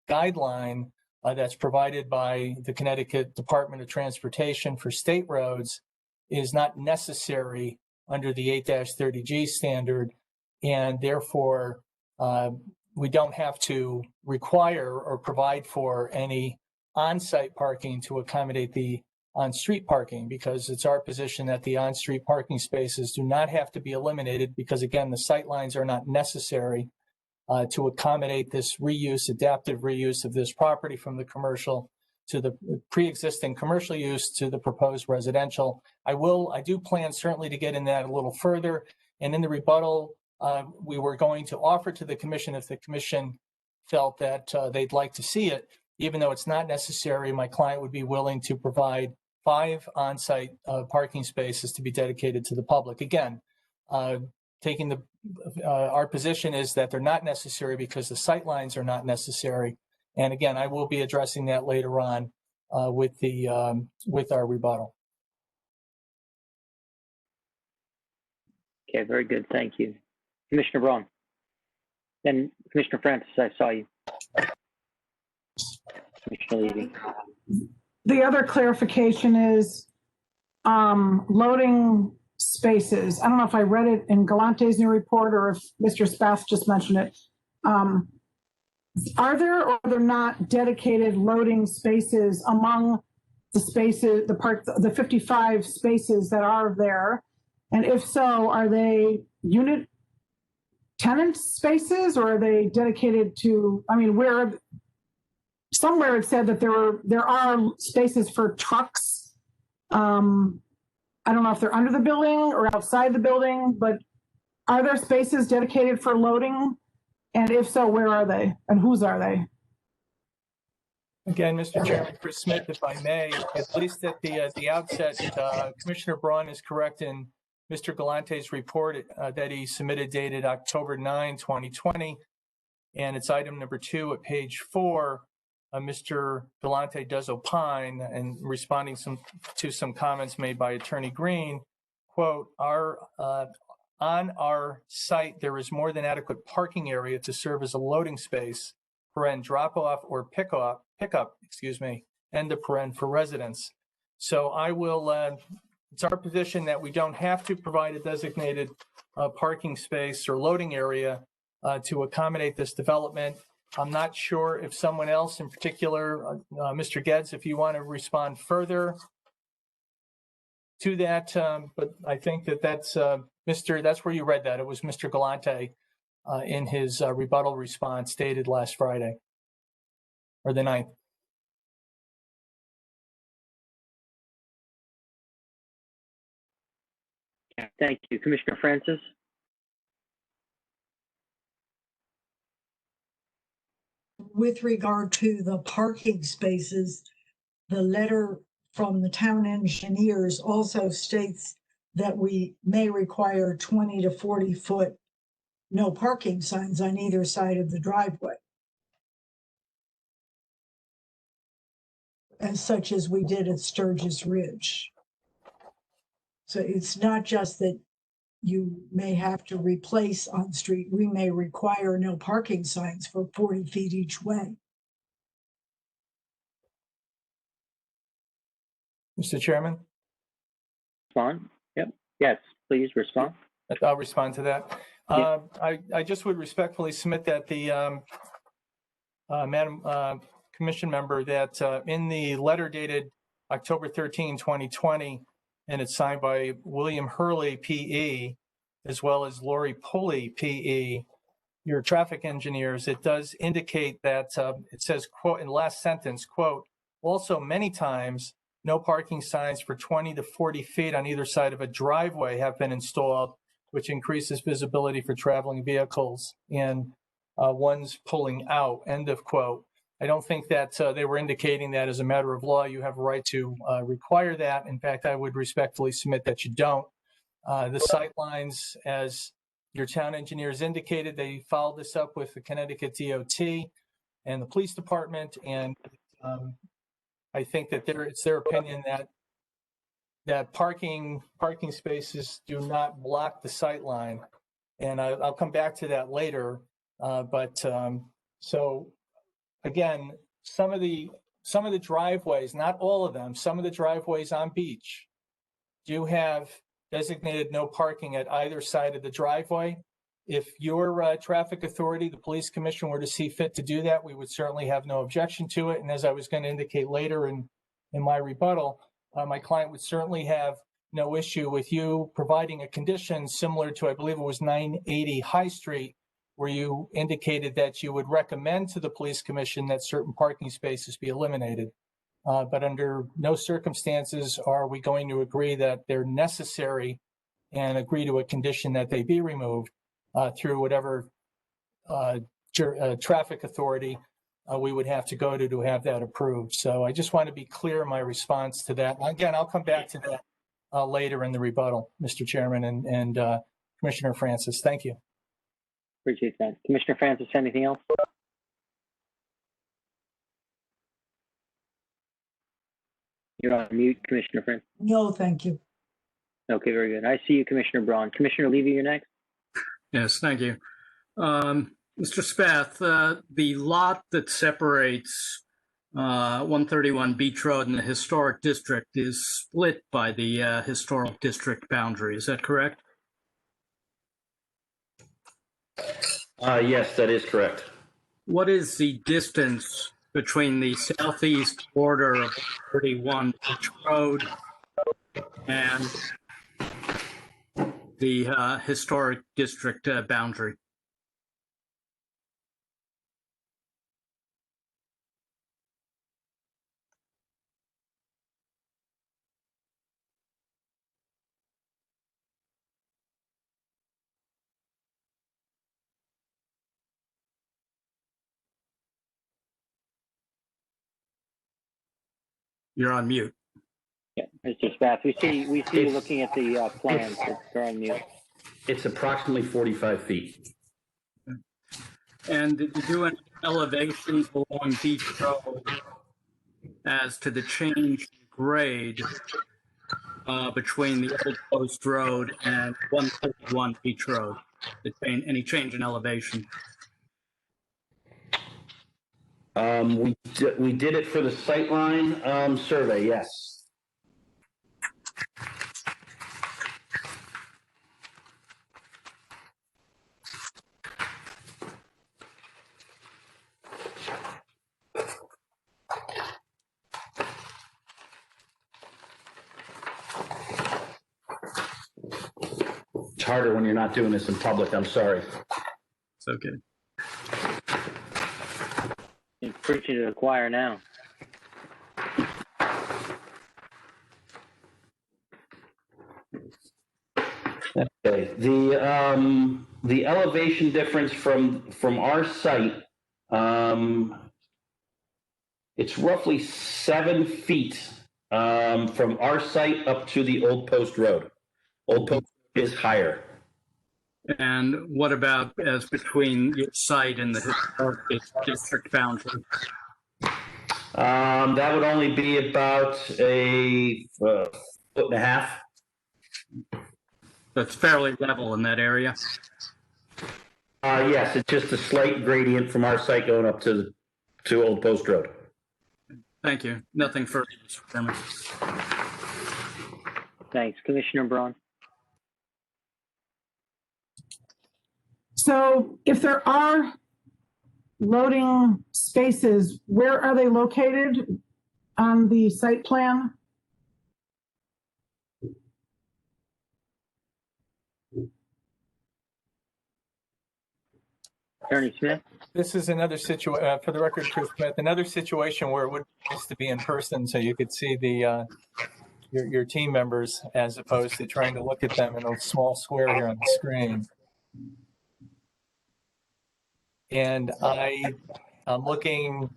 guideline that's provided by the Connecticut Department of Transportation for state roads is not necessary under the 8-30G standard, and therefore we don't have to require or provide for any on-site parking to accommodate the on-street parking, because it's our position that the on-street parking spaces do not have to be eliminated, because again, the sight lines are not necessary to accommodate this reuse, adaptive reuse of this property from the commercial to the pre-existing commercial use to the proposed residential. I do plan certainly to get in that a little further, and in the rebuttal, we were going to offer to the commission, if the commission felt that they'd like to see it, even though it's not necessary, my client would be willing to provide 5 on-site parking spaces to be dedicated to the public. Again, our position is that they're not necessary because the sight lines are not necessary. And again, I will be addressing that later on with our rebuttal. Okay, very good. Thank you. Commissioner Braun. Then Commissioner Francis, I saw you. Commissioner Levy. The other clarification is loading spaces. I don't know if I read it in Galante's new report or if Mr. Spath just mentioned it. Are there or are there not dedicated loading spaces among the spaces, the 55 spaces that are there? And if so, are they unit tenant spaces or are they dedicated to, I mean, somewhere it said that there are spaces for trucks. I don't know if they're under the building or outside the building, but are there spaces dedicated for loading? And if so, where are they and whose are they? Again, Mr. Chairman, Chris Smith, if I may, at least at the outset, Commissioner Braun is correct in Mr. Galante's report that he submitted dated October 9, 2020, and it's item number 2 at page 4. Mr. Galante does opine, and responding to some comments made by Attorney Green, quote, on our site, there is more than adequate parking area to serve as a loading space, paren drop off or pickup, end of paren for residents. So I will, it's our position that we don't have to provide a designated parking space or loading area to accommodate this development. I'm not sure if someone else in particular, Mr. Geddes, if you want to respond further to that, but I think that's that's where you read that. It was Mr. Galante in his rebuttal response dated last Friday, or the 9th. Thank you. Commissioner Francis? With regard to the parking spaces, the letter from the town engineers also states that we may require 20 to 40 foot no parking signs on either side of the driveway, as such as we did at Sturgis Ridge. So it's not just that you may have to replace on street, we may require no parking signs for 40 feet each way. Mr. Chairman? Respond? Yep. Yes, please respond. I'll respond to that. Yeah. I just would respectfully submit that the Madam Commission member, that in the letter dated October 13, 2020, and it's signed by William Hurley, PE, as well as Lori Pulley, PE, your traffic engineers, it does indicate that it says, quote, in the last sentence, quote, also many times no parking signs for 20 to 40 feet on either side of a driveway have been installed, which increases visibility for traveling vehicles and ones pulling out, end of quote. I don't think that they were indicating that as a matter of law, you have a right to require that. In fact, I would respectfully submit that you don't. The sight lines, as your town engineers indicated, they followed this up with the Connecticut DOT and the police department. And I think that it's their opinion that parking spaces do not block the sight line. And I'll come back to that later. So again, some of the driveways, not all of them, some of the driveways on Beach do have designated no parking at either side of the driveway. If your traffic authority, the police commission, were to see fit to do that, we would certainly have no objection to it. And as I was going to indicate later in my rebuttal, my client would certainly have no issue with you providing a condition similar to, I believe it was 980 High Street, where you indicated that you would recommend to the police commission that certain parking spaces be eliminated. But under no circumstances are we going to agree that they're necessary and agree to a condition that they be removed through whatever traffic authority we would have to go to have that approved. So I just want to be clear in my response to that. Again, I'll come back to that later in the rebuttal, Mr. Chairman and Commissioner Francis. Thank you. Appreciate that. Commissioner Francis, anything else? You're on mute, Commissioner Francis. No, thank you. Okay, very good. I see you, Commissioner Braun. Commissioner Levy, you're next. Yes, thank you. Mr. Spath, the lot that separates 131 Beach Road and the historic district is split by the historic district boundary. Is that correct? Yes, that is correct. What is the distance between the southeast border of 31 Beach Road and the historic district boundary? You're on mute. Yeah, Mr. Spath, we see you looking at the plans. You're on mute. It's approximately 45 feet. And did you do an elevation along Beach Road as to the change in grade between the Old Post Road and 131 Beach Road? Any change in elevation? We did it for the sightline survey, yes. harder when you're not doing this in public. I'm sorry. It's okay. You're preaching to the choir now. Okay. The elevation difference from our site, it's roughly 7 feet from our site up to the Old Post Road. Old Post is higher. And what about as between your site and the historic district boundary? That would only be about a 1.5 feet. That's fairly level in that area. Yes, it's just a slight gradient from our site going up to Old Post Road. Thank you. Nothing further, Mr. Chairman. Thanks. Commissioner Braun. So if there are loading spaces, where are they located on the site plan? Attorney Smith. This is another situation, for the record, Chris Smith, another situation where it would be nice to be in person so you could see the your team members as opposed to trying to look at them in a small square here on the screen. And I'm looking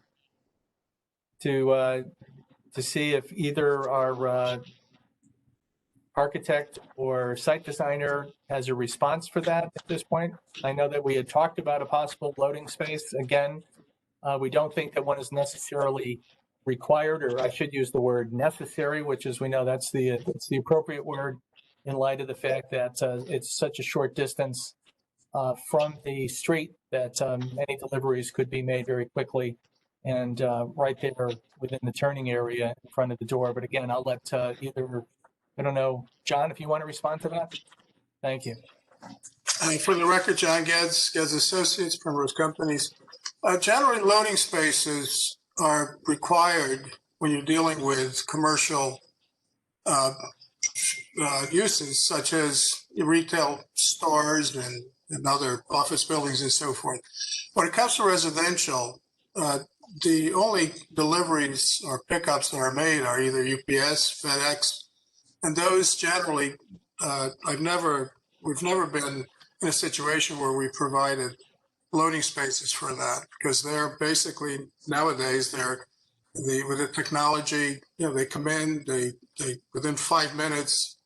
to see if either our architect or site designer has a response for that at this point. I know that we had talked about a possible loading space. Again, we don't think that one is necessarily required, or I should use the word necessary, which is, we know that's the appropriate word in light of the fact that it's such a short distance from the street that many deliveries could be made very quickly and right there within the turning area in front of the door. But again, I'll let either, I don't know, John, if you want to respond to that. Thank you. For the record, John Geddes, Geddes Associates, Primrose Companies. Generally, loading spaces are required when you're dealing with commercial uses, such as retail stores and other office buildings and so forth. When it comes to residential, the only deliveries or pickups that are made are either UPS, FedEx, and those generally, we've never been in a situation where we provided loading spaces for that, because they're basically, nowadays, with the technology, they come in, they within 5 minutes,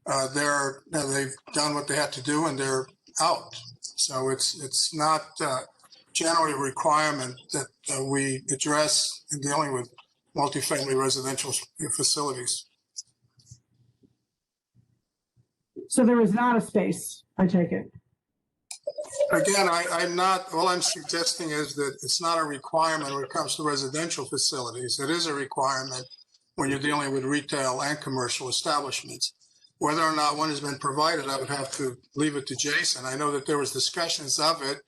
they've done what they had to do and they're out. So it's not generally a requirement that we address in dealing with multifamily residential facilities. So there is not a space, I take it. Again, I'm not, all I'm suggesting is that it's not a requirement when it comes to residential facilities. It is a requirement when you're dealing with retail and commercial establishments. Whether or not one has been provided, I would have to leave it to Jason. I know that there was discussions of it,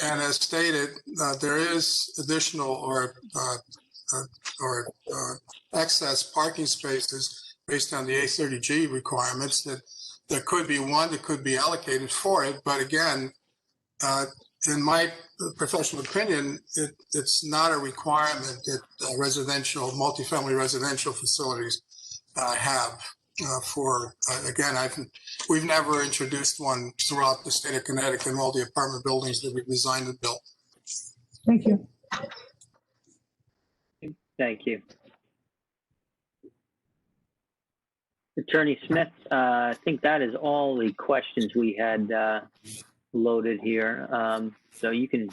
and as stated, there is additional or excess parking spaces based on the A30G requirements that there could be one that could be allocated for it. But again, in my professional opinion, it's not a requirement that multifamily residential facilities have. Again, we've never introduced one throughout the state of Connecticut in all the apartment buildings that we've designed and built. Thank you. Thank you. Attorney Smith, I think that is all the questions we had loaded here. So you can.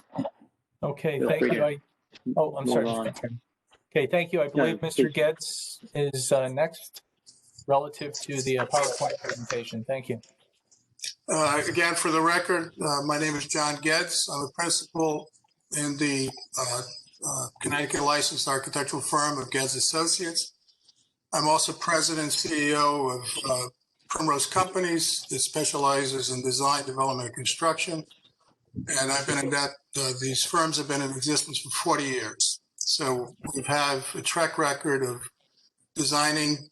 Okay, thank you. I'm sorry. Okay, thank you. I believe Mr. Geddes is next relative to the PowerPoint presentation. Thank you. Again, for the record, my name is John Geddes. I'm a principal in the Connecticut licensed architectural firm of Geddes Associates. I'm also president and CEO of Primrose Companies that specializes in design, development, and construction. And I've been in that, these firms have been in existence for 40 years. So we have a track record of designing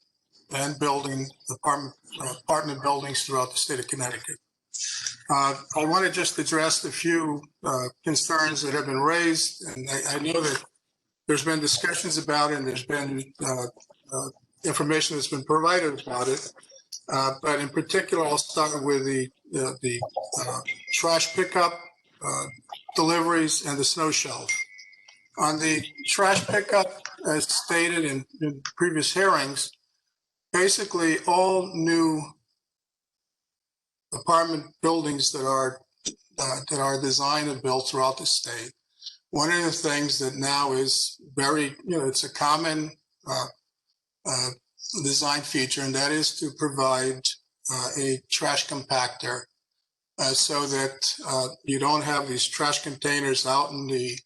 and building apartment buildings throughout the state of Connecticut. I want to just address a few concerns that have been raised, and I know that there's been discussions about it, and there's been information that's been provided about it. But in particular, I'll start with the trash pickup deliveries and the snow shelf. On the trash pickup, as stated in previous hearings, basically all new apartment buildings that are designed and built throughout the state. One of the things that now is very, it's a common design feature, and that is to provide a trash compactor so that you don't have these trash containers out on the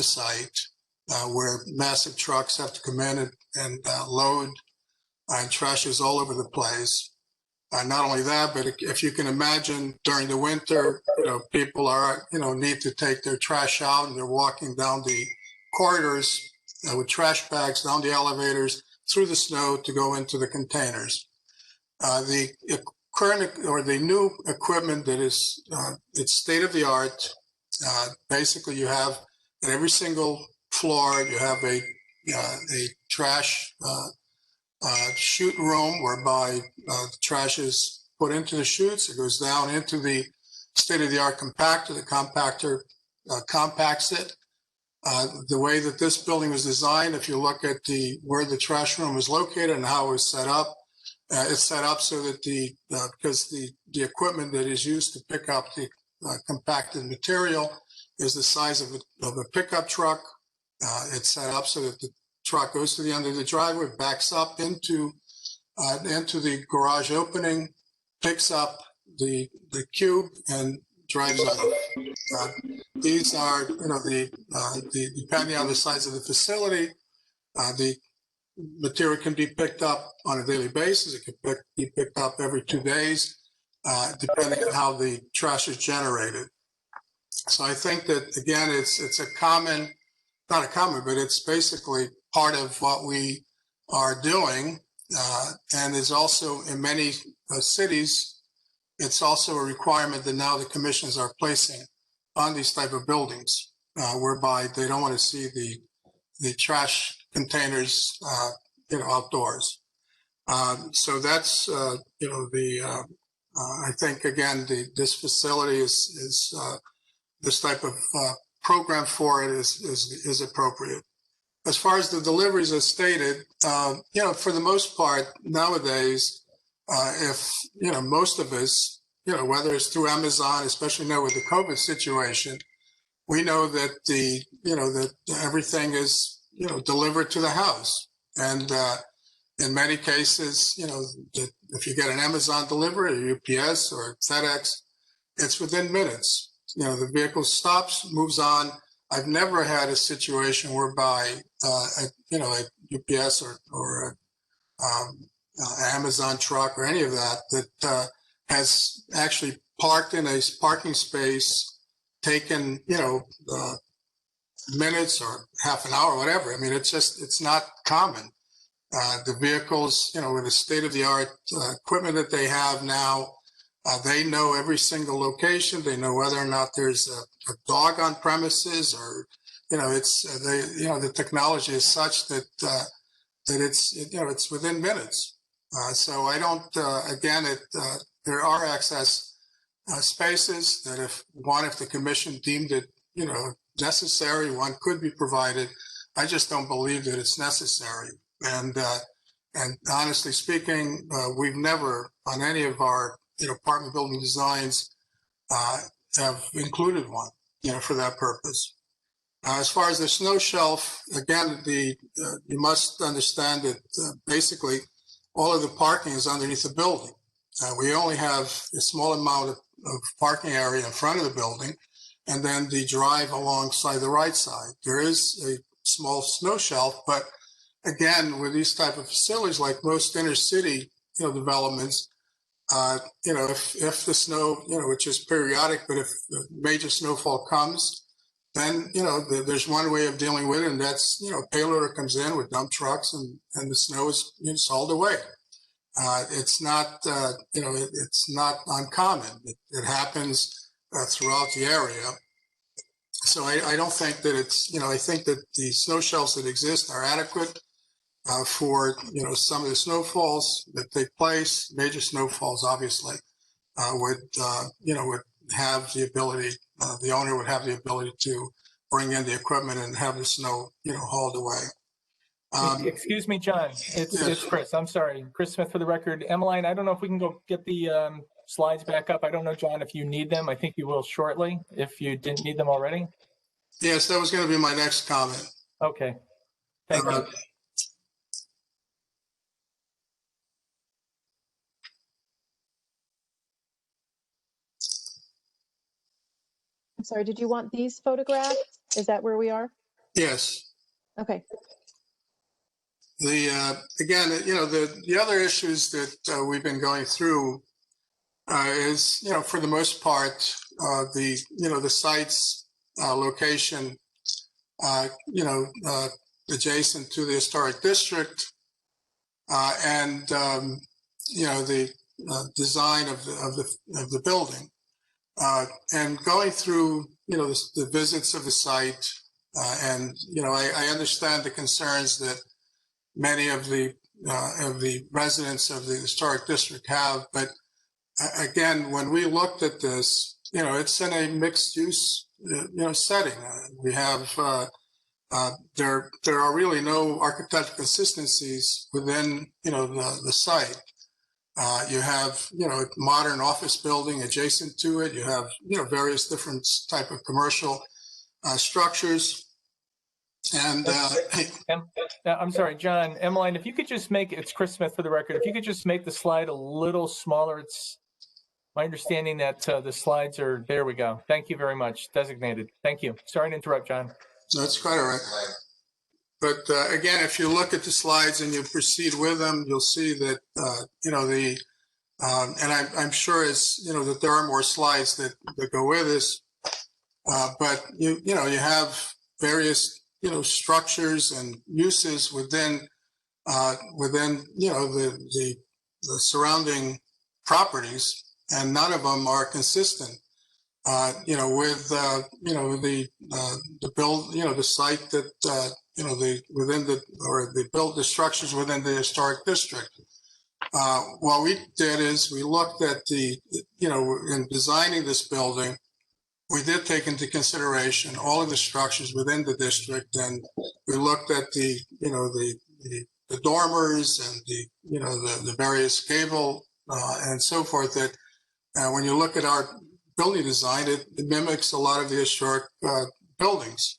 site where massive trucks have to come in and load and trash is all over the place. Not only that, but if you can imagine during the winter, people are, need to take their trash out and they're walking down the corridors with trash bags, down the elevators, through the snow to go into the containers. The current or the new equipment that is, it's state of the art. Basically, you have at every single floor, you have a trash chute room whereby the trash is put into the chutes. It goes down into the state-of-the-art compactor. The compactor compacts it. The way that this building was designed, if you look at where the trash room is located and how it was set up, it's set up so that because the equipment that is used to pick up the compacted material is the size of a pickup truck. It's set up so that the truck goes to the end of the driveway, backs up into the garage opening, picks up the cube, and drives off. These are, depending on the size of the facility, the material can be picked up on a daily basis. It can be picked up every 2 days, depending on how the trash is generated. So I think that, again, it's a common, not a common, but it's basically part of what we are doing. And is also in many cities, it's also a requirement that now the commissions are placing on these type of buildings, whereby they don't want to see the trash containers, outdoors. So that's, I think, again, this facility is this type of program for it is appropriate. As far as the deliveries as stated, for the most part nowadays, if, most of us, whether it's through Amazon, especially now with the COVID situation, we know that that everything is, delivered to the house. And in many cases, if you get an Amazon delivery or UPS or FedEx, it's within minutes. The vehicle stops, moves on. I've never had a situation whereby, a UPS or Amazon truck or any of that has actually parked in a parking space, taken, minutes or half an hour, whatever. I mean, it's not common. The vehicles, with the state-of-the-art equipment that they have now, they know every single location. They know whether or not there's a dog on premises, or, the technology is such that it's within minutes. So I don't, again, there are access spaces that if the commission deemed it, necessary, one could be provided. I just don't believe that it's necessary. And honestly speaking, we've never on any of our, apartment building designs, have included one, for that purpose. As far as the snow shelf, again, you must understand that basically all of the parking is underneath the building. We only have a small amount of parking area in front of the building, and then the drive alongside the right side. There is a small snow shelf, but again, with these type of facilities, like most inner city, developments, if the snow, which is periodic, but if major snowfall comes, then, there's one way of dealing with it, and that's, payloader comes in with dump trucks and the snow is hauled away. It's not, it's not uncommon. It happens throughout the area. So I don't think that it's, I think that the snow shelves that exist are adequate for, some of the snowfalls that take place. Major snowfalls, obviously, would have the ability, the owner would have the ability to bring in the equipment and have the snow, hauled away. Excuse me, John. It's Chris. I'm sorry. Chris Smith for the record. Emmeline, I don't know if we can go get the slides back up. I don't know, John, if you need them. I think you will shortly, if you didn't need them already. Yes, that was going to be my next comment. Okay. Thank you. I'm sorry, did you want these photographs? Is that where we are? Yes. Okay. Again, the other issues that we've been going through is, for the most part, the site's location, adjacent to the historic district, and the design of the building, and going through the visits of the site, and I understand the concerns that many of the residents of the historic district have, but again, when we looked at this, it's in a mixed use setting. We have there are really no architectural consistencies within the site. You have modern office building adjacent to it. You have various different type of commercial structures. And I'm sorry, John, Emmeline, if you could just make, it's Chris Smith for the record, if you could just make the slide a little smaller. It's my understanding that the slides are, there we go. Thank you very much. Designated. Thank you. Sorry to interrupt, John. That's quite all right. But again, if you look at the slides and you proceed with them, you'll see that, and I'm sure that there are more slides that go with this, but you have various structures and uses within the surrounding properties, and none of them are consistent with the build, the site that within the structures within the historic district. What we did is we looked at in designing this building, we did take into consideration all of the structures within the district, and we looked at the dormers and the various gable and so forth. That when you look at our building design, it mimics a lot of the historic buildings.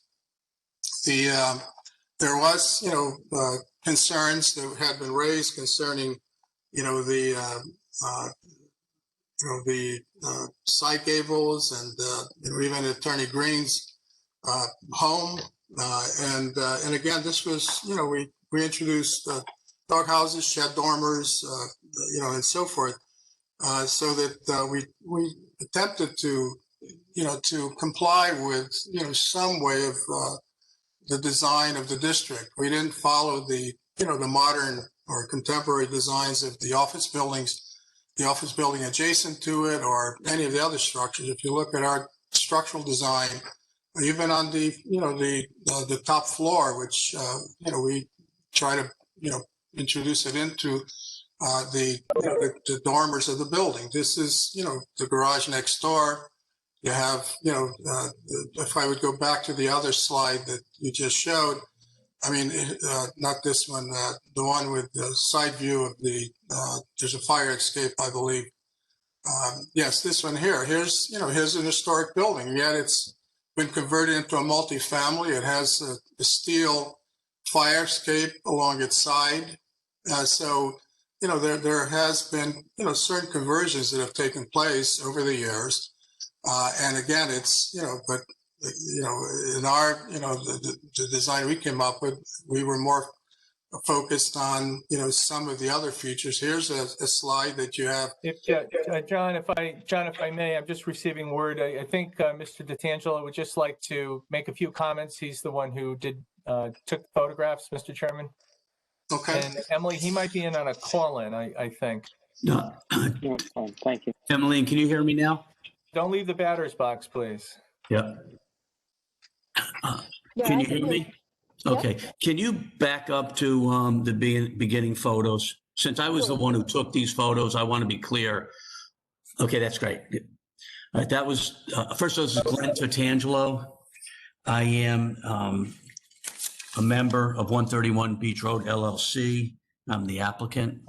There was concerns that had been raised concerning the side gables and even Attorney Green's home. And again, this was, we introduced dog houses, shed dormers, and so forth, so that we attempted to, to comply with, some way of the design of the district. We didn't follow the modern or contemporary designs of the office buildings, the office building adjacent to it, or any of the other structures. If you look at our structural design, even on the top floor, which we try to introduce it into the dormers of the building. This is the garage next door. You have if I would go back to the other slide that you just showed, I mean, not this one, the one with the side view of there's a fire escape, I believe. Yes, this one here. Here's an historic building, yet it's been converted into a multifamily. It has a steel fire escape along its side. So, there has been, certain conversions that have taken place over the years. And again, it's, but in our, the design we came up with, we were more focused on, some of the other features. Here's a slide that you have. John, if I may, I'm just receiving word. I think Mr. DeTangelo would just like to make a few comments. He's the one who took photographs, Mr. Chairman. Okay. And Emily, he might be in on a call-in, I think. No, thank you. Emily, can you hear me now? Don't leave the batter's box, please. Yeah. Can you hear me? Okay. Can you back up to the beginning photos? Since I was the one who took these photos, I want to be clear. Okay, that's great. All right, that was, first this is Glenn Totangelo. I am a member of 131 Beach Road LLC. I'm the applicant.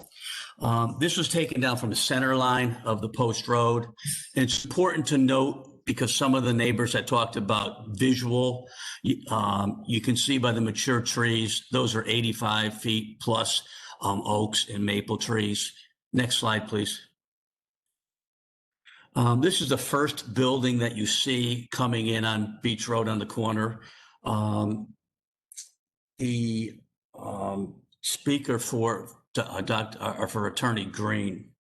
This was taken down from the center line of the post road. And it's important to note, because some of the neighbors that talked about visual, you can see by the mature trees, those are 85 feet plus oaks and maple trees. Next slide, please. This is the first building that you see coming in on Beach Road on the corner. The speaker for Attorney Green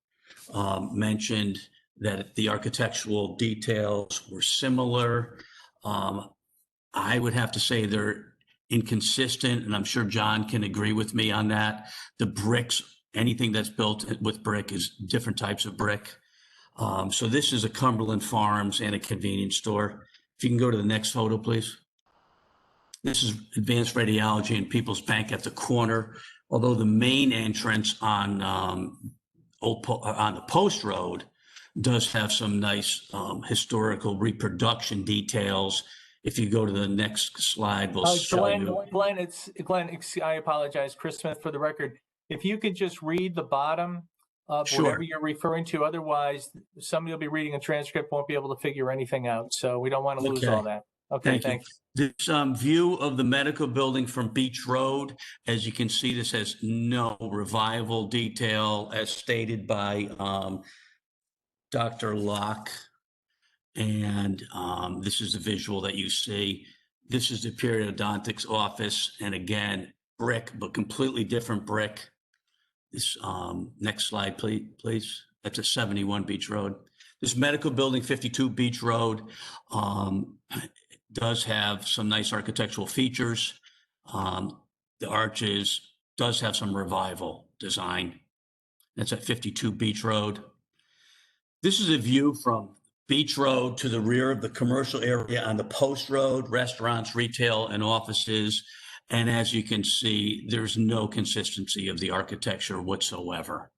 mentioned that the architectural details were similar. I would have to say they're inconsistent, and I'm sure John can agree with me on that. The bricks, anything that's built with brick is different types of brick. So this is a Cumberland Farms and a convenience store. If you can go to the next photo, please. This is Advanced Radiology and People's Bank at the corner. Although the main entrance on the post road does have some nice historical reproduction details. If you go to the next slide, we'll show you. Glenn, I apologize, Chris Smith, for the record. If you could just read the bottom of whatever you're referring to, otherwise somebody will be reading a transcript, won't be able to figure anything out. So we don't want to lose all that. Okay, thank you. This view of the medical building from Beach Road, as you can see, this has no revival detail as stated by Dr. Locke. And this is the visual that you see. This is the periodontics office. And again, brick, but completely different brick. This next slide, please. That's a 71 Beach Road. This medical building, 52 Beach Road, does have some nice architectural features. The arches does have some revival design. That's at 52 Beach Road. This is a view from Beach Road to the rear of the commercial area on the post road, restaurants, retail, and offices. And as you can see, there's no consistency of the architecture whatsoever.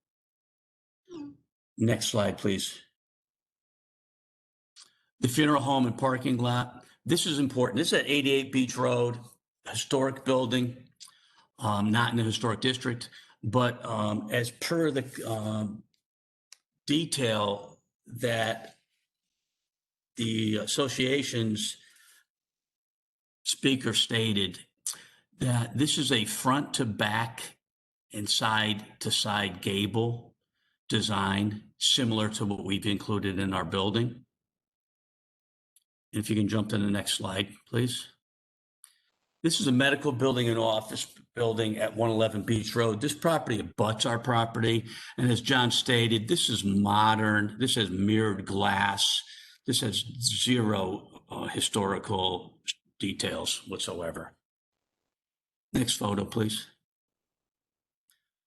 Next slide, please. The funeral home and parking lot. This is important. This is at 88 Beach Road, historic building, not in the historic district, but as per the detail that the association's speaker stated, that this is a front to back and side to side gable design, similar to what we've included in our building. If you can jump to the next slide, please. This is a medical building and office building at 111 Beach Road. This property abuts our property. And as John stated, this is modern. This has mirrored glass. This has zero historical details whatsoever. Next photo, please.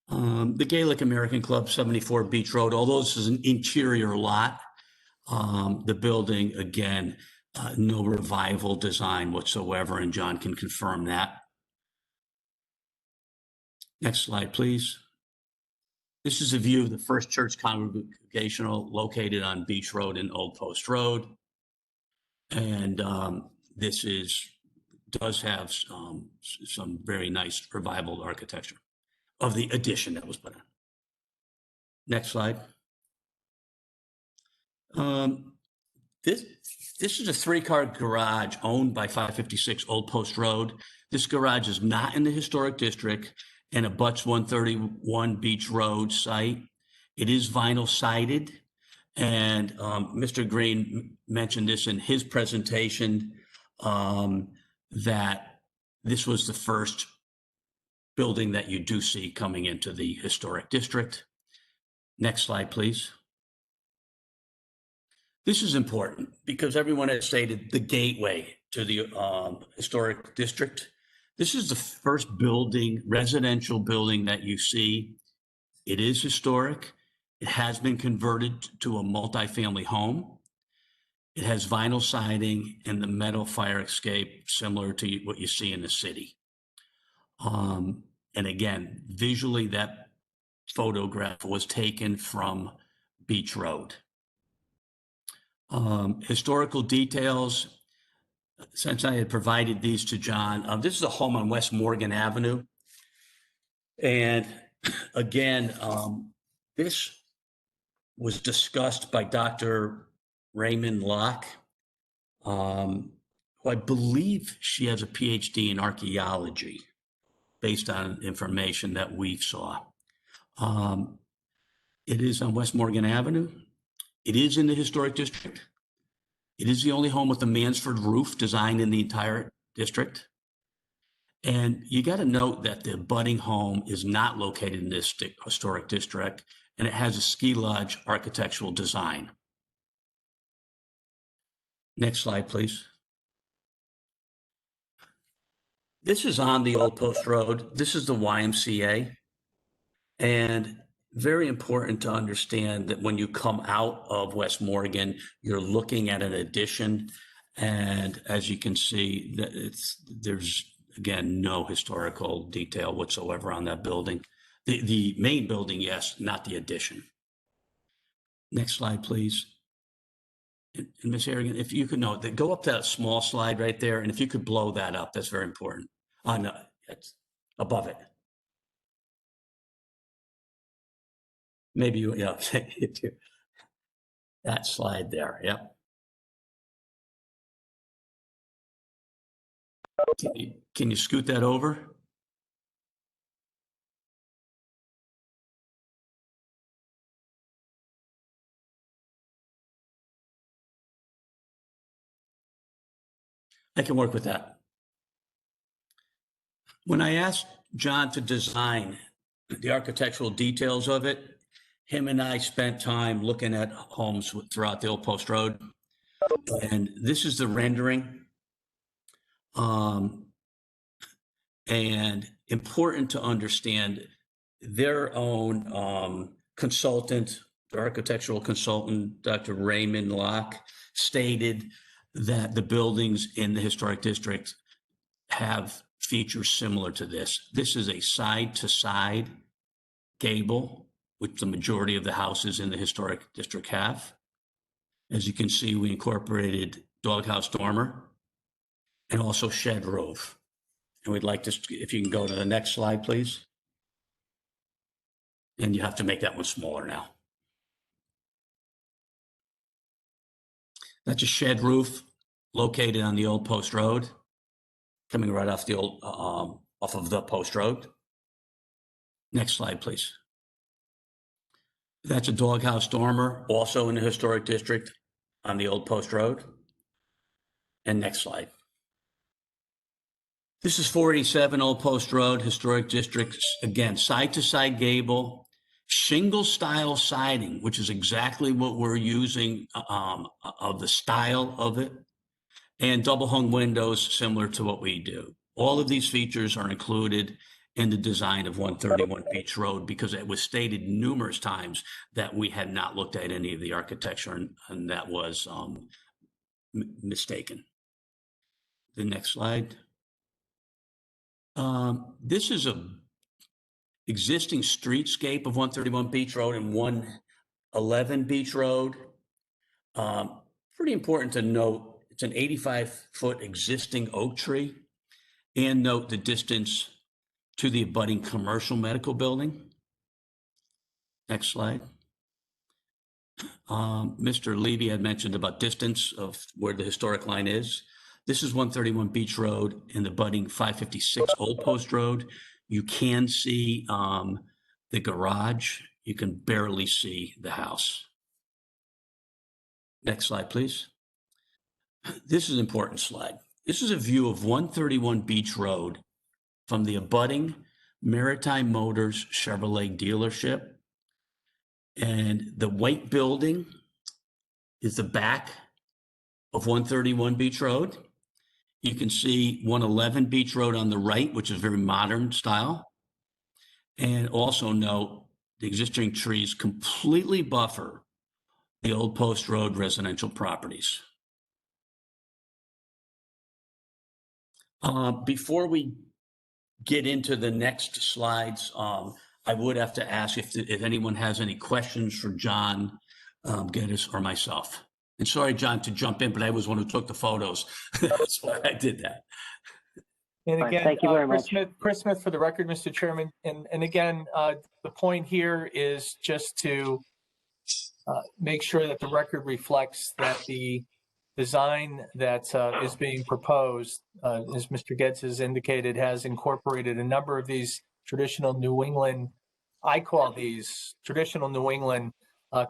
The Gaelic American Club, 74 Beach Road. Although this is an interior lot, the building, again, no revival design whatsoever, and John can confirm that. Next slide, please. This is a view of the First Church Congregational located on Beach Road and Old Post Road. And this does have some very nice revival architecture of the addition that was put in. Next slide. This is a 3-car garage owned by 556 Old Post Road. This garage is not in the historic district and abuts 131 Beach Road site. It is vinyl sided, and Mr. Green mentioned this in his presentation, that this was the first building that you do see coming into the historic district. Next slide, please. This is important because everyone has stated the gateway to the historic district. This is the first building, residential building that you see. It is historic. It has been converted to a multifamily home. It has vinyl siding and the metal fire escape, similar to what you see in the city. And again, visually, that photograph was taken from Beach Road. Historical details, since I had provided these to John, this is a home on West Morgan Avenue. And again, this was discussed by Dr. Raymond Locke, who I believe she has a PhD in archaeology based on information that we saw. It is on West Morgan Avenue. It is in the historic district. It is the only home with a Mansford roof designed in the entire district. And you got to note that the abutting home is not located in this historic district, and it has a ski lodge architectural design. Next slide, please. This is on the Old Post Road. This is the YMCA. And very important to understand that when you come out of West Morgan, you're looking at an addition. And as you can see, there's, again, no historical detail whatsoever on that building. The main building, yes, not the addition. Next slide, please. And Ms. Harrigan, if you could note that, go up that small slide right there, and if you could blow that up, that's very important. No, it's above it. Maybe you, yeah, that slide there, yep. Can you scoot that over? I can work with that. When I asked John to design the architectural details of it, him and I spent time looking at homes throughout the Old Post Road. And this is the rendering. And important to understand, their own consultant, the architectural consultant, Dr. Raymond Locke, stated that the buildings in the historic district have features similar to this. This is a side-to-side gable, which the majority of the houses in the historic district have. As you can see, we incorporated doghouse dormer and also shed roof. And we'd like to, if you can go to the next slide, please. And you have to make that one smaller now. That's a shed roof located on the Old Post Road, coming right off the old, off of the Post Road. Next slide, please. That's a doghouse dormer, also in the historic district on the Old Post Road. And next slide. This is 487 Old Post Road, historic district. Again, side-to-side gable, shingle style siding, which is exactly what we're using of the style of it, and double hung windows similar to what we do. All of these features are included in the design of 131 Beach Road because it was stated numerous times that we had not looked at any of the architecture, and that was mistaken. The next slide. This is a existing streetscape of 131 Beach Road and 111 Beach Road. Pretty important to note, it's an 85-foot existing oak tree, and note the distance to the abutting commercial medical building. Next slide. Mr. Levy had mentioned about distance of where the historic line is. This is 131 Beach Road and the abutting 556 Old Post Road. You can see the garage. You can barely see the house. Next slide, please. This is an important slide. This is a view of 131 Beach Road from the abutting Maritime Motors Chevrolet dealership. And the white building is the back of 131 Beach Road. You can see 111 Beach Road on the right, which is very modern style. And also note the existing trees completely buffer the Old Post Road residential properties. Before we get into the next slides, I would have to ask if anyone has any questions for John Geddes or myself. And sorry, John, to jump in, but I was one who took the photos. That's why I did that. And Fine. again, Thank you very much. Chris Smith for the record, Mr. Chairman. And again, the point here is just to make sure that the record reflects that the design that is being proposed, as Mr. Getz has indicated, has incorporated a number of these traditional New England, I call these traditional New England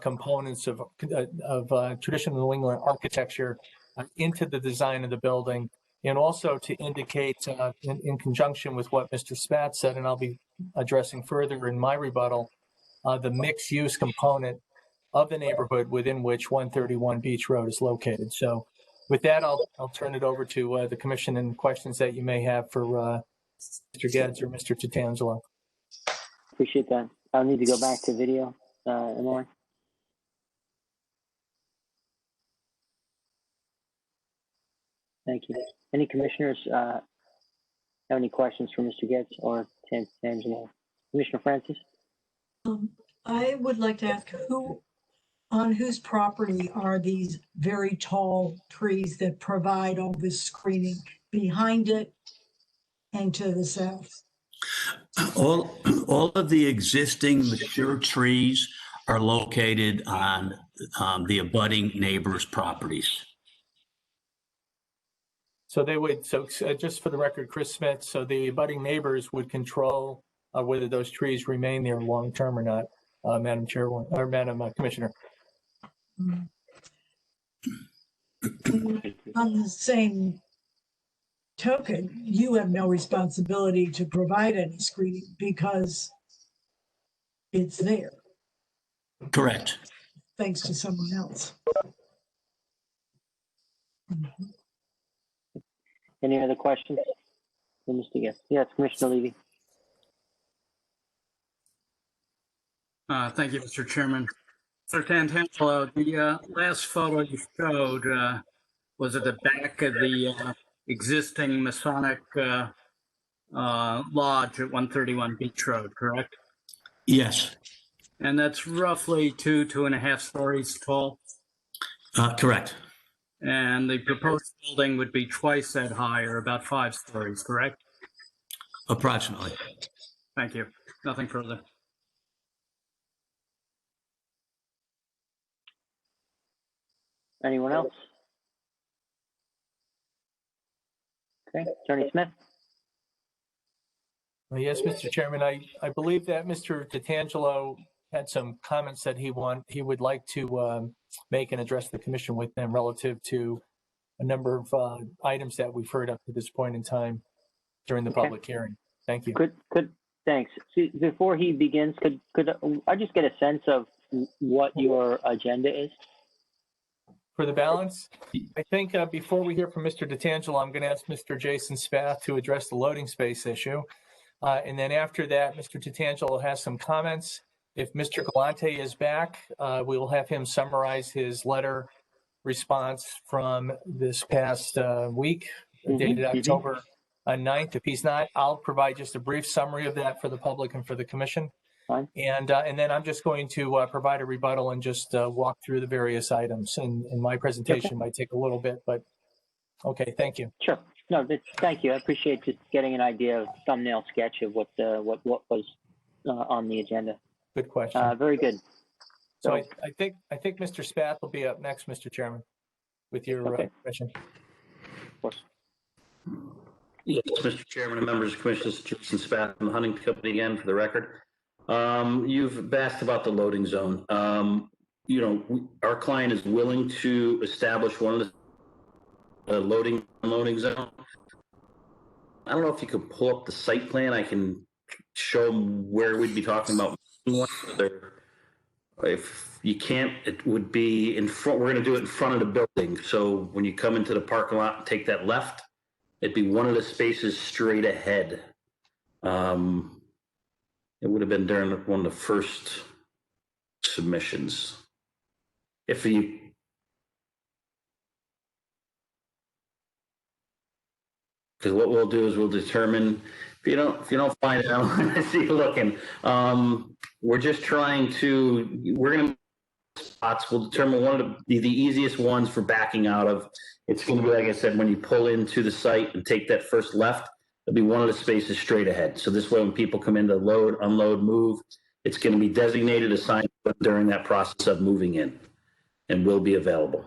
components of traditional New England architecture into the design of the building. And also to indicate in conjunction with what Mr. Spat said, and I'll be addressing further in my rebuttal, the mixed use component of the neighborhood within which 131 Beach Road is located. So with that, I'll turn it over to the commission and questions that you may have for Mr. Geddes or Mr. Tatangelo. Appreciate that. I'll need to go back to video, Emily. Thank you. Any commissioners have any questions for Mr. Getz or Tatangelo? Commissioner Francis? I would like to ask on whose property are these very tall trees that provide all this screening behind it and to the south? All of the existing mature trees are located on the abutting neighbors' properties. So they would, just for the record, Chris Smith, so the abutting neighbors would control whether those trees remain there long-term or not, Madam Chairwoman, or Madam Commissioner. On the same token, you have no responsibility to provide any screening because it's there. Correct. Thanks to someone else. Any other questions for Mr. Getz? Yes, Commissioner Levy. Thank you, Mr. Chairman. Sir Tatangelo, the last photo you showed was at the back of the existing Masonic lodge at 131 Beach Road, correct? Yes. And that's roughly 2.5 stories tall? Correct. And the proposed building would be twice that high, or about 5 stories, correct? Approximately. Thank you. Nothing further. Anyone else? Okay, Attorney Smith. Yes, Mr. Chairman, I believe that Mr. Tatangelo had some comments that he would like to make and address the commission with them relative to a number of items that we've heard up to this point in time during the public hearing. Thank you. Thanks. See, before he begins, could I just get a sense of what your agenda is? For the balance, I think before we hear from Mr. Tatangelo, I'm going to ask Mr. Jason Spath to address the loading space issue. And then after that, Mr. Tatangelo has some comments. If Mr. Galante is back, we will have him summarize his letter response from this past week, dated October 9th. If he's not, I'll provide just a brief summary of that for the public and for the commission. Fine. And then I'm just going to provide a rebuttal and just walk through the various items. And my presentation might take a little bit, but okay, thank you. Sure. No, thank you. I appreciate just getting an idea of thumbnail sketch of what was on the agenda. Good question. Very good. So I think Mr. Spath will be up next, Mr. Chairman, with your question. Of course. Yes, Mr. Chairman and members of Commissioners, Jason Spath from the Huntington Company again for the record. You've asked about the loading zone. Our client is willing to establish one of the loading zone. I don't know if you could pull up the site plan. I can show them where we'd be talking about. If you can't, it would be in front. We're going to do it in front of the building. So when you come into the parking lot and take that left, it'd be one of the spaces straight ahead. It would have been during one of the first submissions. If you, because what we'll do is we'll determine if you don't find it, I see you looking. We're just trying to, we're going to spots. We'll determine one of the easiest ones for backing out of. It's going to be, like I said, when you pull into the site and take that first left, it'll be one of the spaces straight ahead. So this way, when people come in to load, unload, move, it's going to be designated, assigned during that process of moving in, and will be available.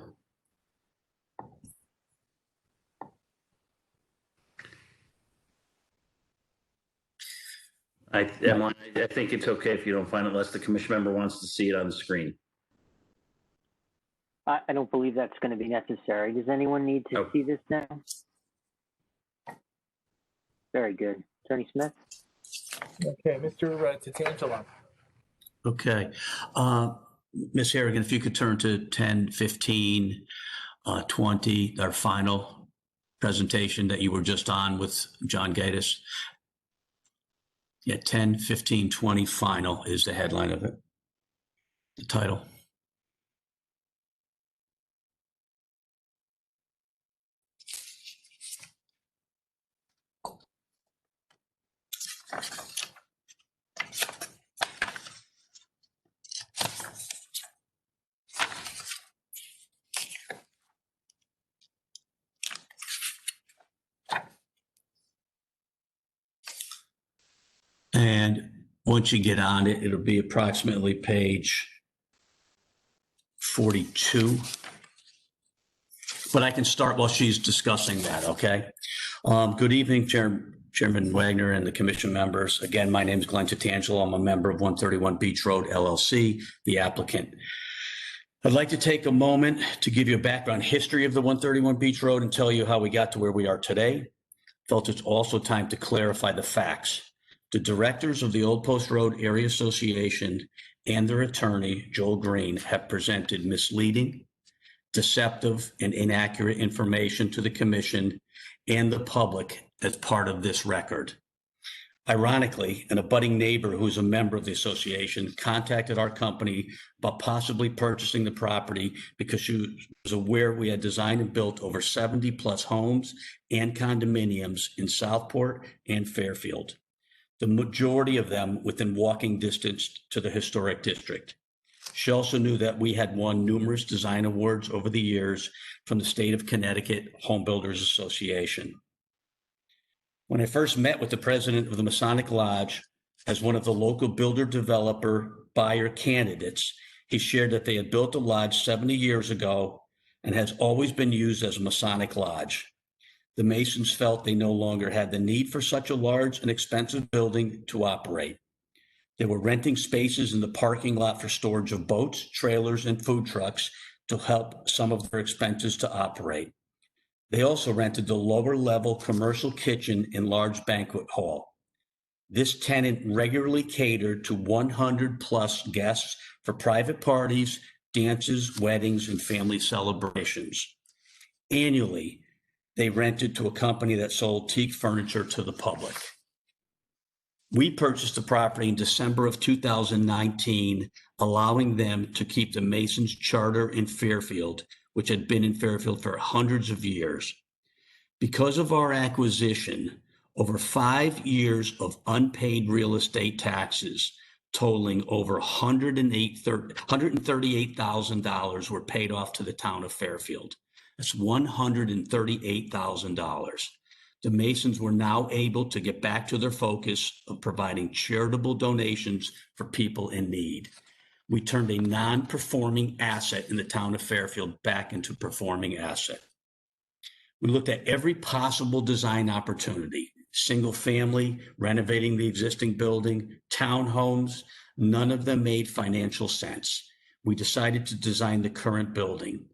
Emily, I think it's okay if you don't find it unless the commission member wants to see it on the screen. I don't believe that's going to be necessary. Does anyone need to see this now? Very good. Attorney Smith? Okay, Mr. Tatangelo. Okay. Ms. Harrigan, if you could turn to 10, 15, 20, our final presentation that you were just on with John Gaddis. Yeah, 10, 15, 20, final is the headline of it, the title. And once you get on it, it'll be approximately page 42. But I can start while she's discussing that, okay? Good evening, Chairman Wagner and the commission members. Again, my name is Glenn Tatangelo. I'm a member of 131 Beach Road LLC, the applicant. I'd like to take a moment to give you a background history of the 131 Beach Road and tell you how we got to where we are today. Felt it's also time to clarify the facts. The directors of the Old Post Road Area Association and their attorney, Joel Green, have presented misleading, deceptive, and inaccurate information to the commission and the public as part of this record. Ironically, an abutting neighbor who's a member of the association contacted our company about possibly purchasing the property because she was aware we had designed and built over 70 plus homes and condominiums in Southport and Fairfield, the majority of them within walking distance to the historic district. She also knew that we had won numerous design awards over the years from the state of Connecticut Home Builders Association. When I first met with the president of the Masonic Lodge as one of the local builder developer buyer candidates, he shared that they had built the lodge 70 years ago and has always been used as a Masonic lodge. The Masons felt they no longer had the need for such a large and expensive building to operate. They were renting spaces in the parking lot for storage of boats, trailers, and food trucks to help some of their expenses to operate. They also rented the lower level commercial kitchen and large banquet hall. This tenant regularly catered to 100 plus guests for private parties, dances, weddings, and family celebrations. Annually, they rented to a company that sold teak furniture to the public. We purchased the property in December of 2019, allowing them to keep the Masons charter in Fairfield, which had been in Fairfield for hundreds of years. Because of our acquisition, over 5 years of unpaid real estate taxes totaling over $138,000 were paid off to the town of Fairfield. That's $138,000. The Masons were now able to get back to their focus of providing charitable donations for people in need. We turned a non-performing asset in the town of Fairfield back into a performing asset. We looked at every possible design opportunity, single family, renovating the existing building, townhomes. None of them made financial sense. We decided to design the current building.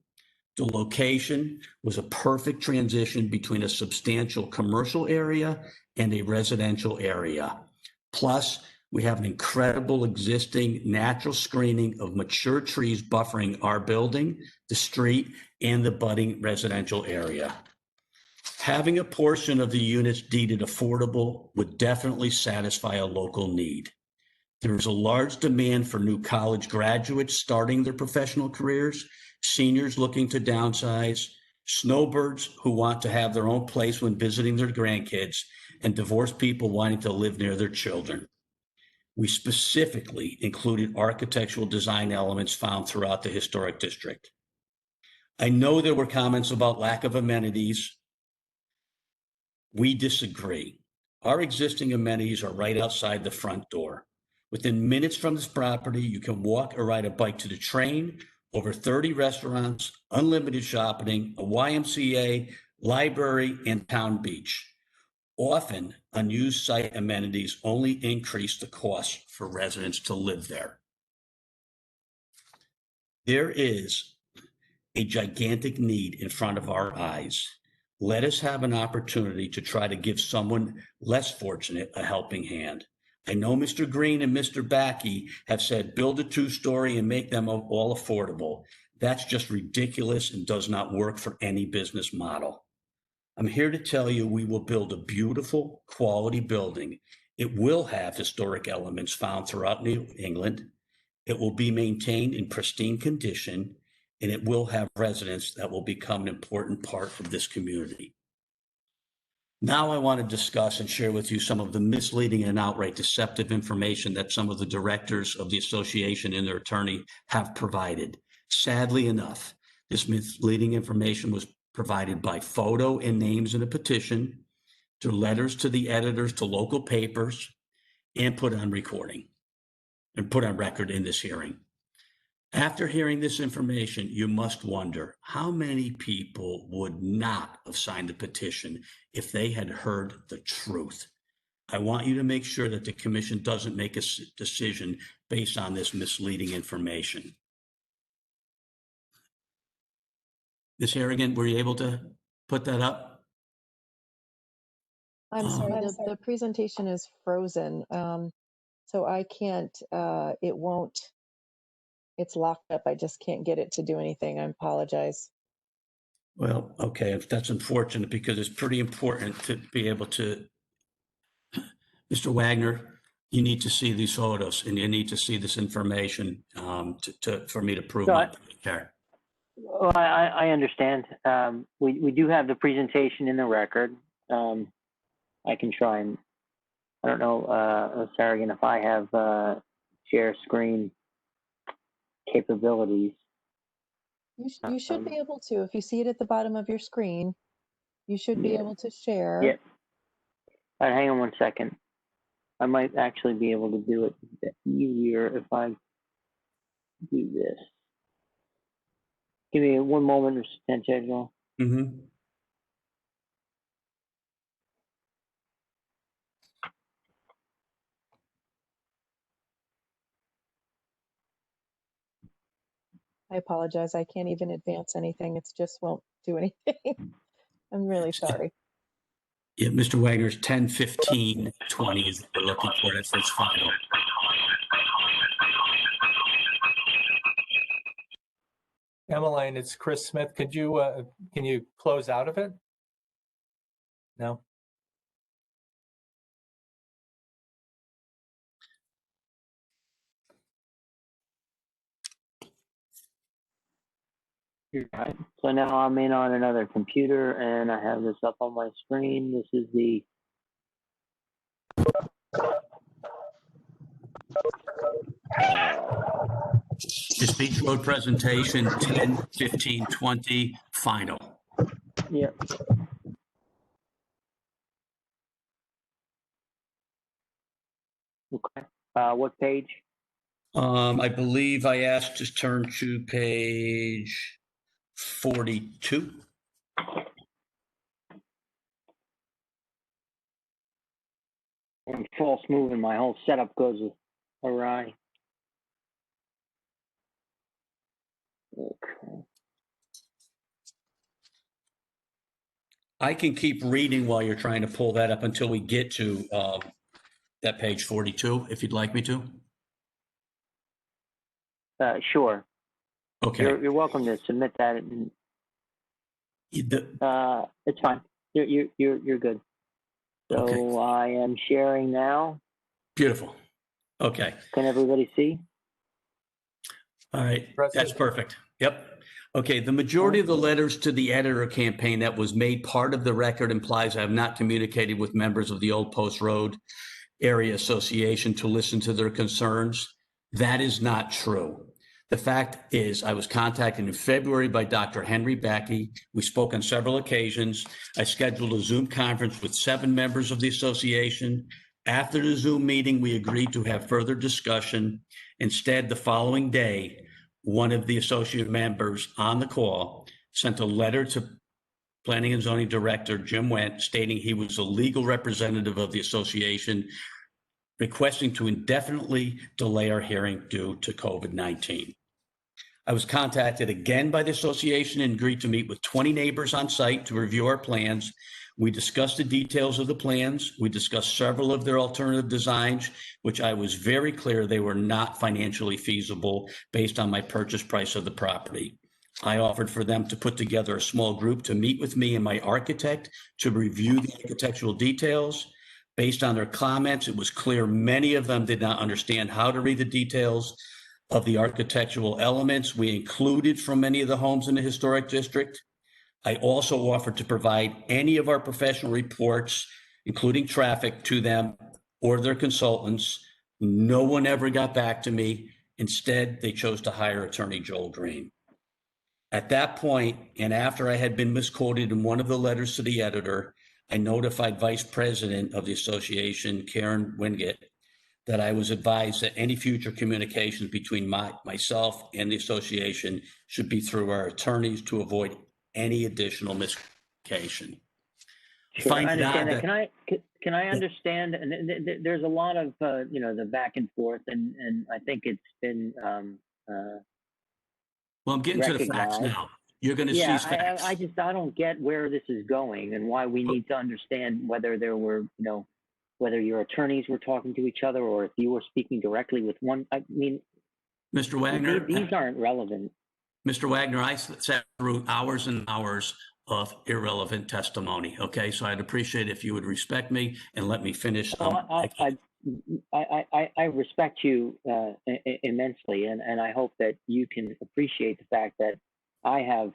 The location was a perfect transition between a substantial commercial area and a residential area. Plus, we have an incredible existing natural screening of mature trees buffering our building, the street, and the budding residential area. Having a portion of the units deeded affordable would definitely satisfy a local need. There is a large demand for new college graduates starting their professional careers, seniors looking to downsize, snowbirds who want to have their own place when visiting their grandkids, and divorced people wanting to live near their children. We specifically included architectural design elements found throughout the historic district. I know there were comments about lack of amenities. We disagree. Our existing amenities are right outside the front door. Within minutes from this property, you can walk or ride a bike to the train, over 30 restaurants, unlimited shopping, a YMCA, library, and town beach. Often, unused site amenities only increase the cost for residents to live there. There is a gigantic need in front of our eyes. Let us have an opportunity to try to give someone less fortunate a helping hand. I know Mr. Green and Mr. Backey have said build a two-story and make them all affordable. That's just ridiculous and does not work for any business model. I'm here to tell you we will build a beautiful, quality building. It will have historic elements found throughout New England. It will be maintained in pristine condition, and it will have residents that will become an important part of this community. Now I want to discuss and share with you some of the misleading and outright deceptive information that some of the directors of the association and their attorney have provided. Sadly enough, this misleading information was provided by photo and names in a petition, to letters to the editors, to local papers, and put on recording and put on record in this hearing. After hearing this information, you must wonder how many people would not have signed the petition if they had heard the truth. I want you to make sure that the commission doesn't make a decision based on this misleading information. Ms. Harrigan, were you able to put that up? I'm sorry, the presentation is frozen. So I can't, it won't, it's locked up. I just can't get it to do anything. I apologize. Well, okay, if that's unfortunate, because it's pretty important to be able to, Mr. Wagner, you need to see these photos and you need to see this information for me to prove my point there. Well, I understand. We do have the presentation in the record. I can try and, I don't know, Sargan, if I have share screen capabilities. You should be able to. If you see it at the bottom of your screen, you should be able to share. Yeah. All right, hang on one second. I might actually be able to do it easier if I do this. Give me one moment, Mr. Tangelo. Mm-hmm. I apologize. I can't even advance anything. It just won't do anything. I'm really sorry. Yeah, Mr. Wagner's 10:15:20 is what we're looking for. That's its final. Emmeline, it's Chris Smith. Could you, can you close out of it? No? Right. So now I'm in on another computer and I have this up on my screen. This is the This Beach Road presentation, 10:15:20 final. Yep. Okay. What page? I believe I asked to turn to page 42. When false moving, my whole setup goes awry. Okay. I can keep reading while you're trying to pull that up until we get to that page 42, if you'd like me to. Sure. Okay. You're welcome to submit that. And, it's fine. You're good. So Okay. I am sharing now. Beautiful. Okay. Can everybody see? All right. That's perfect. Yep. Okay. The majority of the letters to the editor campaign that was made part of the record implies I have not communicated with members of the Old Post Road Area Association to listen to their concerns. That is not true. The fact is, I was contacted in February by Dr. Henry Backey. We spoke on several occasions. I scheduled a Zoom conference with 7 members of the association. After the Zoom meeting, we agreed to have further discussion. Instead, the following day, one of the associate members on the call sent a letter to Planning and Zoning Director Jim Wendt stating he was a legal representative of the association, requesting to indefinitely delay our hearing due to COVID-19. I was contacted again by the association and agreed to meet with 20 neighbors on site to review our plans. We discussed the details of the plans. We discussed several of their alternative designs, which I was very clear they were not financially feasible based on my purchase price of the property. I offered for them to put together a small group to meet with me and my architect to review the architectural details. Based on their comments, it was clear many of them did not understand how to read the details of the architectural elements we included from many of the homes in the historic district. I also offered to provide any of our professional reports, including traffic, to them or their consultants. No one ever got back to me. Instead, they chose to hire attorney Joel Green. At that point, and after I had been misquoted in one of the letters to the editor, I notified Vice President of the association, Karen Wingett, that I was advised that any future communications between myself and the association should be through our attorneys to avoid any additional miscommunication. Sure, I understand that. Can I understand? And there's a lot of the back and forth, and I think it's been well, I'm getting to the facts now. You're going to see facts. I don't get where this is going and why we need to understand whether there were whether your attorneys were talking to each other or if you were speaking directly with one. I mean, Mr. Wagner, these aren't relevant. Mr. Wagner, I sat through hours and hours of irrelevant testimony. Okay, so I'd appreciate if you would respect me and let me finish. I respect you immensely, and I hope that you can appreciate the fact that I have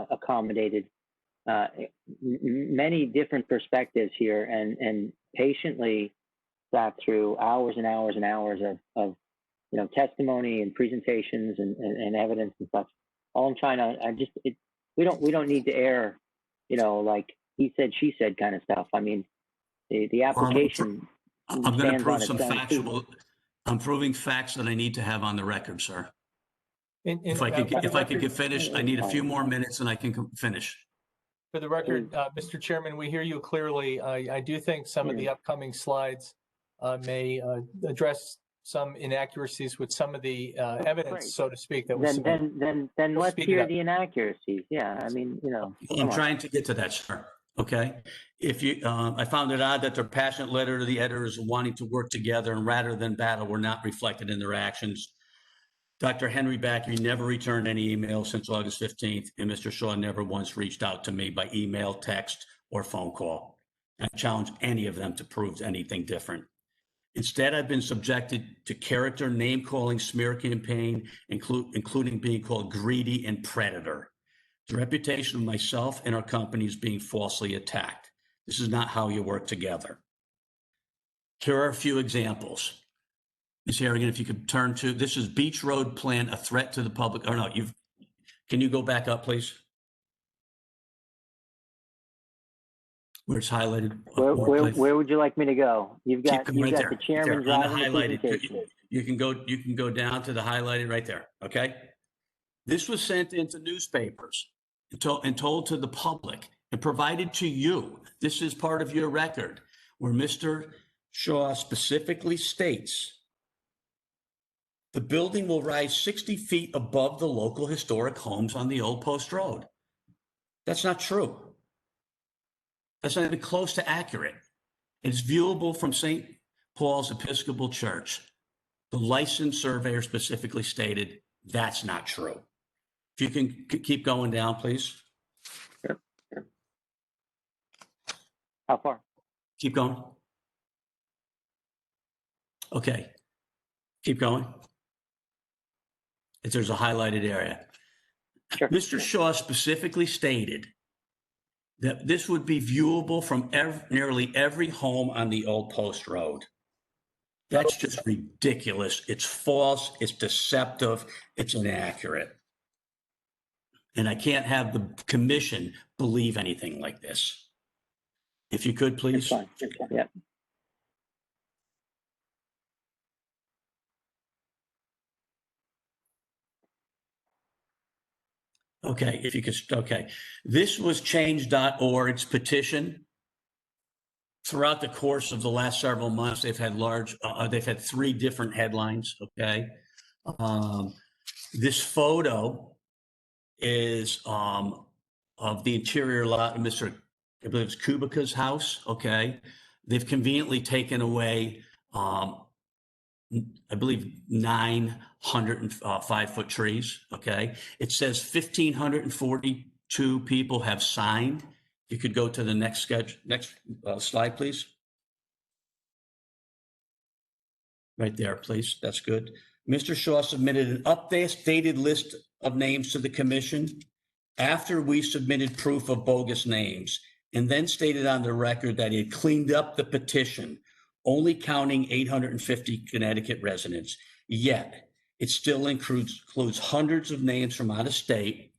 accommodated many different perspectives here and patiently sat through hours and hours and hours of testimony and presentations and evidence and stuff. All I'm trying to, we don't need to air, like he said, she said kind of stuff. I mean, the application. I'm going to prove some factual. I'm proving facts that I need to have on the record, sir. If I could get finished, I need a few more minutes and I can finish. For the record, Mr. Chairman, we hear you clearly. I do think some of the upcoming slides may address some inaccuracies with some of the evidence, so to speak, that was submitted. Then let's hear the inaccuracies. Yeah, I mean, I'm trying to get to that, sir. Okay. If you, I found it odd that their passionate letter to the editors wanting to work together and rather than battle were not reflected in their actions. Dr. Henry Backey never returned any emails since August 15th, and Mr. Shaw never once reached out to me by email, text, or phone call. I challenge any of them to prove anything different. Instead, I've been subjected to character name-calling smear campaign, including being called greedy and predator. The reputation of myself and our company is being falsely attacked. This is not how you work together. Here are a few examples. Ms. Harrigan, if you could turn to, this is Beach Road Plan, a threat to the public. Oh no, can you go back up, please? Where it's highlighted. Where would you like me to go? You've got the chairman driving the presentation. You can go down to the highlighted right there. Okay. This was sent into newspapers and told to the public and provided to you. This is part of your record where Mr. Shaw specifically states the building will rise 60 feet above the local historic homes on the Old Post Road. That's not true. That's not even close to accurate. It's viewable from St. Paul's Episcopal Church. The licensed surveyor specifically stated that's not true. If you can keep going down, please. Sure. How far? Keep going. Okay. Keep going. If there's a highlighted area. Sure. Mr. Shaw specifically stated that this would be viewable from nearly every home on the Old Post Road. That's just ridiculous. It's false. It's deceptive. It's inaccurate. And I can't have the commission believe anything like this. If you could, please. Fine. Yeah. Okay, if you could, okay. This was change.org's petition. Throughout the course of the last several months, they've had 3 different headlines, okay? This photo is of the interior lot of Mr. I believe it's Kubica's house, okay? They've conveniently taken away, I believe 905-foot trees, okay? It says 1,542 people have signed. You could go to the next slide, please. Right there, please. That's good. Mr. Shaw submitted an updated list of names to the commission after we submitted proof of bogus names, and then stated on the record that he had cleaned up the petition, only counting 850 Connecticut residents. Yet, it still includes hundreds of names from out of state,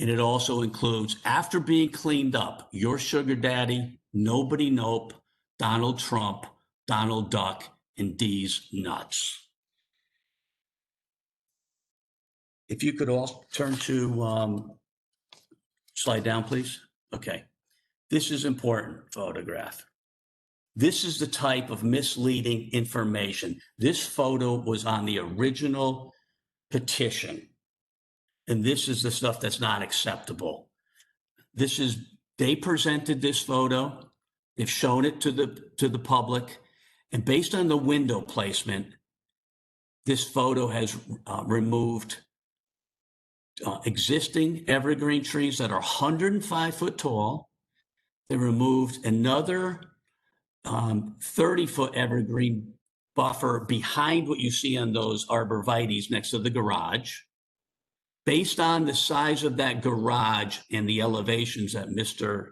and it also includes, after being cleaned up, your sugar daddy, nobody nope, Donald Trump, Donald Duck, and D's nuts. If you could all turn to slide down, please. Okay. This is important photograph. This is the type of misleading information. This photo was on the original petition. And this is the stuff that's not acceptable. They presented this photo. They've shown it to the public. And based on the window placement, this photo has removed existing evergreen trees that are 105 foot tall. They removed another 30-foot evergreen buffer behind what you see on those arborvitaes next to the garage. Based on the size of that garage and the elevations that Mr.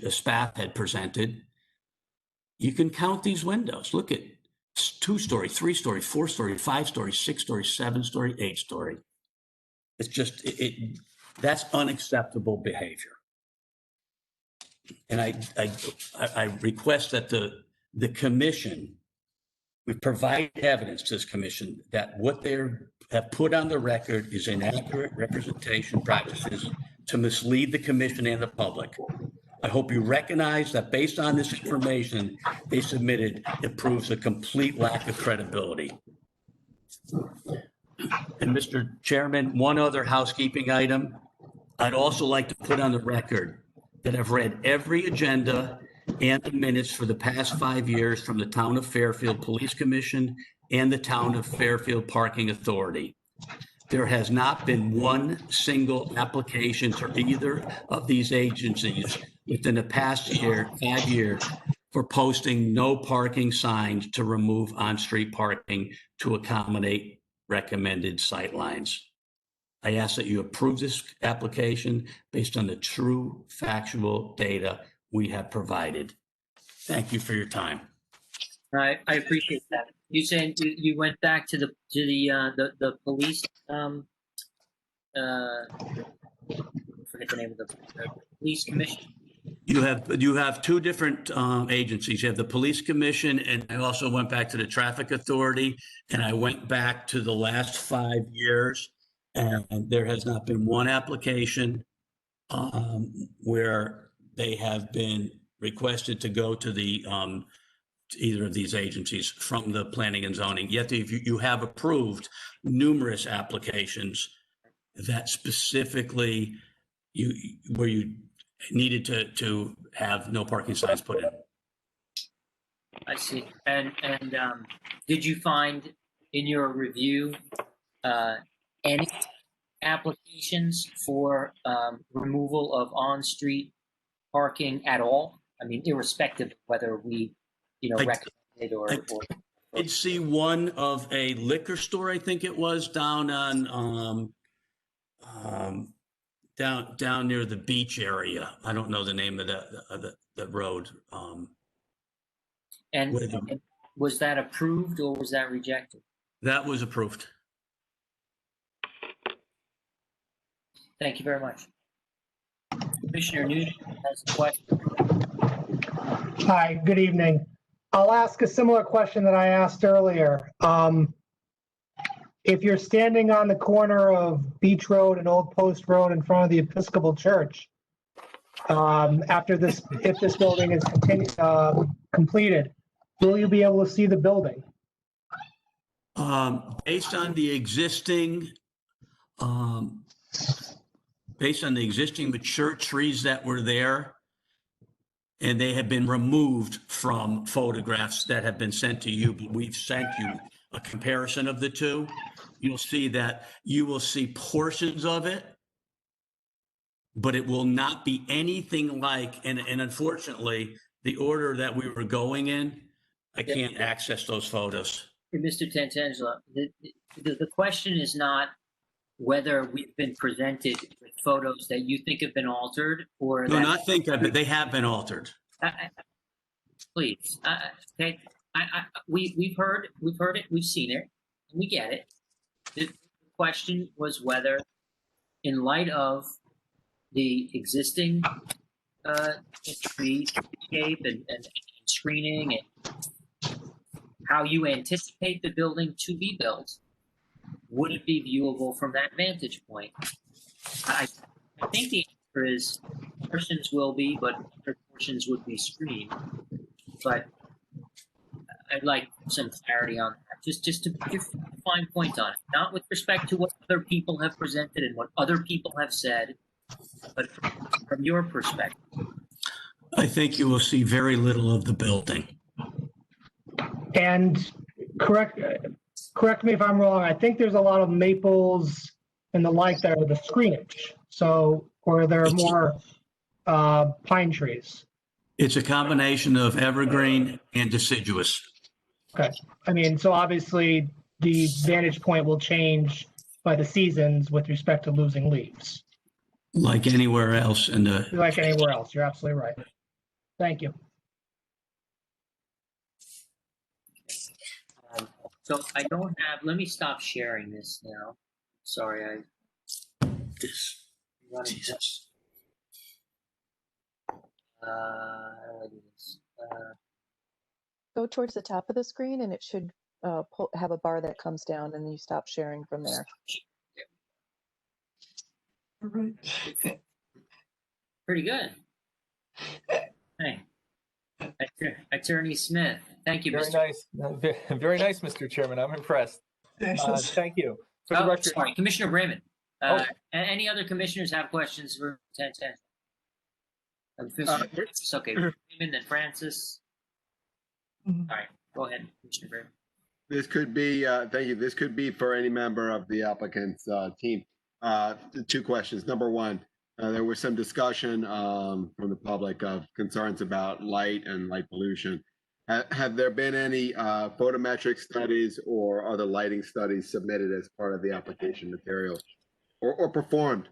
Spath had presented, you can count these windows. Look at 2-story, 3-story, 4-story, 5-story, 6-story, 7-story, 8-story. It's just, that's unacceptable behavior. And I request that the commission, we provide evidence to this commission that what they have put on the record is inaccurate representation practices to mislead the commission and the public. I hope you recognize that based on this information they submitted, it proves a complete lack of credibility. And Mr. Chairman, one other housekeeping item. I'd also like to put on the record that I've read every agenda and the minutes for the past 5 years from the Town of Fairfield Police Commission and the Town of Fairfield Parking Authority. There has not been one single application to either of these agencies within the past 5 years, for posting no parking signs to remove on-street parking to accommodate recommended sightlines. I ask that you approve this application based on the true factual data we have provided. Thank you for your time. I appreciate that. You said you went back to the police. Forget the name of the police commission. You have 2 different agencies. You have the police commission, and I also went back to the traffic authority, and I went back to the last 5 years, and there has not been one application where they have been requested to go to the either of these agencies from the planning and zoning. Yet you have approved numerous applications that specifically where you needed to have no parking signs put in. I see. And did you find in your review any applications for removal of on-street parking at all? I mean, irrespective of whether we, recommend it or. I did see one of a liquor store, I think it was, down on down near the beach area. I don't know the name of the road. And where the- was that approved or was that rejected? That was approved. Thank you very much. Commissioner Newton has a question. Hi, good evening. I'll ask a similar question that I asked earlier. If you're standing on the corner of Beach Road and Old Post Road in front of the Episcopal Church, if this building is completed, will you be able to see the building? Based on the existing mature trees that were there, and they have been removed from photographs that have been sent to you, but we've sent you a comparison of the two. You'll see that you will see portions of it, but it will not be anything like, and unfortunately, the order that we were going in, I can't access those photos. Mr. Tantangelo, the question is not whether we've been presented with photos that you think have been altered or No, that. not think of it. They have been altered. Please, okay. We've heard it, we've seen it, we get it. The question was whether, in light of the existing tree scape and screening and how you anticipate the building to be built, would it be viewable from that vantage point? I think the answer is portions will be, but other portions would be screened. But I'd like some clarity on that, just to fine point on it, not with respect to what other people have presented and what other people have said, but from your perspective. I think you will see very little of the building. And correct me if I'm wrong, I think there's a lot of maples and the like that are the screenage. So, or there are more pine trees. It's a combination of evergreen and deciduous. Okay. I mean, so obviously the vantage point will change by the seasons with respect to losing leaves. Like anywhere else in the. Like anywhere else. You're absolutely right. Thank you. So I don't have, let me stop sharing this now. Sorry, Jesus. How do I do this? Go towards the top of the screen and it should have a bar that comes down and then you stop sharing from there. All right. Pretty good. Hey, Attorney Smith, thank you, Very Mr. nice. Very nice, Mr. Chairman. I'm impressed. Thank you. For the Oh, record, sorry, Commissioner Bremen. Any other commissioners have questions for 1010? It's okay. Bremen, then Francis. All right, go ahead, Commissioner Bremen. This could be, thank you. This could be for any member of the applicant's team. Two questions. Number one, there was some discussion from the public of concerns about light and light pollution. Have there been any photometric studies or other lighting studies submitted as part of the application material or performed?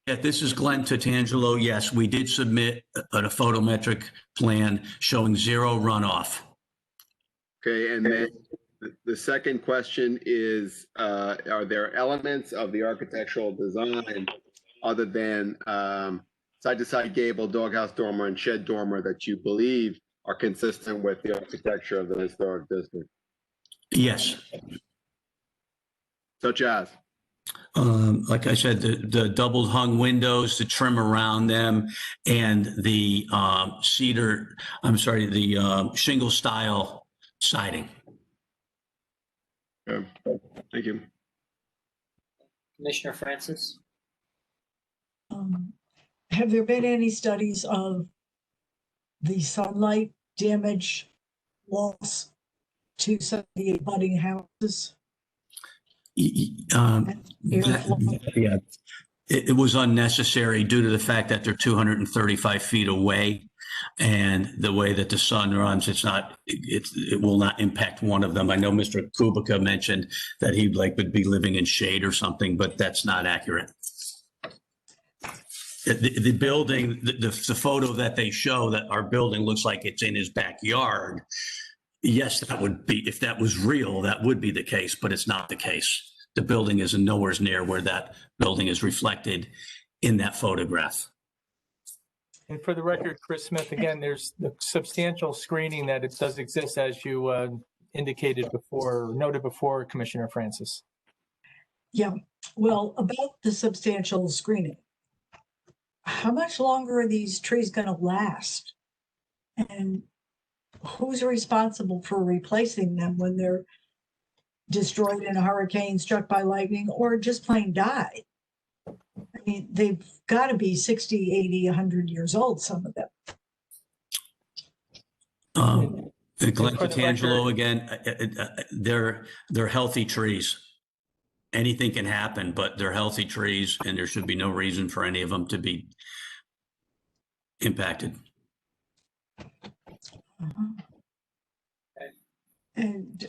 Yeah, this is Glenn Tatangelo. Yes, we did submit a photometric plan showing zero runoff. Okay, and then the second question is, are there elements of the architectural design other than side-to-side gable, doghouse dormer, and shed dormer that you believe are consistent with the architecture of the historic district? Yes. Such as? Like I said, the double hung windows, the trim around them, and the shingle style siding. Thank you. Commissioner Francis? Have there been any studies of the sunlight damage loss to some of the abutting houses? Yeah, it was unnecessary due to the fact that they're 235 feet away, and the way that the sun runs, it will not impact one of them. I know Mr. Kubica mentioned that he would be living in shade or something, but that's not accurate. The building, the photo that they show that our building looks like it's in his backyard. Yes, that would be, if that was real, that would be the case, but it's not the case. The building is nowhere near where that building is reflected in that photograph. And for the record, Chris Smith, again, there's the substantial screening that it does exist, as you indicated before, noted before, Commissioner Francis. Yeah, well, about the substantial screening, how much longer are these trees going to last? And who's responsible for replacing them when they're destroyed in a hurricane, struck by lightning, or just plain died? I mean, they've got to be 60, 80, 100 years old, some of them. Glenn Catangelo again, they're healthy trees. Anything can happen, but they're healthy trees, and there should be no reason for any of them to be impacted. And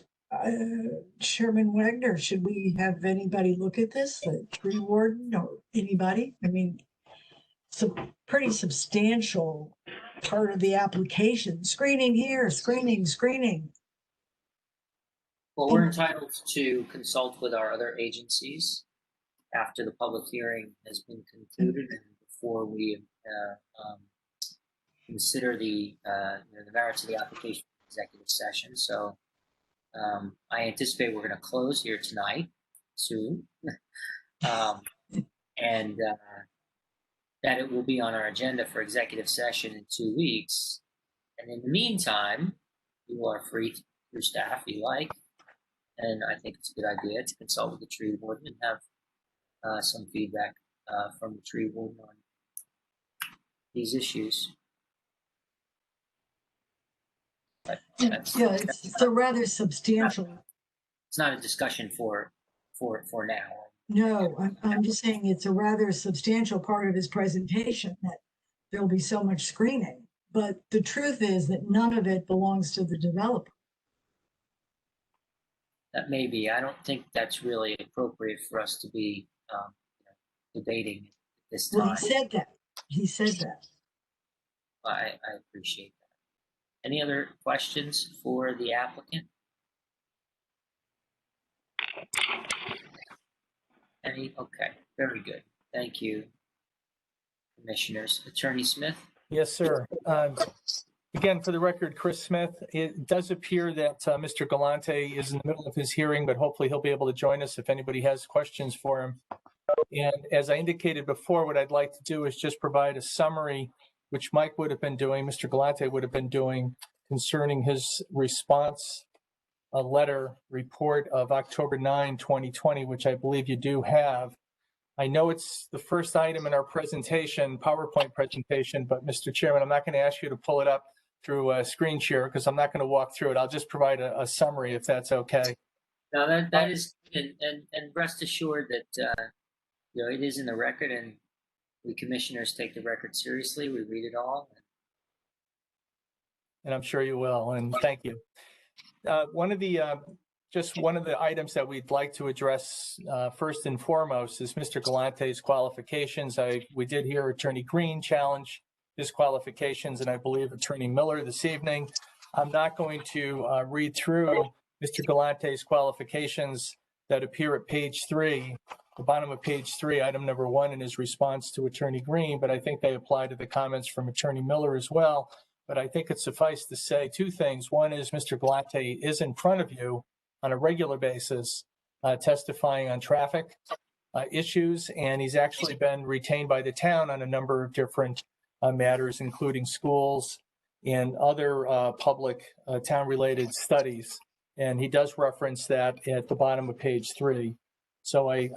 Chairman Wagner, should we have anybody look at this, the tree warden or anybody? I mean, it's a pretty substantial part of the application. Screening here, screening. Well, we're entitled to consult with our other agencies after the public hearing has been concluded and before we consider the merits of the application in executive session. So I anticipate we're going to close here tonight, soon, and that it will be on our agenda for executive session in 2 weeks. And in the meantime, you are free through staff, if you like. And I think it's a good idea to consult with the tree warden and have some feedback from the tree warden on these issues. But it's a rather substantial. It's not a discussion for now. No, I'm just saying it's a rather substantial part of his presentation that there'll be so much screening. But the truth is that none of it belongs to the developer. That may be. I don't think that's really appropriate for us to be debating this time. Well, he said that. I appreciate that. Any other questions for the applicant? Any? Okay, very good. Thank you, Commissioners. Attorney Smith? Yes, sir. Again, for the record, Chris Smith, it does appear that Mr. Galante is in the middle of his hearing, but hopefully he'll be able to join us if anybody has questions for him. And as I indicated before, what I'd like to do is just provide a summary, which Mike would have been doing, Mr. Galante would have been doing, concerning his response letter report of October 9, 2020, which I believe you do have. I know it's the first item in our presentation, PowerPoint presentation, but Mr. Chairman, I'm not going to ask you to pull it up through a screen share because I'm not going to walk through it. I'll just provide a summary if that's okay. No, that is, and rest assured that it is in the record, and we commissioners take the record seriously. We read it all. And I'm sure you will, and thank you. One of the items that we'd like to address first and foremost is Mr. Galante's qualifications. We did hear Attorney Green challenge his qualifications, and I believe Attorney Miller this evening. I'm not going to read through Mr. Galante's qualifications that appear at page 3, the bottom of page 3, item number 1 in his response to Attorney Green, but I think they apply to the comments from Attorney Miller as well. But I think it's suffice to say two things. One is Mr. Galante is in front of you on a regular basis, testifying on traffic issues, and he's actually been retained by the town on a number of different matters, including schools and other public town-related studies. And he does reference that at the bottom of page 3. So I've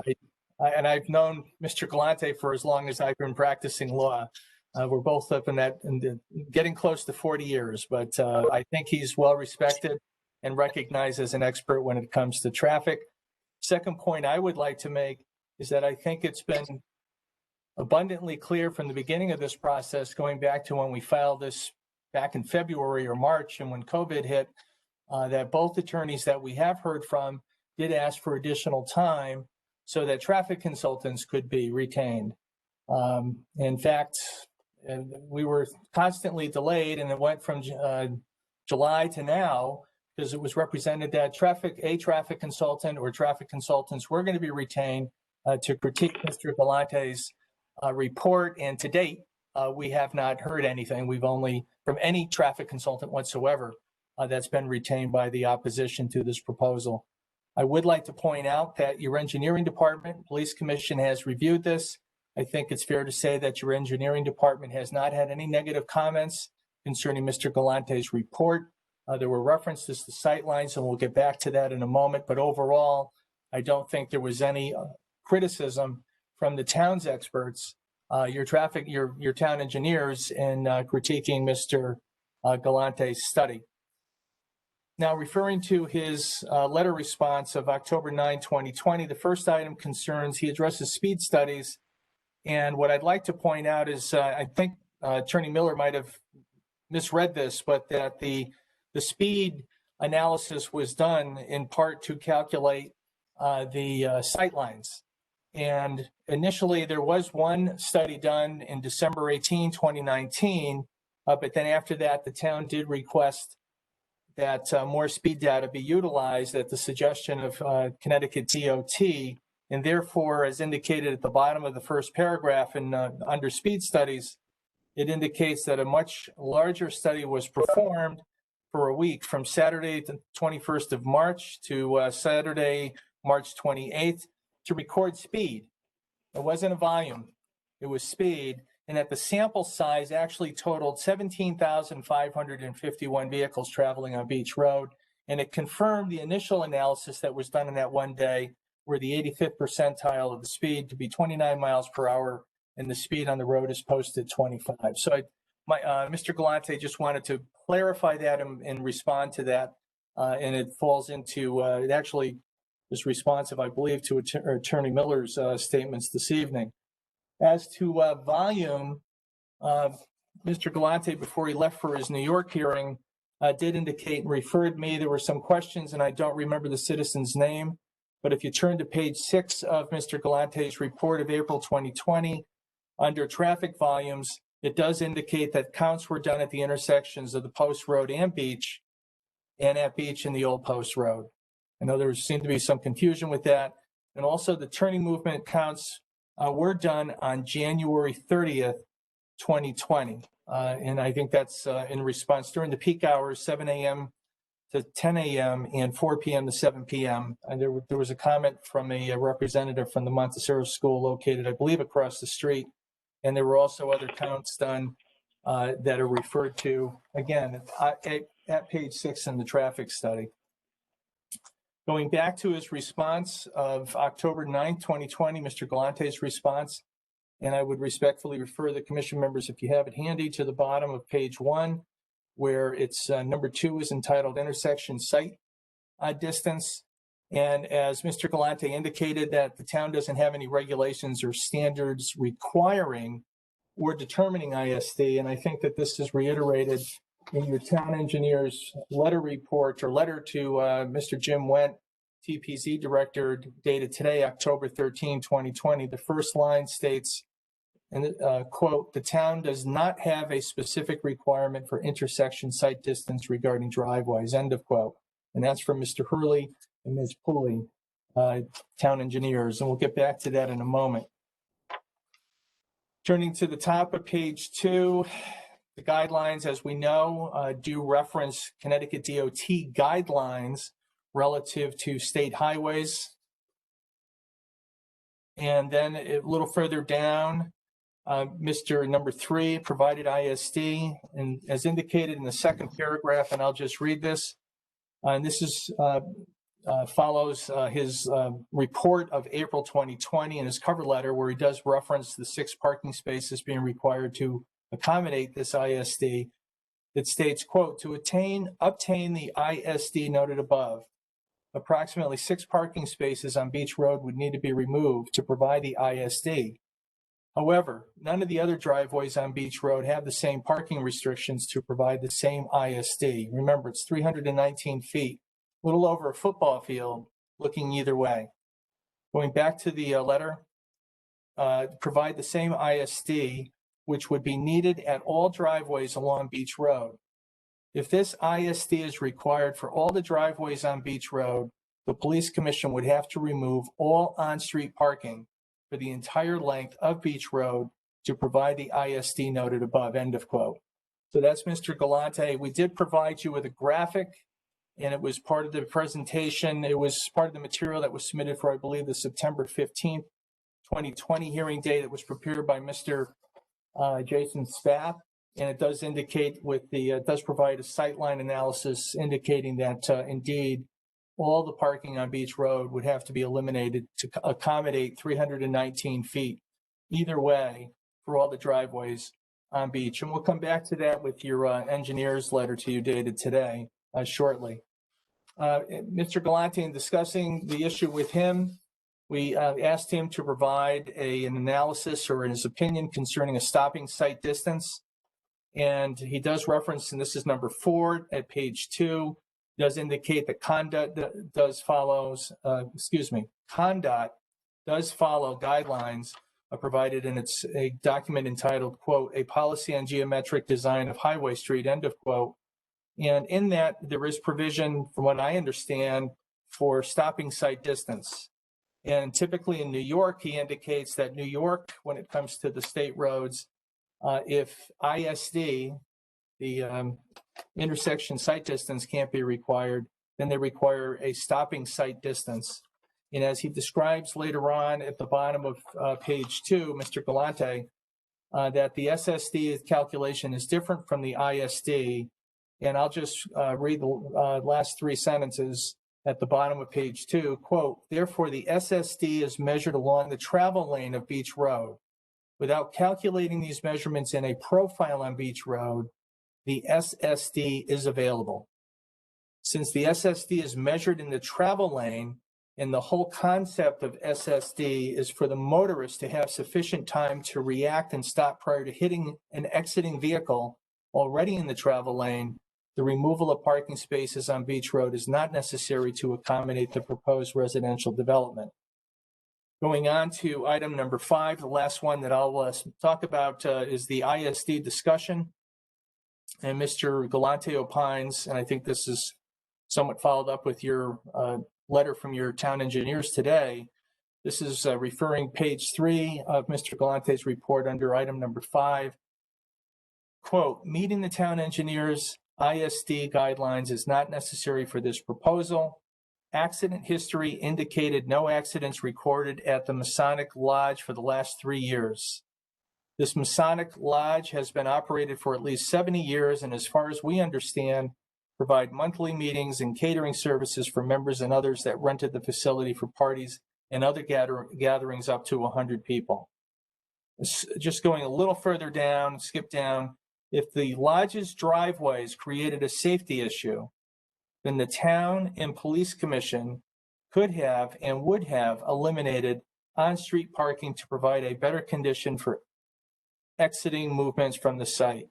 known Mr. Galante for as long as I've been practicing law. We're both up in getting close to 40 years, but I think he's well respected and recognized as an expert when it comes to traffic. Second point I would like to make is that I think it's been abundantly clear from the beginning of this process, going back to when we filed this back in February or March and when COVID hit, that both attorneys that we have heard from did ask for additional time so that traffic consultants could be retained. In fact, we were constantly delayed, and it went from July to now because it was represented that a traffic consultant or traffic consultants were going to be retained to critique Mr. Galante's report. And to date, we have not heard anything. We've only from any traffic consultant whatsoever that's been retained by the opposition to this proposal. I would like to point out that your engineering department, police commission has reviewed this. I think it's fair to say that your engineering department has not had any negative comments concerning Mr. Galante's report. There were references to sightlines, and we'll get back to that in a moment. But overall, I don't think there was any criticism from the town's experts, your town engineers, in critiquing Mr. Galante's study. Now, referring to his letter response of October 9, 2020, the first item concerns, he addresses speed studies. And what I'd like to point out is, I think Attorney Miller might have misread this, but that the speed analysis was done in part to calculate the sightlines. And initially, there was one study done in December 18, 2019, but then after that, the town did request that more speed data be utilized at the suggestion of Connecticut DOT. And therefore, as indicated at the bottom of the first paragraph in under speed studies, it indicates that a much larger study was performed for a week from Saturday, the 21st of March to Saturday, March 28th, to record speed. It wasn't a volume, it was speed. And that the sample size actually totaled 17,551 vehicles traveling on Beach Road. And it confirmed the initial analysis that was done in that one day, where the 85th percentile of the speed to be 29 miles per hour, and the speed on the road is posted 25. So Mr. Galante just wanted to clarify that and respond to that. And it falls into, it actually is responsive, I believe, to Attorney Miller's statements this evening. As to volume, Mr. Galante, before he left for his New York hearing, did indicate and referred me. There were some questions, and I don't remember the citizen's name. But if you turn to page 6 of Mr. Galante's report of April 2020, under traffic volumes, it does indicate that counts were done at the intersections of the Post Road and Beach, and at Beach and the Old Post Road. I know there seemed to be some confusion with that. And also the turning movement counts were done on January 30th, 2020. And I think that's in response during the peak hours, 7 a.m. to 10 a.m. and 4 p.m. to 7 p.m. And there was a comment from a representative from the Montecero School located, I believe, across the street. And there were also other counts done that are referred to, again, at page 6 in the traffic study. Going back to his response of October 9th, 2020, Mr. Galante's response, and I would respectfully refer the commission members, if you have it handy, to the bottom of page 1, where it's number 2 is entitled Intersection Site Distance. And as Mr. Galante indicated, that the town doesn't have any regulations or standards requiring or determining ISD. And I think that this is reiterated in your town engineer's letter report or letter to Mr. Jim Wendt, TPZ director, dated today, October 13, 2020. The first line states, and quote, "The town does not have a specific requirement for intersection site distance regarding driveways," end of quote. And that's from Mr. Hurley and Ms. Pooley, town engineers. And we'll get back to that in a moment. Turning to the top of page 2, the guidelines, as we know, do reference Connecticut DOT guidelines relative to state highways. And then a little further down, Mr. number 3 provided ISD, and as indicated in the second paragraph, and I'll just read this. And this is follows his report of April 2020 in his cover letter, where he does reference the 6 parking spaces being required to accommodate this ISD that states, quote, to obtain the ISD noted above, approximately 6 parking spaces on Beach Road would need to be removed to provide the ISD. However, none of the other driveways on Beach Road have the same parking restrictions to provide the same ISD. Remember, it's 319 feet, a little over a football field, looking either way. Going back to the letter, provide the same ISD, which would be needed at all driveways along Beach Road. If this ISD is required for all the driveways on Beach Road, the Police Commission would have to remove all on-street parking for the entire length of Beach Road to provide the ISD noted above, end of quote. So that's Mr. Galante. We did provide you with a graphic, and it was part of the presentation. It was part of the material that was submitted for, I believe, the September 15th, 2020 hearing date that was prepared by Mr. Jason Spath. And it does indicate it does provide a sightline analysis indicating that indeed all the parking on Beach Road would have to be eliminated to accommodate 319 feet either way for all the driveways on Beach. And we'll come back to that with your engineer's letter to you dated today shortly. Mr. Galante, in discussing the issue with him, we asked him to provide an analysis or his opinion concerning a stopping site distance. And he does reference, and this is number 4 at page 2, does indicate that CONDOT does follow guidelines provided in a document entitled, quote, a policy on geometric design of Highway Street, end of quote. And in that, there is provision, from what I understand, for stopping site distance. And typically in New York, he indicates that New York, when it comes to the state roads, if ISD, the intersection site distance, can't be required, then they require a stopping site distance. And as he describes later on at the bottom of page 2, Mr. Galante, that the SSD calculation is different from the ISD. And I'll just read the last 3 sentences at the bottom of page 2, quote, therefore the SSD is measured along the travel lane of Beach Road. Without calculating these measurements in a profile on Beach Road, the SSD is available. Since the SSD is measured in the travel lane, and the whole concept of SSD is for the motorist to have sufficient time to react and stop prior to hitting an exiting vehicle already in the travel lane, the removal of parking spaces on Beach Road is not necessary to accommodate the proposed residential development. Going on to item number 5, the last one that I'll talk about is the ISD discussion. And Mr. Galante opines, and I think this is somewhat followed up with your letter from your town engineers today. This is referring page 3 of Mr. Galante's report under item number 5. Quote, meeting the town engineers ISD guidelines is not necessary for this proposal. Accident history indicated no accidents recorded at the Masonic Lodge for the last 3 years. This Masonic Lodge has been operated for at least 70 years, and as far as we understand, provide monthly meetings and catering services for members and others that rented the facility for parties and other gatherings up to 100 people. Just going a little further down, skip down, if the lodge's driveways created a safety issue, then the town and police commission could have and would have eliminated on-street parking to provide a better condition for exiting movements from the site.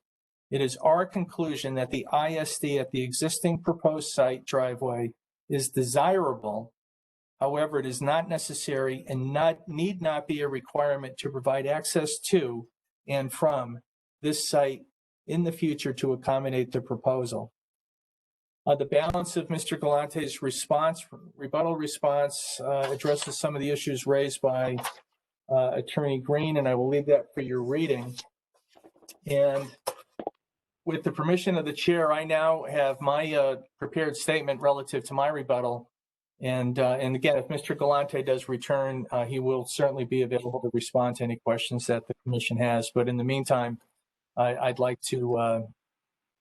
It is our conclusion that the ISD at the existing proposed site driveway is desirable. However, it is not necessary and need not be a requirement to provide access to and from this site in the future to accommodate the proposal. The balance of Mr. Galante's rebuttal response, addresses some of the issues raised by Attorney Green, and I will leave that for your reading. And with the permission of the chair, I now have my prepared statement relative to my rebuttal. And again, if Mr. Galante does return, he will certainly be available to respond to any questions that the commission has. But in the meantime, I'd like to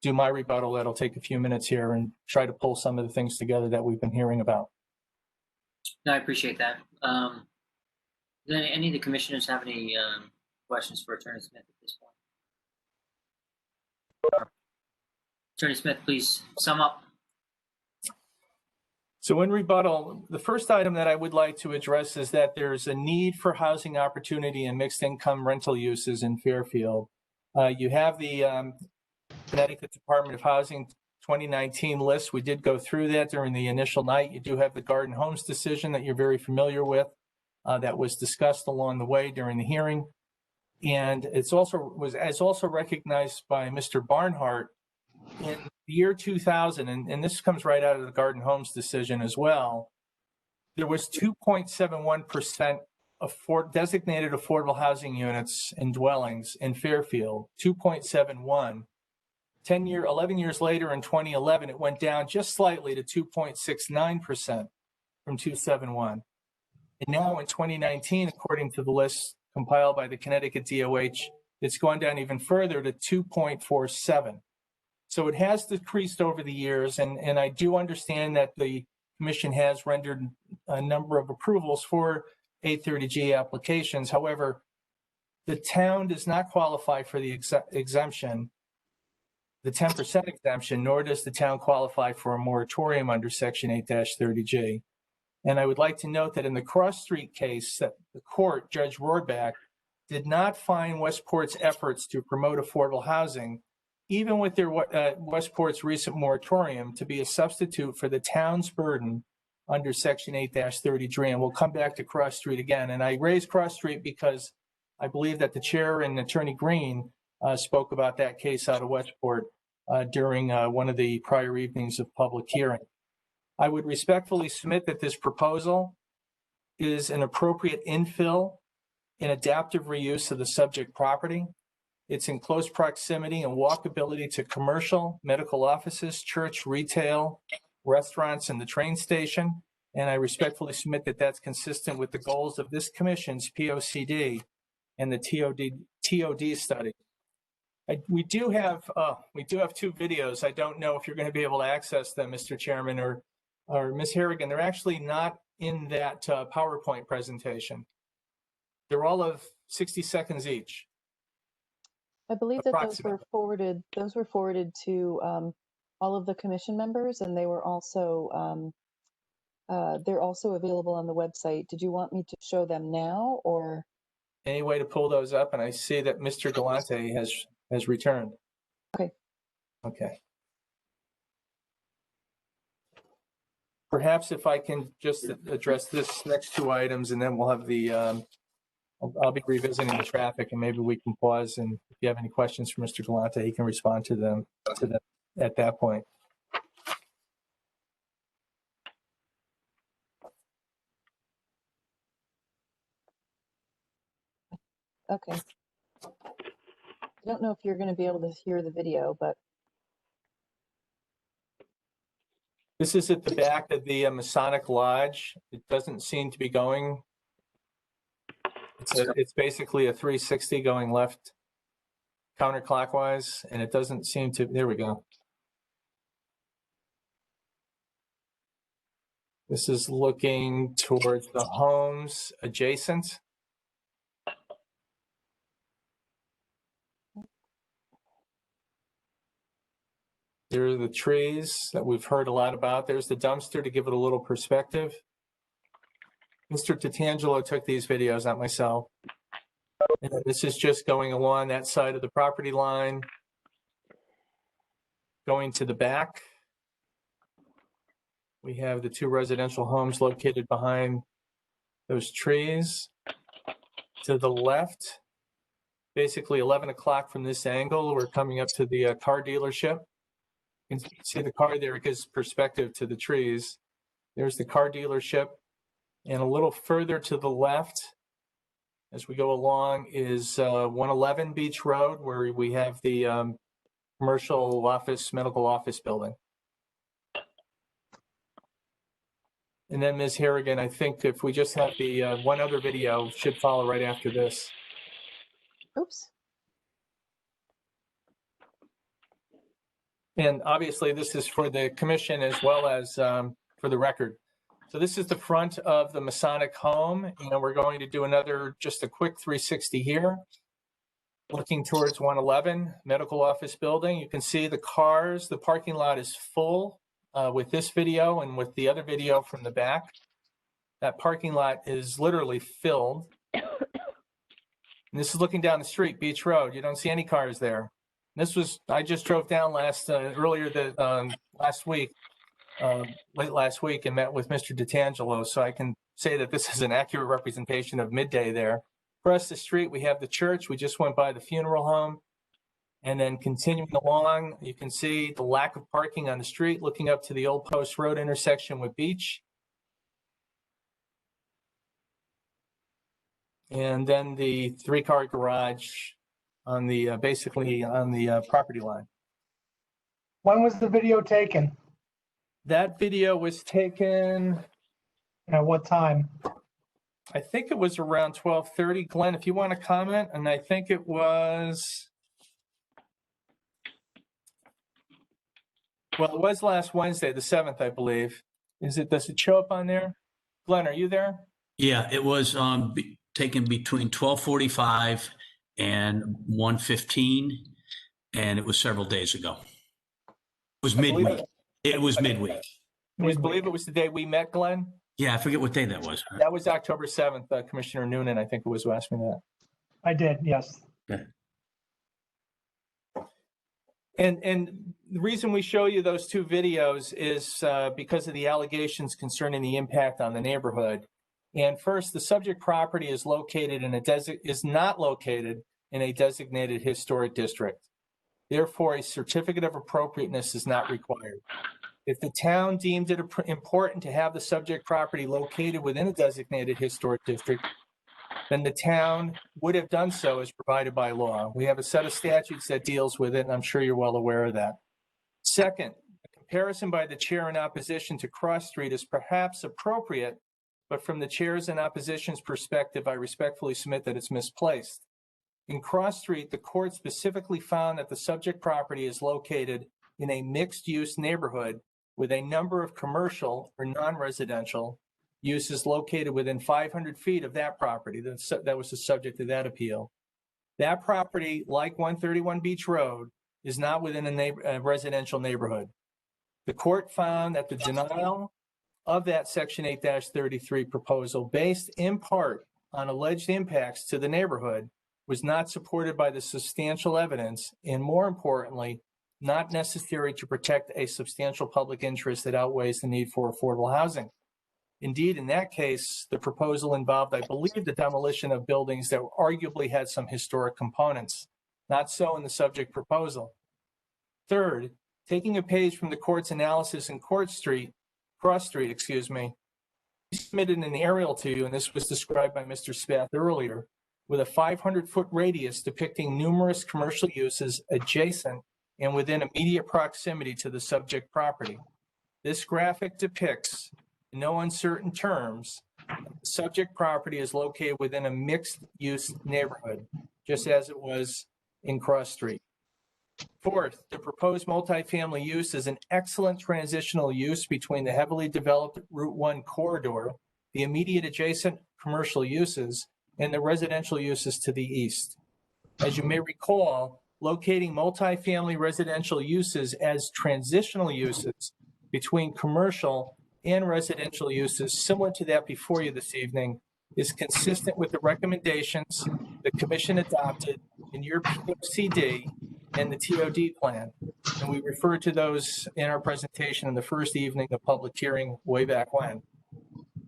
do my rebuttal. That'll take a few minutes here and try to pull some of the things together that we've been hearing about. No, I appreciate that. Do any of the commissioners have any questions for Attorney Smith at this point? Attorney Smith, please sum up. So in rebuttal, the first item that I would like to address is that there's a need for housing opportunity and mixed income rental uses in Fairfield. You have the Connecticut Department of Housing 2019 list. We did go through that during the initial night. You do have the Garden Homes decision that you're very familiar with that was discussed along the way during the hearing. And it's also recognized by Mr. Barnhart in the year 2000, and this comes right out of the Garden Homes decision as well. There was 2.71% designated affordable housing units and dwellings in Fairfield, 2.71. 11 years later in 2011, it went down just slightly to 2.69% from 271. And now in 2019, according to the list compiled by the Connecticut DOH, it's gone down even further to 2.47. So it has decreased over the years, and I do understand that the Commission has rendered a number of approvals for 830G applications. However, the town does not qualify for the exemption, the 10% exemption, nor does the town qualify for a moratorium under Section 8-30G. And I would like to note that in the Cross Street case, that the court, Judge Rohrback, did not find Westport's efforts to promote affordable housing, even with their Westport's recent moratorium, to be a substitute for the town's burden under Section 8-30G. And we'll come back to Cross Street again. And I raise Cross Street because I believe that the chair and Attorney Green spoke about that case out of Westport during one of the prior evenings of public hearing. I would respectfully submit that this proposal is an appropriate infill and adaptive reuse of the subject property. It's in close proximity and walkability to commercial, medical offices, church, retail, restaurants, and the train station. And I respectfully submit that that's consistent with the goals of this commission's POCD and the TOD study. We do have two videos. I don't know if you're going to be able to access them, Mr. Chairman or Ms. Harrigan. They're actually not in that PowerPoint presentation. They're all of 60 seconds each. I believe that those were forwarded to all of the commission members, and they were also they're also available on the website. Did you want me to show them now, or any way to pull those up? And I see that Mr. Galante has returned. Okay. Perhaps if I can just address this next two items, and then we'll have the I'll be revisiting the traffic, and maybe we can pause, and if you have any questions for Mr. Galante, he can respond to them at that point. okay. I don't know if you're going to be able to hear the video, but this is at the back of the Masonic Lodge. It doesn't seem to be going. It's basically a 360 going left counterclockwise, and it doesn't seem to. There we go. This is looking towards the homes adjacent. There are the trees that we've heard a lot about. There's the dumpster to give it a little perspective. Mr. Tatangelo took these videos, not myself. And this is just going along that side of the property line, going to the back. We have the two residential homes located behind those trees. To the left, basically 11 o'clock from this angle, we're coming up to the car dealership. You can see the car there. It gives perspective to the trees. There's the car dealership. And a little further to the left, as we go along, is 111 Beach Road, where we have the commercial office, medical office building. And then Ms. Harrigan, I think if we just have the one other video should follow right after this. Oops. And obviously this is for the commission as well as for the record. So this is the front of the Masonic home, and we're going to do just a quick 360 here. looking towards 111 Medical Office Building. You can see the cars. The parking lot is full with this video and with the other video from the back. That parking lot is literally filled. And this is looking down the street, Beach Road. You don't see any cars there. This was, I just drove down last week, late last week, and met with Mr. DeTangelo, so I can say that this is an accurate representation of midday there. Across the street, we have the church. We just went by the funeral home. And then continuing along, you can see the lack of parking on the street, looking up to the Old Post Road intersection with Beach. And then the 3-car garage on the, basically on the property line. When was the video taken? That video was taken, At what time? I think it was around 12:30. Glenn, if you want to comment, and I think it was, well, it was last Wednesday, the 7th, I believe. Does it show up on there? Glenn, are you there? Yeah, it was taken between 12:45 and 1:15, and it was several days ago. It was midweek. It was midweek. I believe it was the day we met, Glenn. Yeah, I forget what day that was. That was October 7th. Commissioner Noonan, I think it was, who asked me that. I did, yes. Okay. And the reason we show you those two videos is because of the allegations concerning the impact on the neighborhood. And first, the subject property is located in is not located in a designated historic district. Therefore, a certificate of appropriateness is not required. If the town deemed it important to have the subject property located within a designated historic district, then the town would have done so as provided by law. We have a set of statutes that deals with it, and I'm sure you're well aware of that. Second, a comparison by the chair in opposition to Cross Street is perhaps appropriate, but from the chair's and opposition's perspective, I respectfully submit that it's misplaced. In Cross Street, the court specifically found that the subject property is located in a mixed-use neighborhood with a number of commercial or non-residential uses located within 500 feet of that property. That was the subject of that appeal. That property, like 131 Beach Road, is not within a residential neighborhood. The court found that the denial of that Section 8-33 proposal, based in part on alleged impacts to the neighborhood, was not supported by the substantial evidence, and more importantly, not necessary to protect a substantial public interest that outweighs the need for affordable housing. Indeed, in that case, the proposal involved, I believe, the demolition of buildings that arguably had some historic components. Not so in the subject proposal. Third, taking a page from the court's analysis in Cross Street, we submitted an aerial to you, and this was described by Mr. Spath earlier, with a 500-foot radius depicting numerous commercial uses adjacent and within immediate proximity to the subject property. This graphic depicts, in no uncertain terms, the subject property is located within a mixed-use neighborhood, just as it was in Cross Street. Fourth, the proposed multifamily use is an excellent transitional use between the heavily developed Route 1 corridor, the immediate adjacent commercial uses, and the residential uses to the east. As you may recall, locating multifamily residential uses as transitional uses between commercial and residential uses similar to that before you this evening is consistent with the recommendations the Commission adopted in your POCD and the TOD plan. And we referred to those in our presentation in the first evening of public hearing way back when.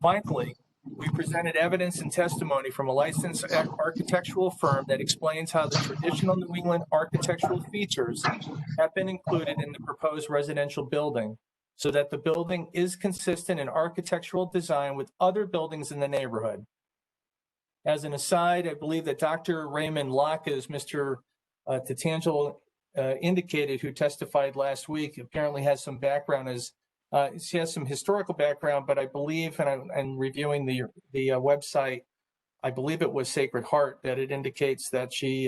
Finally, we presented evidence and testimony from a licensed architectural firm that explains how the traditional New England architectural features have been included in the proposed residential building so that the building is consistent in architectural design with other buildings in the neighborhood. As an aside, I believe that Dr. Raymond Locke, as Mr. DeTangelo indicated, who testified last week, apparently has some background as she has some historical background, but I believe, and reviewing the website, I believe it was Sacred Heart, that it indicates that she,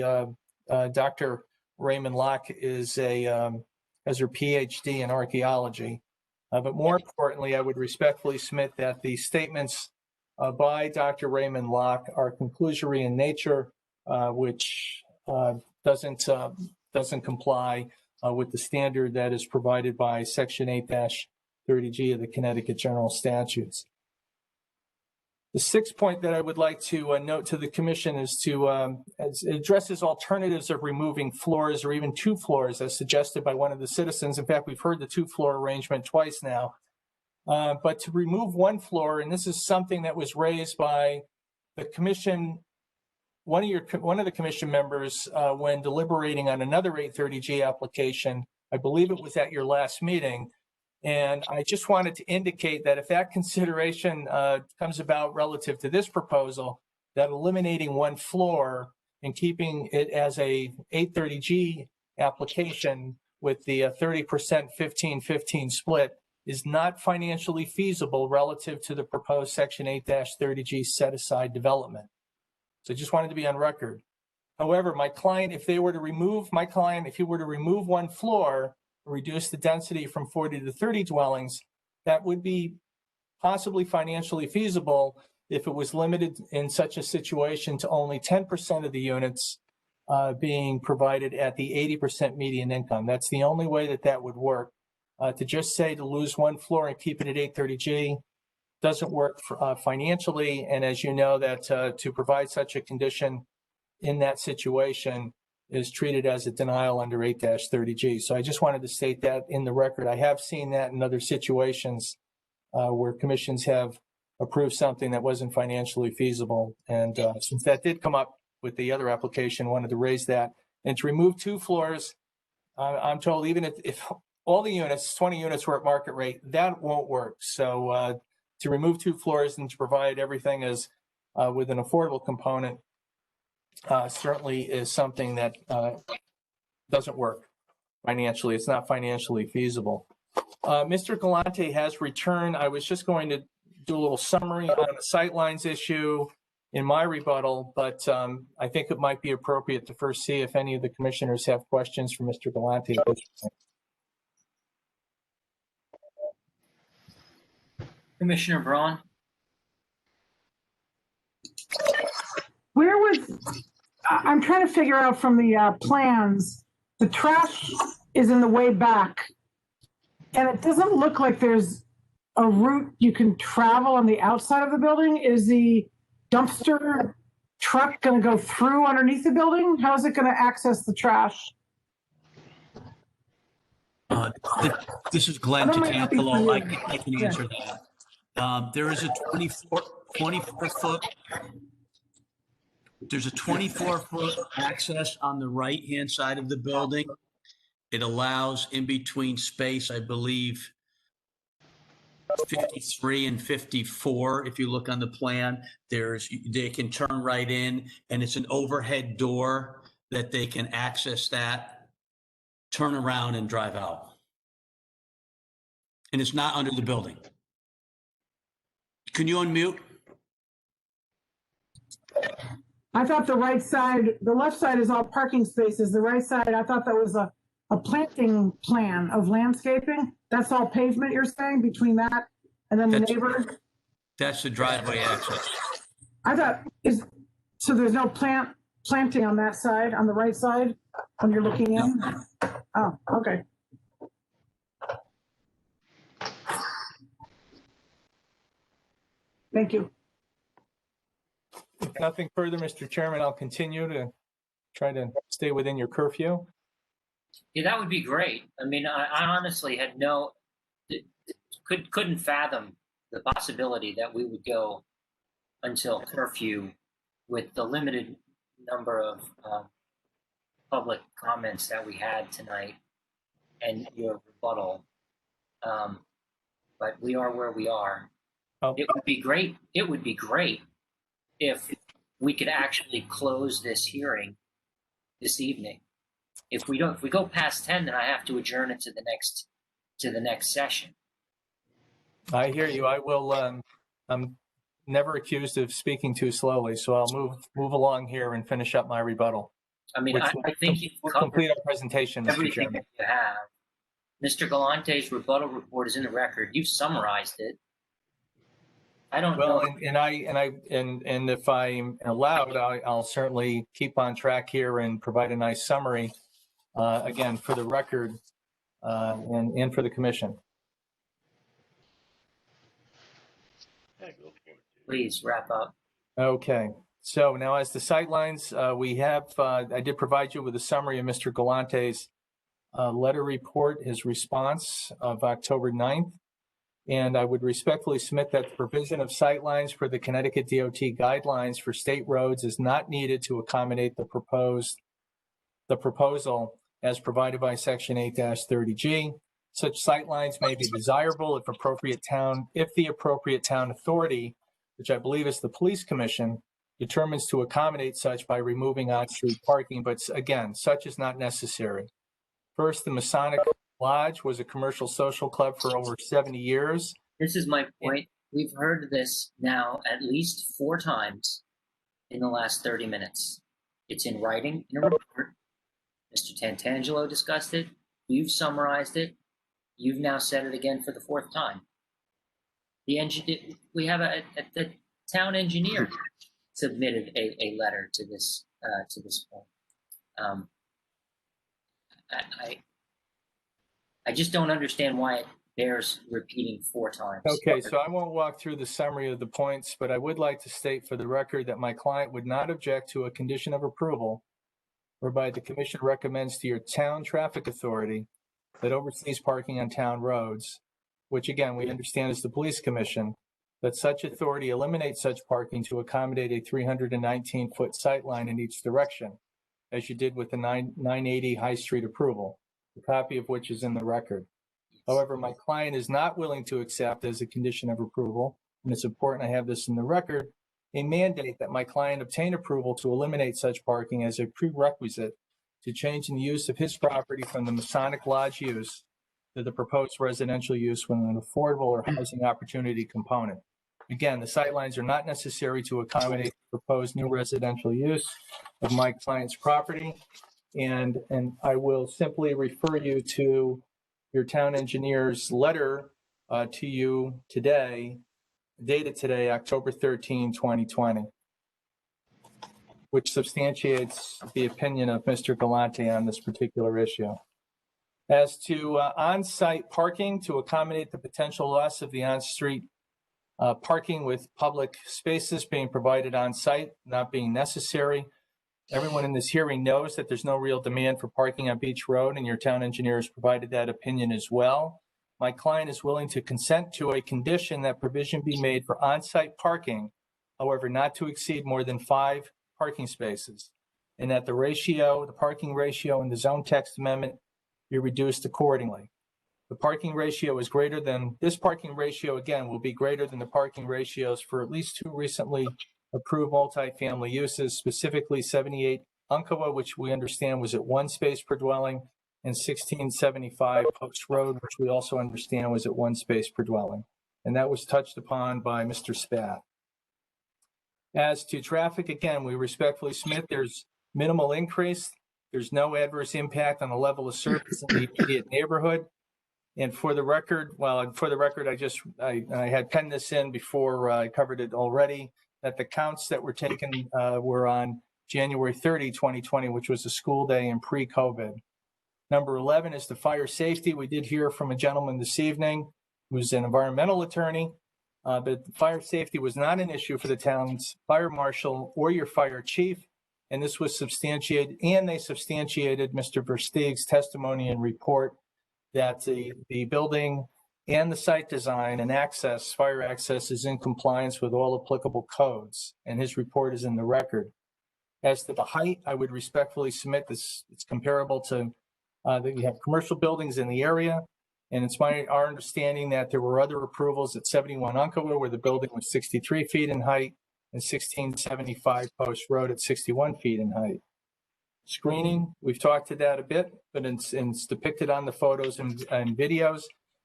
Dr. Raymond Locke, is has her PhD in archaeology. But more importantly, I would respectfully submit that the statements by Dr. Raymond Locke are conclusory in nature, which doesn't comply with the standard that is provided by Section 8-30G of the Connecticut General Statutes. The sixth point that I would like to note to the Commission is it addresses alternatives of removing floors or even 2 floors as suggested by one of the citizens. In fact, we've heard the 2-floor arrangement twice now. But to remove 1 floor, and this is something that was raised by the Commission, one of the Commission members when deliberating on another 830G application, I believe it was at your last meeting. And I just wanted to indicate that if that consideration comes about relative to this proposal, that eliminating 1 floor and keeping it as a 830G application with the 30% 15-15 split is not financially feasible relative to the proposed Section 8-30G set-aside development. So I just wanted to be on record. However, my client, if he were to remove 1 floor, reduce the density from 40 to 30 dwellings, that would be possibly financially feasible if it was limited in such a situation to only 10% of the units being provided at the 80% median income. That's the only way that would work. To just say to lose 1 floor and keep it at 830G doesn't work financially. And as you know, that to provide such a condition in that situation is treated as a denial under 8-30G. So I just wanted to state that in the record. I have seen that in other situations where commissions have approved something that wasn't financially feasible. And since that did come up with the other application, wanted to raise that. And to remove 2 floors, I'm told even if all the units, 20 units were at market rate, that won't work. So to remove 2 floors and to provide everything as with an affordable component certainly is something that doesn't work financially. It's not financially feasible. Mr. Galante has returned. I was just going to do a little summary on the sightlines issue in my rebuttal, but I think it might be appropriate to first see if any of the commissioners have questions for Mr. Galante. Commissioner Braun? Where was, I'm trying to figure out from the plans, the trash is in the way back. And it doesn't look like there's a route you can travel on the outside of the building. Is the dumpster truck going to go through underneath the building? How is it going to access the trash? This is Glenn Tatangelo. I can answer that. There is a 24-foot. There's a 24-foot access on the right-hand side of the building. It allows in between space, I believe, 53 and 54. If you look on the plan, they can turn right in, and it's an overhead door that they can access that, turn around, and drive out. And it's not under the building. Can you unmute? I thought the right side, the left side is all parking spaces. The right side, I thought that was a planting plan of landscaping. That's all pavement, you're saying, between that and then the neighbors? That's the driveway access. I thought, so there's no planting on that side, on the right side, when you're looking in? Oh, okay. Thank you. If nothing further, Mr. Chairman, I'll continue to try to stay within your curfew. Yeah, that would be great. I mean, I honestly had couldn't fathom the possibility that we would go until curfew with the limited number of public comments that we had tonight and your rebuttal. But we are where we are. Oh. It would be great. It would be great if we could actually close this hearing this evening. If we go past 10, then I have to adjourn it to the next session. I hear you. I will. I'm never accused of speaking too slowly, so I'll move along here and finish up my rebuttal. I mean, I think you've complete our presentation, Mr. Chairman. That you have. Mr. Galante's rebuttal report is in the record. You've summarized it. I don't Well, know. and if I'm allowed, I'll certainly keep on track here and provide a nice summary, again, for the record, and for the commission. Please wrap up. Okay, so now as the sightlines, we have, I did provide you with a summary of Mr. Galante's letter report, his response of October 9th. And I would respectfully submit that the provision of sightlines for the Connecticut DOT guidelines for state roads is not needed to accommodate the proposal as provided by Section 8-30G. Such sightlines may be desirable if the appropriate town authority, which I believe is the police commission, determines to accommodate such by removing on-street parking. But again, such is not necessary. First, the Masonic Lodge was a commercial social club for over 70 years. This is my point. We've heard this now at least 4 times in the last 30 minutes. It's in writing in a report. Mr. Tantangelo discussed it. You've summarized it. You've now said it again for the 4th time. We have the town engineer submitted a letter to this point. I just don't understand why it bears repeating 4 times. Okay, so I won't walk through the summary of the points, but I would like to state for the record that my client would not object to a condition of approval whereby the commission recommends to your town traffic authority that oversees parking on town roads, which again, we understand is the police commission, that such authority eliminates such parking to accommodate a 319-foot sightline in each direction, as you did with the 980 High Street approval, a copy of which is in the record. However, my client is not willing to accept as a condition of approval, and it's important I have this in the record, a mandate that my client obtain approval to eliminate such parking as a prerequisite to change in the use of his property from the Masonic Lodge use to the proposed residential use with an affordable or housing opportunity component. Again, the sightlines are not necessary to accommodate the proposed new residential use of my client's property. And I will simply refer you to your town engineer's letter to you today, dated today, October 13, 2020, which substantiates the opinion of Mr. Galante on this particular issue. As to on-site parking to accommodate the potential loss of the on-street parking with public spaces being provided on-site not being necessary. Everyone in this hearing knows that there's no real demand for parking on Beach Road, and your town engineer has provided that opinion as well. My client is willing to consent to a condition that provision be made for on-site parking, however, not to exceed more than 5 parking spaces, and that the parking ratio in the zone text amendment be reduced accordingly. The parking ratio is greater than, this parking ratio again will be greater than the parking ratios for at least 2 recently approved multifamily uses, specifically 78 Uncowa, which we understand was at 1 space per dwelling, and 1675 Post Road, which we also understand was at 1 space per dwelling. And that was touched upon by Mr. Spath. As to traffic, again, we respectfully submit there's minimal increase. There's no adverse impact on the level of service in the immediate neighborhood. And for the record, I had penned this in before I covered it already, that the counts that were taken were on January 30, 2020, which was a school day and pre-COVID. Number 11 is the fire safety. We did hear from a gentleman this evening who's an environmental attorney, but fire safety was not an issue for the town's fire marshal or your fire chief. And this was substantiated, and they substantiated Mr. Versteeg's testimony and report that the building and the site design and access, fire access, is in compliance with all applicable codes, and his report is in the record. As to the height, I would respectfully submit this, it's comparable to that we have commercial buildings in the area, and it's our understanding that there were other approvals at 71 Uncowa where the building was 63 feet in height, and 1675 Post Road at 61 feet in height. Screening, we've talked to that a bit, but it's depicted on the photos and videos.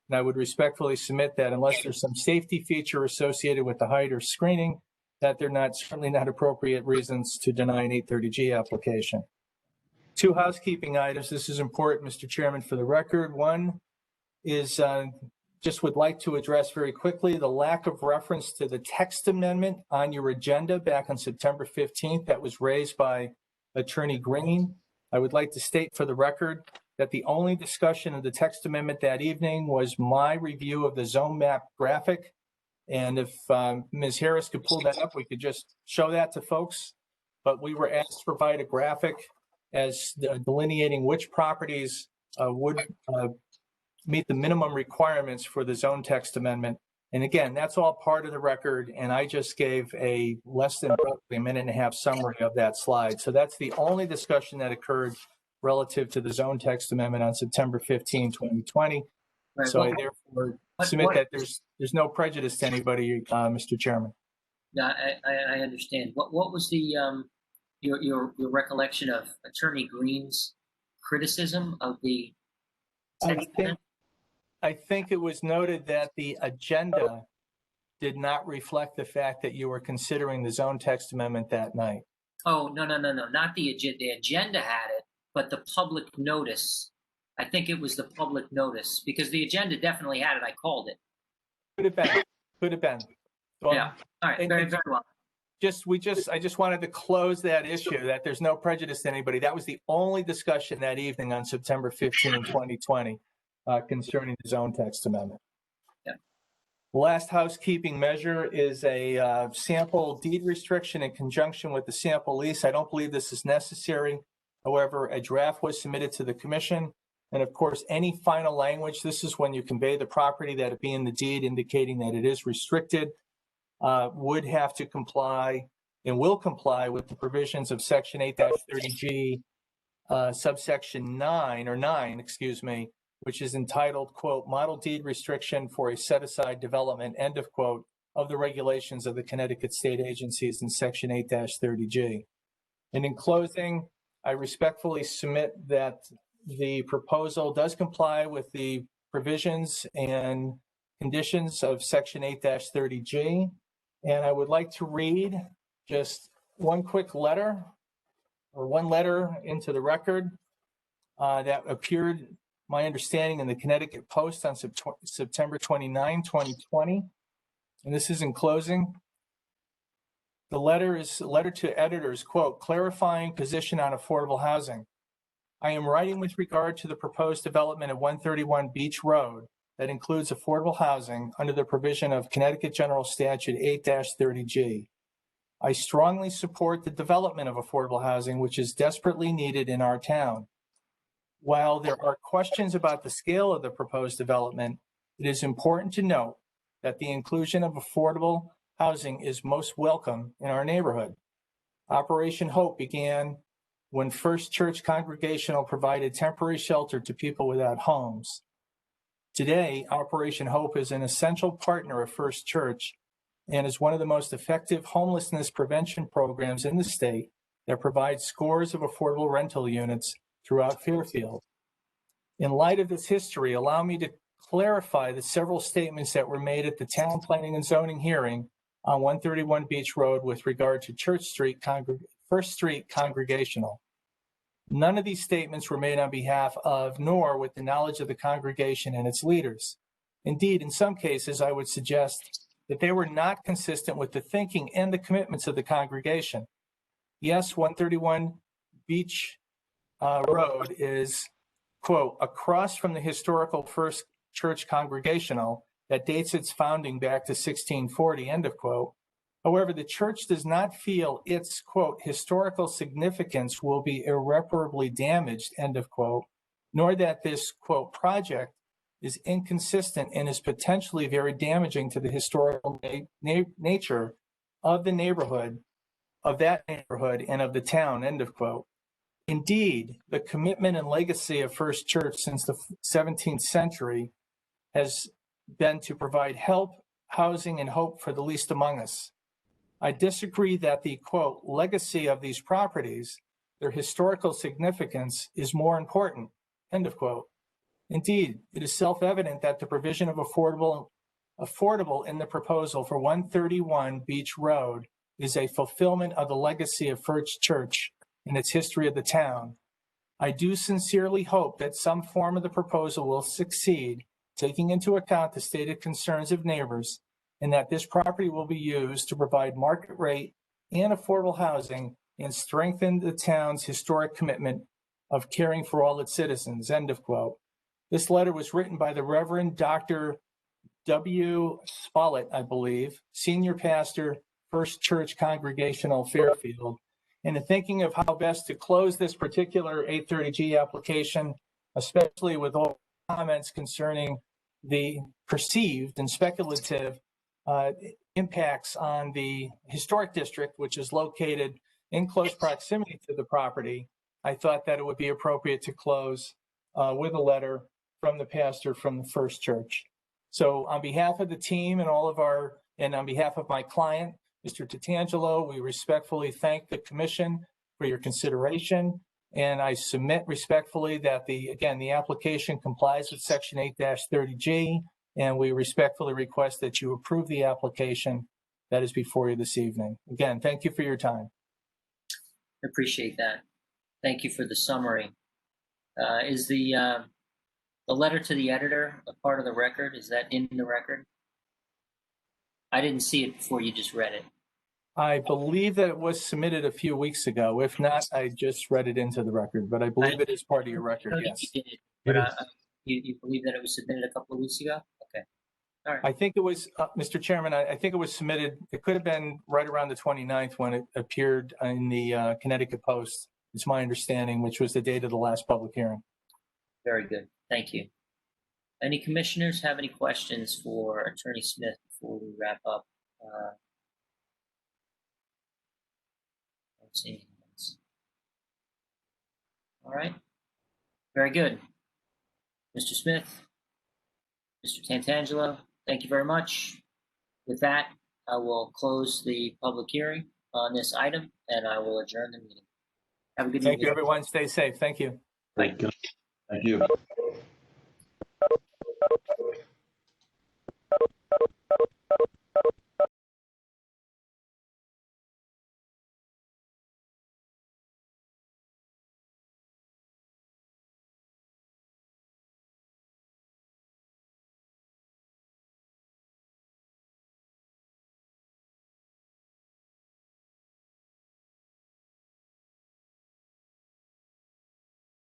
And I would respectfully submit that unless there's some safety feature associated with the height or screening, that they're certainly not appropriate reasons to deny an 830G application. 2 housekeeping items. This is important, Mr. Chairman, for the record. One is just would like to address very quickly the lack of reference to the text amendment on your agenda back on September 15th that was raised by Attorney Green. I would like to state for the record that the only discussion of the text amendment that evening was my review of the zone map graphic. And if Ms. Harris could pull that up, we could just show that to folks. But we were asked to provide a graphic as delineating which properties would meet the minimum requirements for the zone text amendment. And again, that's all part of the record. And I just gave a less than a minute and a half summary of that slide. So that's the only discussion that occurred relative to the zone text amendment on September 15, 2020. Right, So well, I therefore submit that there's no prejudice to anybody, Mr. Chairman. No, I understand. What was the your recollection of Attorney Green's criticism of the text amendment? I think it was noted that the agenda did not reflect the fact that you were considering the zone text amendment that night. Oh, no, not the agenda. The agenda had it, but the public notice, I think it was the public notice, because the agenda definitely had it. I called it. Could have been. Well, yeah. All right. Very well. I just wanted to close that issue that there's no prejudice to anybody. That was the only discussion that evening on September 15, 2020, concerning the zone text amendment. Yeah. The last housekeeping measure is a sample deed restriction in conjunction with the sample lease. I don't believe this is necessary. However, a draft was submitted to the commission. And of course, any final language, this is when you convey the property that it be in the deed indicating that it is restricted, would have to comply and will comply with the provisions of Section 8-30G, subsection 9, which is entitled, quote, model deed restriction for a set-aside development, end of quote, of the regulations of the Connecticut state agencies in Section 8-30G. And in closing, I respectfully submit that the proposal does comply with the provisions and conditions of Section 8-30G. And I would like to read just one quick letter, or one letter into the record that appeared, my understanding, in the Connecticut Post on September 29, 2020. And this is in closing. The letter is a letter to editors, quote, clarifying position on affordable housing. I am writing with regard to the proposed development of 131 Beach Road that includes affordable housing under the provision of Connecticut General Statute 8-30G. I strongly support the development of affordable housing, which is desperately needed in our town. While there are questions about the scale of the proposed development, it is important to note that the inclusion of affordable housing is most welcome in our neighborhood. Operation Hope began when First Church Congregational provided temporary shelter to people without homes. Today, Operation Hope is an essential partner of First Church and is one of the most effective homelessness prevention programs in the state that provides scores of affordable rental units throughout Fairfield. In light of this history, allow me to clarify the several statements that were made at the town planning and zoning hearing on 131 Beach Road with regard to First Street Congregational. None of these statements were made on behalf of, nor with the knowledge of the congregation and its leaders. Indeed, in some cases, I would suggest that they were not consistent with the thinking and the commitments of the congregation. Yes, 131 Beach Road is, quote, across from the historical First Church Congregational that dates its founding back to 1640, end of quote. However, the church does not feel its, quote, historical significance will be irreparably damaged, end of quote, nor that this, quote, project is inconsistent and is potentially very damaging to the historical nature of the neighborhood, of that neighborhood and of the town, end of quote. Indeed, the commitment and legacy of First Church since the 17th century has been to provide help, housing, and hope for the least among us. I disagree that the, quote, legacy of these properties, their historical significance, is more important, end of quote. Indeed, it is self-evident that the provision of affordable in the proposal for 131 Beach Road is a fulfillment of the legacy of First Church and its history of the town. I do sincerely hope that some form of the proposal will succeed taking into account the stated concerns of neighbors, and that this property will be used to provide market rate and affordable housing and strengthen the town's historic commitment of caring for all its citizens, end of quote. This letter was written by the Reverend Dr. W. Smollett, I believe, senior pastor, First Church Congregational Fairfield. And in thinking of how best to close this particular 830G application, especially with all comments concerning the perceived and speculative impacts on the historic district, which is located in close proximity to the property, I thought that it would be appropriate to close with a letter from the pastor from the First Church. So on behalf of the team and and on behalf of my client, Mr. Tatangelo, we respectfully thank the commission for your consideration. And I submit respectfully that the application complies with section 8-30G, and we respectfully request that you approve the application that is before you this evening. Again, thank you for your time. I appreciate that. Thank you for the summary. Is the letter to the editor a part of the record? Is that in the record? I didn't see it before you just read it. I believe that it was submitted a few weeks ago. If not, I just read it into the record, but I believe it is part of your record, yes. You did, but you believe that it was submitted a couple of weeks ago? Okay. All right. I think it was, Mr. Chairman, I think it was submitted, it could have been right around the 29th when it appeared in the Connecticut Post. It's my understanding, which was the date of the last public hearing. Very good. Thank you. Any commissioners have any questions for Attorney Smith before we wrap up? I don't see anything else. All right. Very good. Mr. Smith, Mr. Tatangelo, thank you very much. With that, I will close the public hearing on this item and I will adjourn the meeting. Have a good evening. Thank you, everyone. Stay safe. Thank you. Thank you. Thank you.